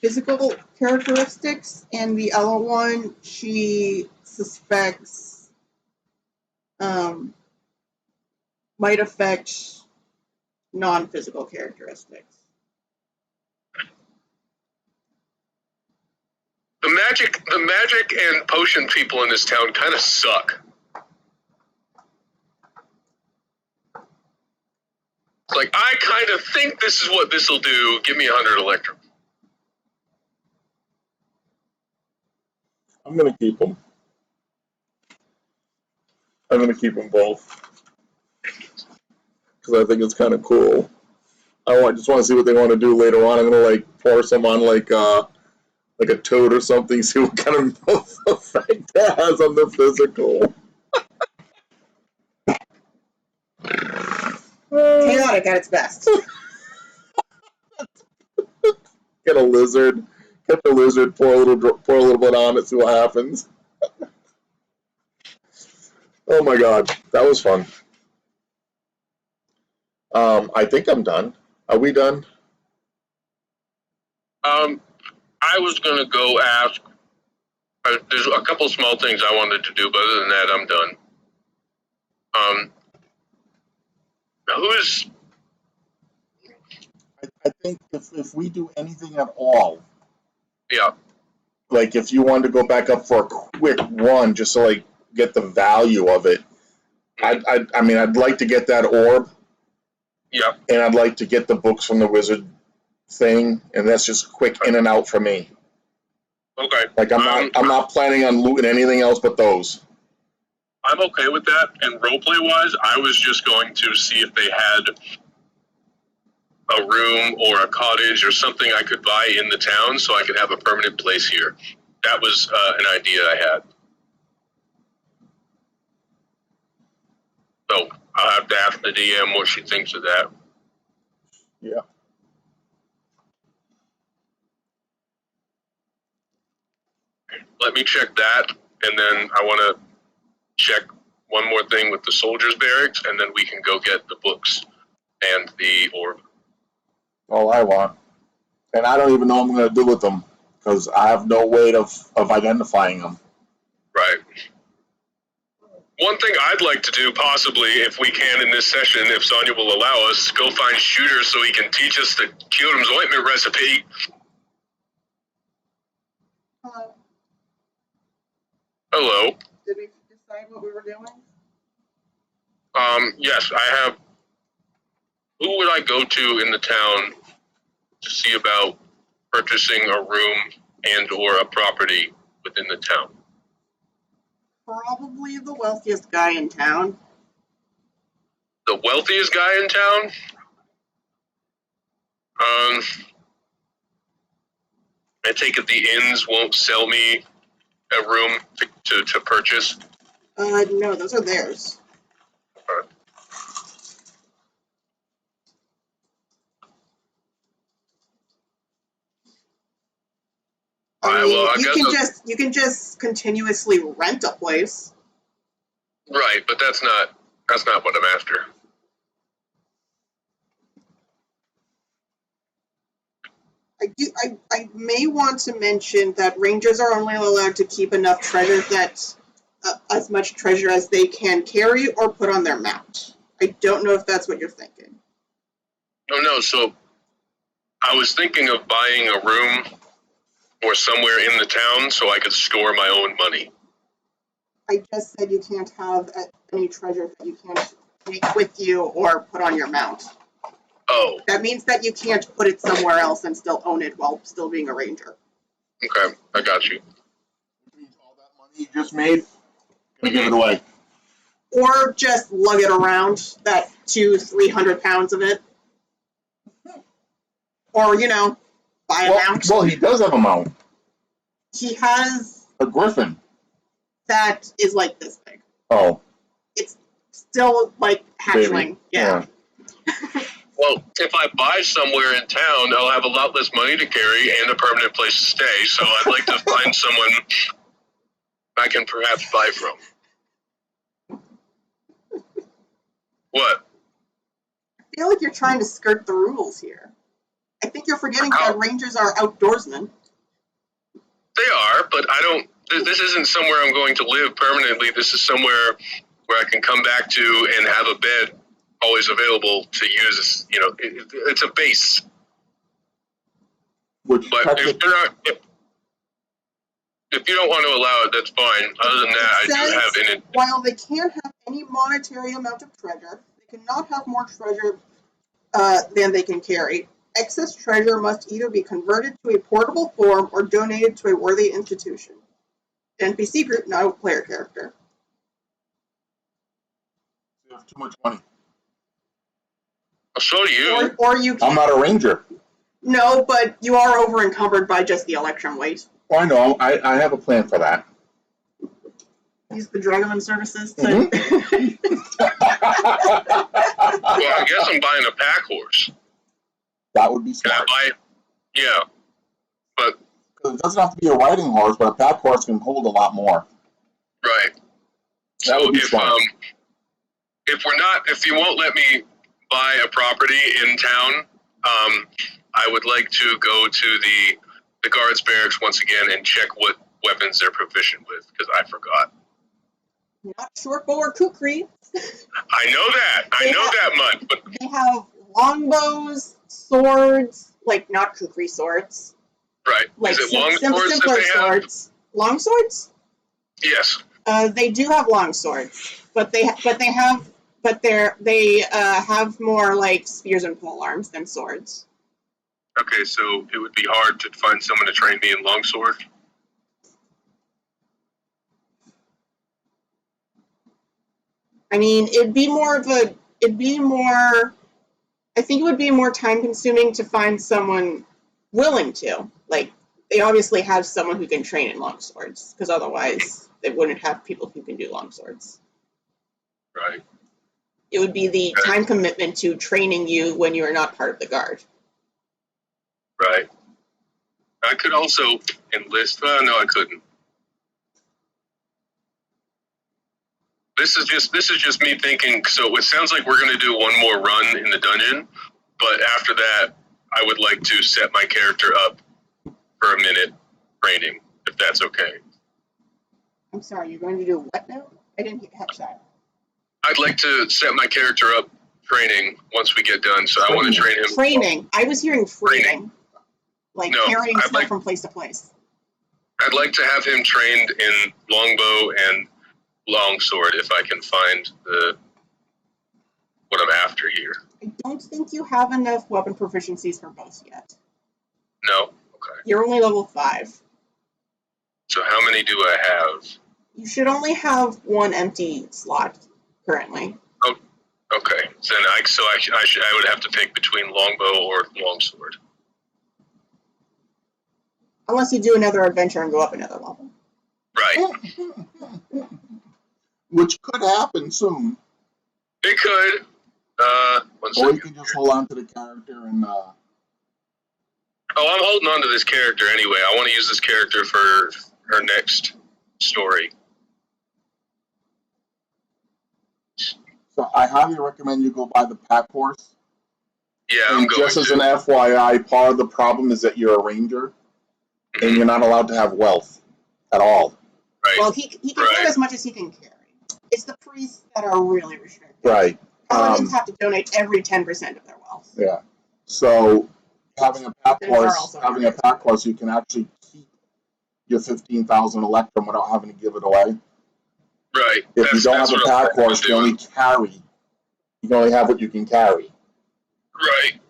physical characteristics, and the other one she suspects might affect non-physical characteristics. The magic and potion people in this town kind of suck. Like, I kind of think this is what this will do. Give me 100 electrum. I'm going to keep them. I'm going to keep them both. Because I think it's kind of cool. I just want to see what they want to do later on. I'm going to, like, pour some on, like a toad or something, see what kind of effect that has on the physical. Chaotic at its best. Get a lizard. Get the lizard, pour a little bit on it, see what happens. Oh my god, that was fun. I think I'm done. Are we done? I was gonna go ask. There's a couple small things I wanted to do, but other than that, I'm done. Who is? I think if we do anything at all, Yeah. like if you wanted to go back up for a quick run just to like get the value of it, I mean I'd like to get that orb. Yeah. And I'd like to get the books from the wizard thing, and that's just quick in and out for me. Okay. Like I'm not planning on looting anything else but those. I'm okay with that. And roleplay wise, I was just going to see if they had a room or a cottage or something I could buy in the town so I could have a permanent place here. That was an idea I had. So I'll have to ask the DM what she thinks of that. Yeah. Let me check that, and then I want to check one more thing with the soldiers' barracks, and then we can go get the books and the orb. All I want. And I don't even know what I'm going to do with them, because I have no way of identifying them. Right. One thing I'd like to do, possibly, if we can in this session, if Sonya will allow us, go find Shooter so he can teach us the Kyotum's ointment recipe. Hello. Hello. Did we decide what we were doing? Yes, I have. Who would I go to in the town to see about purchasing a room and or a property within the town? Probably the wealthiest guy in town. The wealthiest guy in town? I take it the inns won't sell me a room to purchase? No, those are theirs. I mean, well, I you can just continuously rent a place. Right, but that's not what I'm after. I may want to mention that rangers are only allowed to keep enough treasure that as much treasure as they can carry or put on their mount. I don't know if that's what you're thinking. Oh no, so I was thinking of buying a room or somewhere in the town so I could store my own money. I just said you can't have any treasure that you can't take with you or put on your mount. Oh, That means that you can't put it somewhere else and still own it while still being a ranger. okay, I got you. Which means all that money you just made, gonna give it away. Or just lug it around, that 200-300 pounds of it. Or, buy a mount. Well, he does have a mount. He has A griffin. that is like this big. Oh. It's still like hatchling. Baby. Yeah. Well, if I buy somewhere in town, I'll have a lot less money to carry and a permanent place to stay. So I'd like to find someone I can perhaps buy from. What? I feel like you're trying to skirt the rules here. I think you're forgetting that rangers are outdoorsmen. They are, but I don't. This isn't somewhere I'm going to live permanently. This is somewhere where I can come back to and have a bed always available to use. It's a base. Which But if you're not, if you don't want to allow it, that's fine. Other than that, I do have in it. While they can't have any monetary amount of treasure, they cannot have more treasure than they can carry. Excess treasure must either be converted to a portable form or donated to a worthy institution. NPC group, not a player character. you have too much money. So do you. Or you can. I'm not a ranger. No, but you are over encumbered by just the electrum weight. Oh, I know. I have a plan for that. Use the dragoman services to. Well, I guess I'm buying a pack horse. That would be smart. Yeah, but It doesn't have to be a riding horse, but a pack horse can hold a lot more. right. That would be if smart. If you won't let me buy a property in town, I would like to go to the guards barracks once again and check what weapons they're proficient with, because I forgot. Not short bow or kukri. I know that. I know that much, but They have longbows, swords, like not kukri swords. right. Like Is it long swords simpler that they have? swords. Long swords? Yes. They do have long swords, but they have more like spears and polearms than swords. Okay, so it would be hard to find someone to train me in longsword. I mean, I think it would be more time consuming to find someone willing to. Like, they obviously have someone who can train in longswords, because otherwise they wouldn't have people who can do longswords. Right. It would be the time commitment to training you when you are not part of the guard. Right. I could also enlist. Well, no, I couldn't. This is just me thinking. So it sounds like we're going to do one more run in the dungeon, but after that, I would like to set my character up for a minute training, if that's okay. I'm sorry, you're going to do what now? I didn't catch that. I'd like to set my character up training once we get done. So I want to train him. Training. I was hearing training. Like No, carrying I'd stuff like- from place to place. I'd like to have him trained in longbow and longsword if I can find what I'm after here. I don't think you have enough weapon proficiencies for both yet. No? Okay. You're only level 5. So how many do I have? You should only have one empty slot currently. Okay. Then I would have to pick between longbow or longsword. Unless you do another adventure and go up another level. Right. Which could happen soon. It could. One Or second. you can just hold on to the character and Oh, I'm holding on to this character anyway. I want to use this character for her next story. so I highly recommend you go buy the pack horse. Yeah, I'm And going just as to. an FYI, part of the problem is that you're a ranger, and you're not allowed to have wealth at all. Right. Well, he can Right. carry as much as he can carry. It's the priests that are really restricted. Right. Paladins have to donate every 10% of their wealth. Yeah. So having a pack There are horse, also you can actually keep your 15,000 Electrum without having to give it away. Right. If you don't have a pack horse, you only carry. You can only have what you can carry. Right.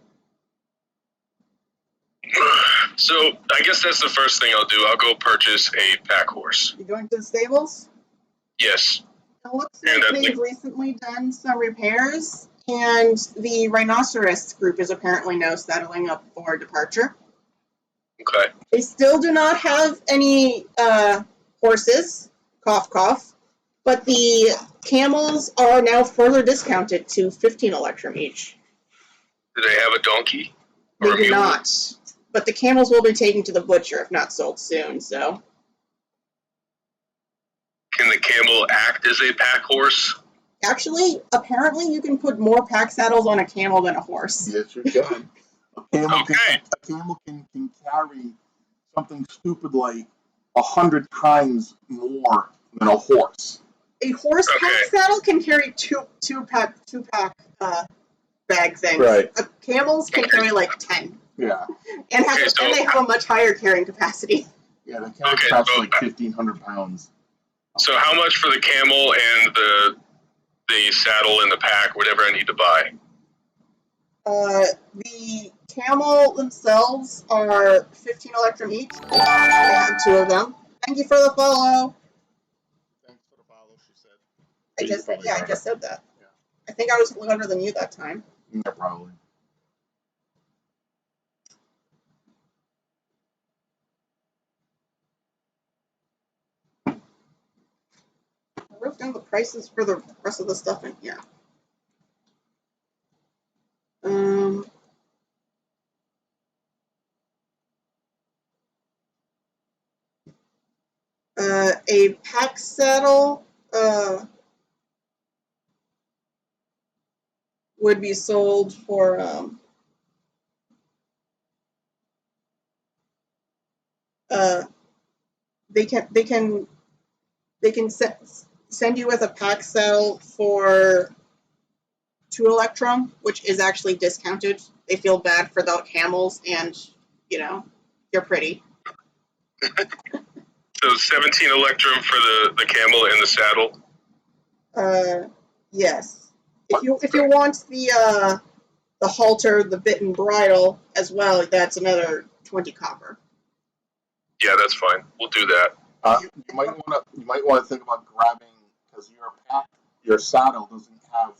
So I guess that's the first thing I'll do. I'll go purchase a pack horse. You going to the stables? Yes. It looks And like that's they've recently done some repairs, and the rhinoceros group is apparently now settling up for departure. Okay. They still do not have any horses, cough cough, but the camels are now further discounted to 15 Electrum each. Do they have a donkey? They Or a do mule? not, but the camels will be taken to the butcher if not sold soon, so. Can the camel act as a pack horse? Actually, apparently you can put more pack saddles on a camel than a horse. Yes, you can. A camel, Okay. can carry something stupid like 100 times more than a horse. A horse pack Okay. saddle can carry two pack bag things. Right. Camels can carry like 10, Yeah. and Okay, so- they have a much higher carrying capacity. Yeah, they carry Okay, perhaps so- like 1,500 pounds. So how much for the camel and the saddle and the pack, whatever I need to buy? The camel themselves are 15 Electrum each. They have 2 of them. Thank you for the follow. Thanks for the follow, she said. I You just probably got it. said that. Yeah. I think I was louder than you that time. Yeah, probably. I wrote down the prices for the rest of the stuff in here. A pack saddle would be sold for they can send you with a pack saddle for 2 Electrum, which is actually discounted. They feel bad for the camels, and you're pretty. So 17 Electrum for the camel and the saddle. Yes. If you want the halter, the bit and bridle as well, that's another 20 copper. Yeah, that's fine. We'll do that. You might want to think about grabbing, because your saddle doesn't have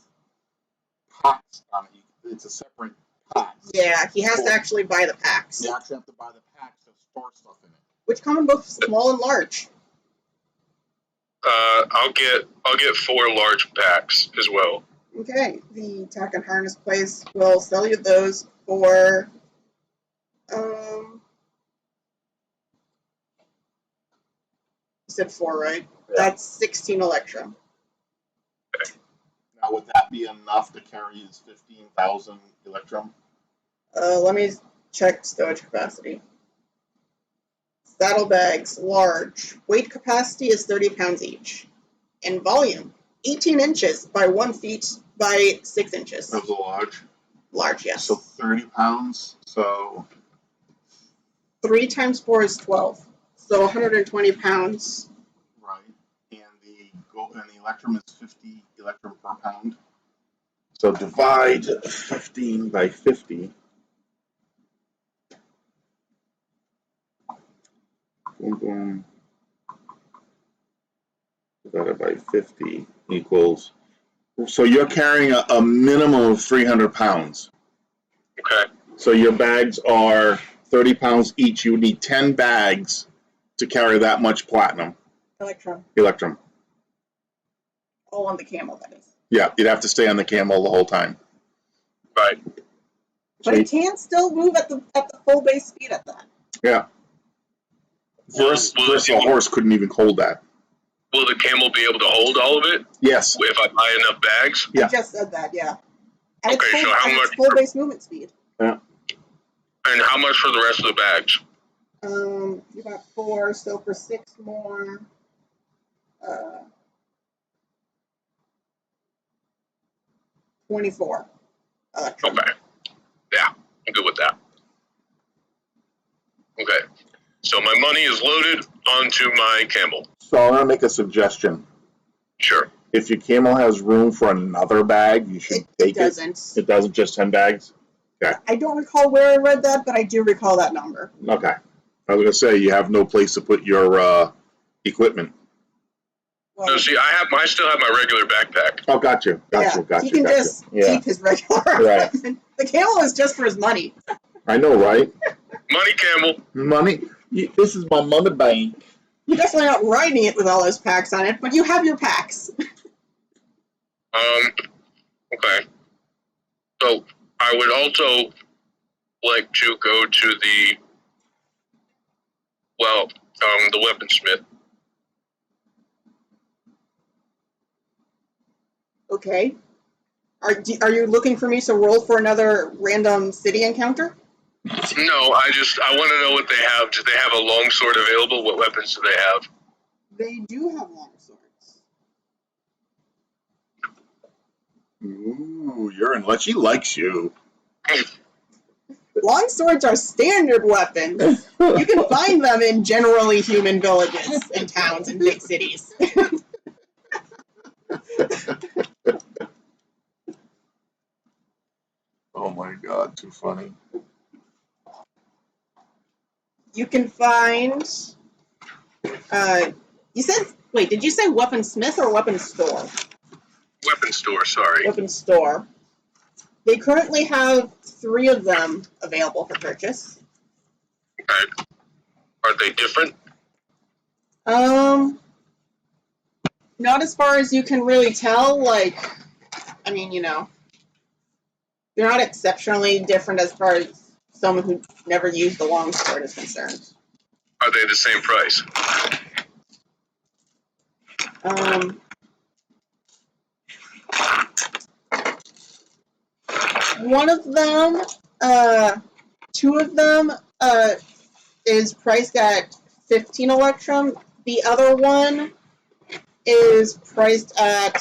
packs on it. It's a separate pack. Yeah, he has to actually buy the packs, You actually have to buy the packs to store stuff in it. which come in both small and large. I'll get 4 large packs as well. Okay, the tack and harness place will sell you those for you said 4, right? Yeah. That's 16 Electrum. Now, would that be enough to carry his 15,000 Electrum? Let me check stowage capacity. Saddlebags, large. Weight capacity is 30 pounds each. And volume, 18 inches by 1 feet by 6 inches. That's a large. Large, yes. So 30 pounds. So 3 times 4 is 12. So 120 pounds. right, and the Electrum is 50 Electrum per pound. So divide 15 by 50. Boom, boom. Divided by 50 equals. So you're carrying a minimum of 300 pounds. Okay. So your bags are 30 pounds each. You would need 10 bags to carry that much platinum Electrum. All on the camel, that is. Yeah, you'd have to stay on the camel the whole time. Right. But it can still move at the full base speed at that. Yeah. Versus a horse couldn't even hold that. Will the camel be able to hold all of it Yes. if I buy enough bags? Yeah. I just said that, yeah. At its Okay, full, so how at its much? full base movement speed. And how much for the rest of the bags? You got 4, so for 6 more, 24. Okay. Yeah, I'm good with that. Okay. So my money is loaded onto my camel. So I'm gonna make a suggestion. Sure. If your camel has room for another bag, you should It take it. doesn't. It doesn't, just 10 bags? I don't recall where I read that, but I do recall that number. Okay. I was gonna say, you have no place to put your equipment. Well, No, see, I still have my regular backpack. Oh, got you. he can just keep his regular Right. equipment. The camel is just for his money. I know, right? Money camel. Money. This is my money bank. You're definitely not riding it with all those packs on it, but you have your packs. Okay. So I would also like to go to the weaponsmith. Okay. Are you looking for me to roll for another random city encounter? No, I want to know what they have. Do they have a longsword available? What weapons do they have? They do have long swords. Ooh, you're in luck. She likes you. Long swords are standard weapons. You can find them in generally human villages and towns and big cities. Oh my god, too funny. You can find. You said. Wait, did you say weaponsmith or weapon store? Weapon store, sorry. Weapon store. They currently have 3 of them available for purchase. Okay. Are they different? Not as far as you can really tell. Like, I mean, they're not exceptionally different as far as someone who never used the longsword is concerned. Are they the same price? One of them, 2 of them, is priced at 15 electrum. The other one is priced at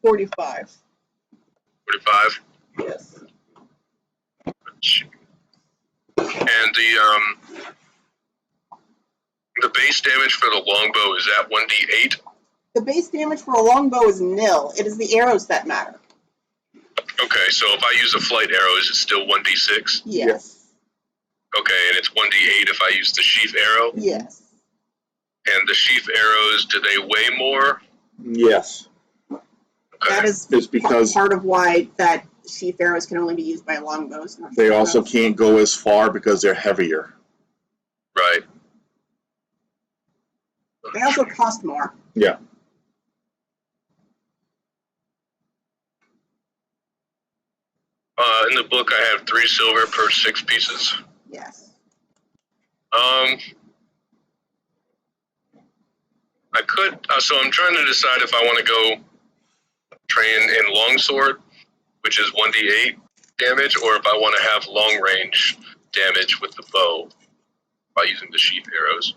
45. 45. Yes. And the base damage for the longbow is that 1d8? The base damage for a longbow is nil. It is the arrows that matter. Okay, so if I use a flight arrow, is it still 1d6? Yes. Okay, and it's 1d8 if I use the sheath arrow? Yes. And the sheath arrows, do they weigh more? Yes. Okay. That is It's because part of why that sheath arrows can only be used by longbows. they also can't go as far because they're heavier. Right. They also cost more. Yeah. In the book, I have 3 silver per 6 pieces. Yes. I could, so I'm trying to decide if I want to go train in longsword, which is 1d8 damage, or if I want to have long range damage with the bow by using the sheath arrows.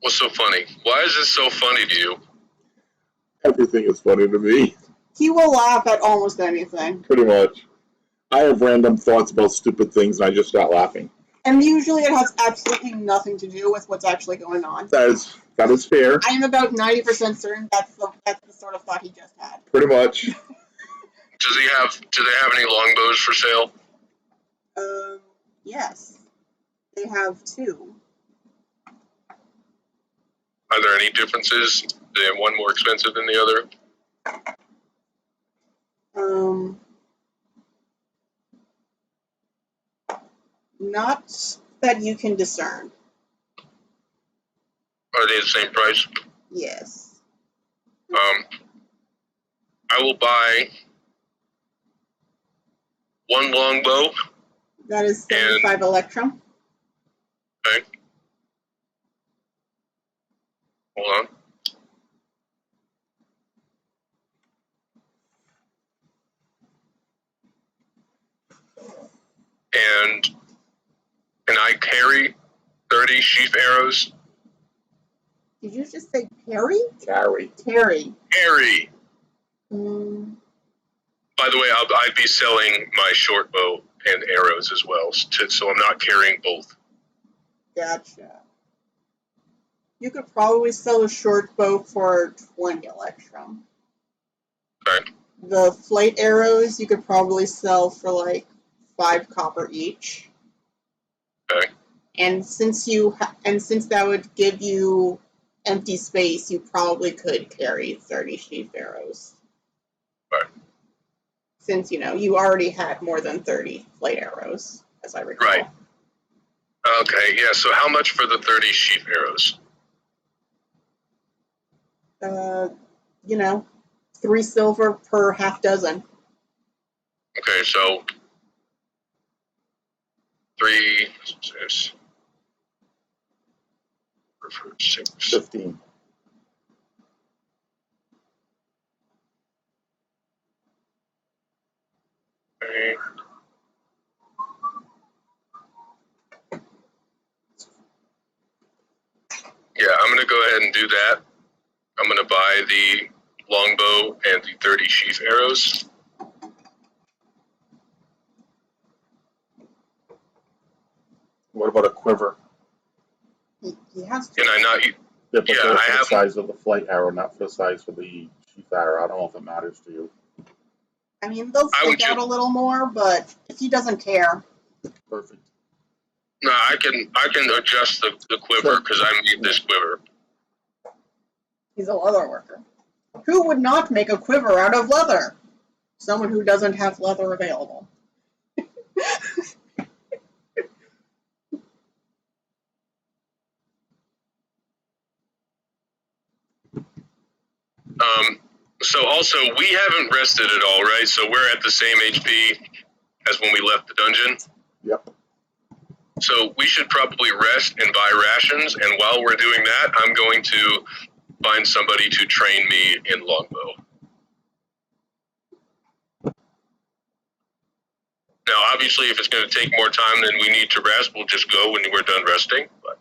What's so funny? Why is this so funny to you? Everything is funny to me. He will laugh at almost anything. Pretty much. I have random thoughts about stupid things and I just start laughing. And usually it has absolutely nothing to do with what's actually going on. That is fair. I am about 90% certain that's the sort of thought he just had. Pretty much. Do they have any longbows for sale? Yes. They have 2. Are there any differences? Is one more expensive than the other? Not that you can discern. Are they the same price? Yes. I will buy one longbow. That is 75 Electrum. Okay. Hold on. And can I carry 30 sheaf arrows? Did you just say Perry? Carry. Terry. Carry. Mm, By the way, I'd be selling my short bow and arrows as well, so I'm not carrying both. Gotcha. You could probably sell a short bow for 20 Electrum. Okay. The flight arrows you could probably sell for like 5 copper each. Okay. And since that would give you empty space, you probably could carry 30 sheaf arrows. Right. Since you already had more than 30 flight arrows, as I recall. Right. Okay, yeah, so how much for the 30 sheaf arrows? 3 silver per half dozen. Okay, so 3, 6, 6. 15. Okay. Yeah, I'm going to go ahead and do that. I'm going to buy the longbow and the 30 sheaf arrows. What about a quiver? he has to. Can I not? Yeah, but Yeah, for I the have. size of the flight arrow, not for the size of the sheath arrow. I don't know if it matters to you. I mean, they'll I would stick out a little more, but if he doesn't care. Perfect. No, I can adjust the quiver because I made this quiver. He's a leather worker. Who would not make a quiver out of leather? Someone who doesn't have leather available. So also, we haven't rested at all, right? So we're at the same HP as when we left the dungeon. Yep. So we should probably rest and buy rations. And while we're doing that, I'm going to find somebody to train me in longbow. Now, obviously, if it's going to take more time than we need to rest, we'll just go when we're done resting. But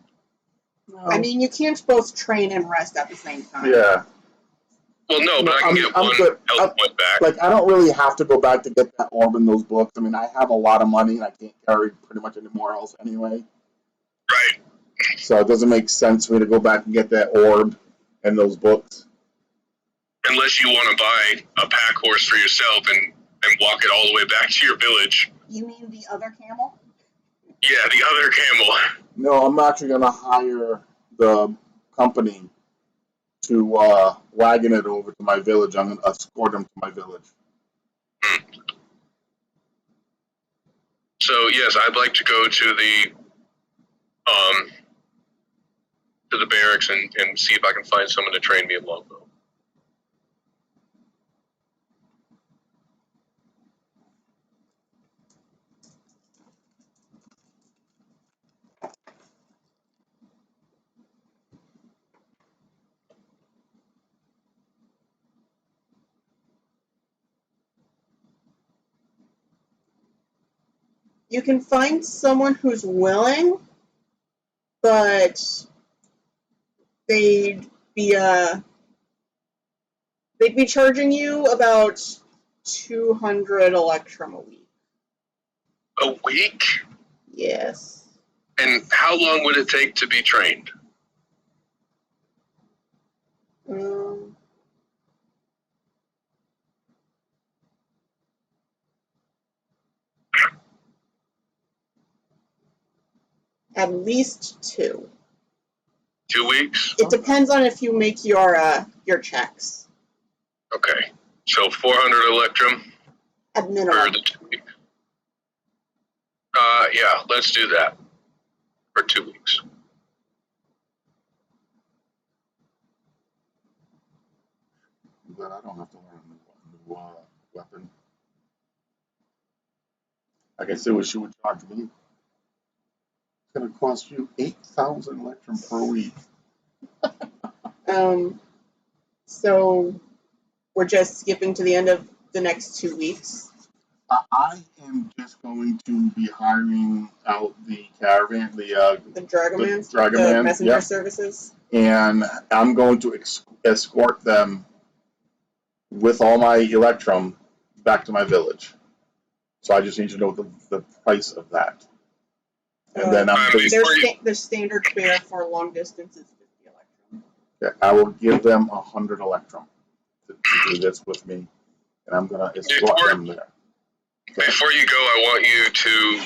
I mean, you can't both train and rest at the same time. Yeah. well, no, but I can get one good. health point back. Like, I don't really have to go back to get that orb in those books. I mean, I have a lot of money, and I can't carry pretty much anywhere else anyway. Right. So it doesn't make sense for me to go back and get that orb and those books. Unless you want to buy a pack horse for yourself and walk it all the way back to your village. You mean the other camel? Yeah, the other camel. No, I'm actually going to hire the company to wagon it over to my village. I'm going to escort them to my village. So yes, I'd like to go to the barracks and see if I can find someone to train me in longbow. You can find someone who's willing, but they'd be charging you about 200 Electrum a week. A week? Yes. And how long would it take to be trained? At least 2. 2 weeks? It depends on if you make your checks. Okay. So 400 Electrum At for minimum. the 2 weeks. Yeah, let's do that for 2 weeks. But I don't have to learn a new weapon. Like I said, what she would charge me. It's going to cost you 8,000 electrum per week. So we're just skipping to the end of the next 2 weeks. I am just going to be hiring out the caravan, the Dragomans, the Dragoman, messenger yeah. services. And I'm going to escort them with all my electrum back to my village. So I just need to know the price of that. And then Their standard fare for long distance is 50 electrum. I will give them 100 electrum to do this with me, and I'm gonna escort them there. Before you go, I want you to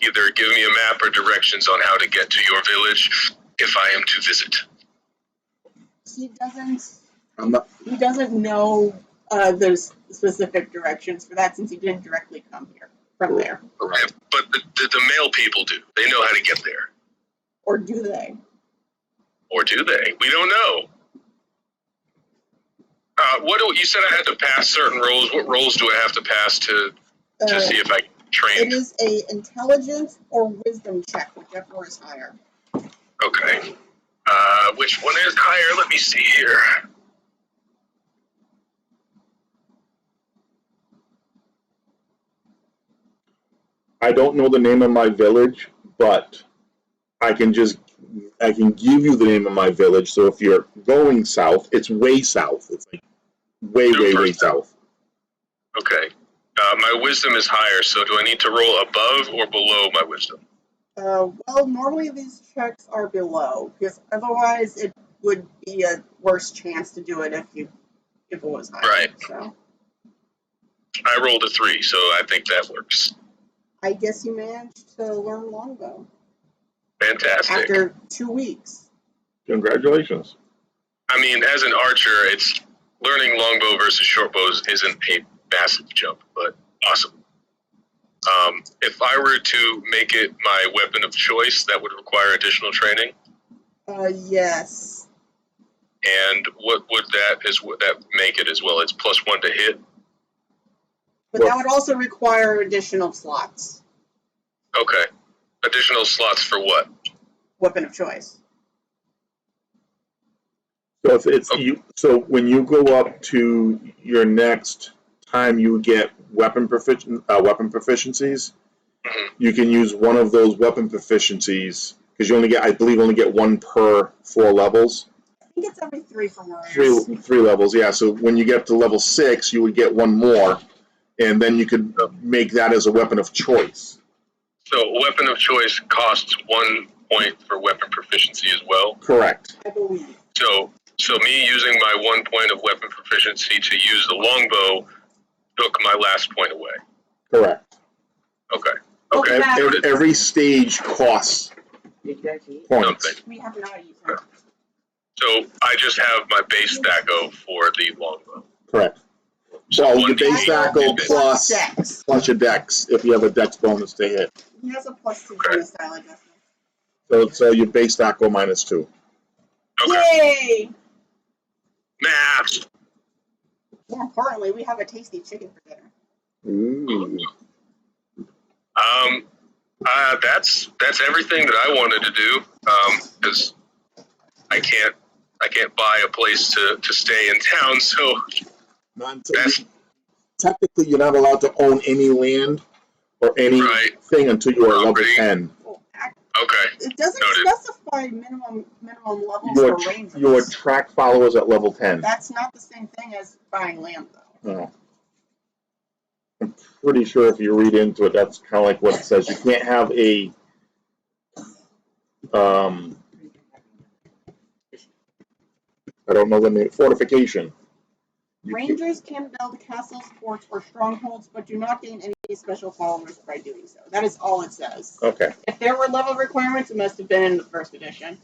either give me a map or directions on how to get to your village if I am to visit. He doesn't. I'm not. He doesn't know those specific directions for that since he didn't directly come here from there. Okay, but the male people do. They know how to get there. Or do they? Or do they? We don't know. You said I had to pass certain roles. What roles do I have to pass to see if I can train? It is a intelligence or wisdom check, whichever is higher. Okay. Which one is higher? Let me see here. I don't know the name of my village, but I can give you the name of my village. So if you're going south, it's way south. It's like way south. Okay. My wisdom is higher, so do I need to roll above or below my wisdom? Well, normally these checks are below, because otherwise it would be a worse chance to do it if it was higher. Right. So I rolled a 3, so I think that works. I guess you managed to learn longbow. Fantastic. After 2 weeks. Congratulations. I mean, as an archer, it's learning longbow versus shortbows isn't a massive jump, but awesome. If I were to make it my weapon of choice, that would require additional training. Yes. And what would that make it as well? It's +1 to hit. But that would also require additional slots. Okay. Additional slots for what? Weapon of choice. So if it's so when you go up to your next time you get weapon proficiencies, you can use one of those weapon proficiencies because you I believe only get one per 4 levels. I think it's every 3 for warriors. Three levels, yeah. So when you get to level 6, you would get one more, and then you could make that as a weapon of choice. So weapon of choice costs 1 point for weapon proficiency as well? Correct. I believe. So me using my 1 point of weapon proficiency to use the longbow took my last point away. Correct. Okay. Every stage costs points. Something. We have not used it. So I just have my base stacko for the longbow. Correct. So your base stacko plus your dex if you have a dex bonus to hit. He has a +2 for the style adjustment. So your base stacko -2. Okay. Yay! Math. More importantly, we have a tasty chicken for dinner. Ooh. That's everything that I wanted to do. Because I can't buy a place to stay in town, so Technically, you're not allowed to own any land or anything until you are level 10. Okay. It doesn't specify minimum levels for rangers. Your track followers at level 10. That's not the same thing as buying land, though. No. I'm pretty sure if you read into it, that's kind of like what it says. You can't have a I don't know the name. Fortification. Rangers can build castles, forts, or strongholds, but do not gain any special followers by doing so. That is all it says. Okay. If there were level requirements, it must have been in the first edition.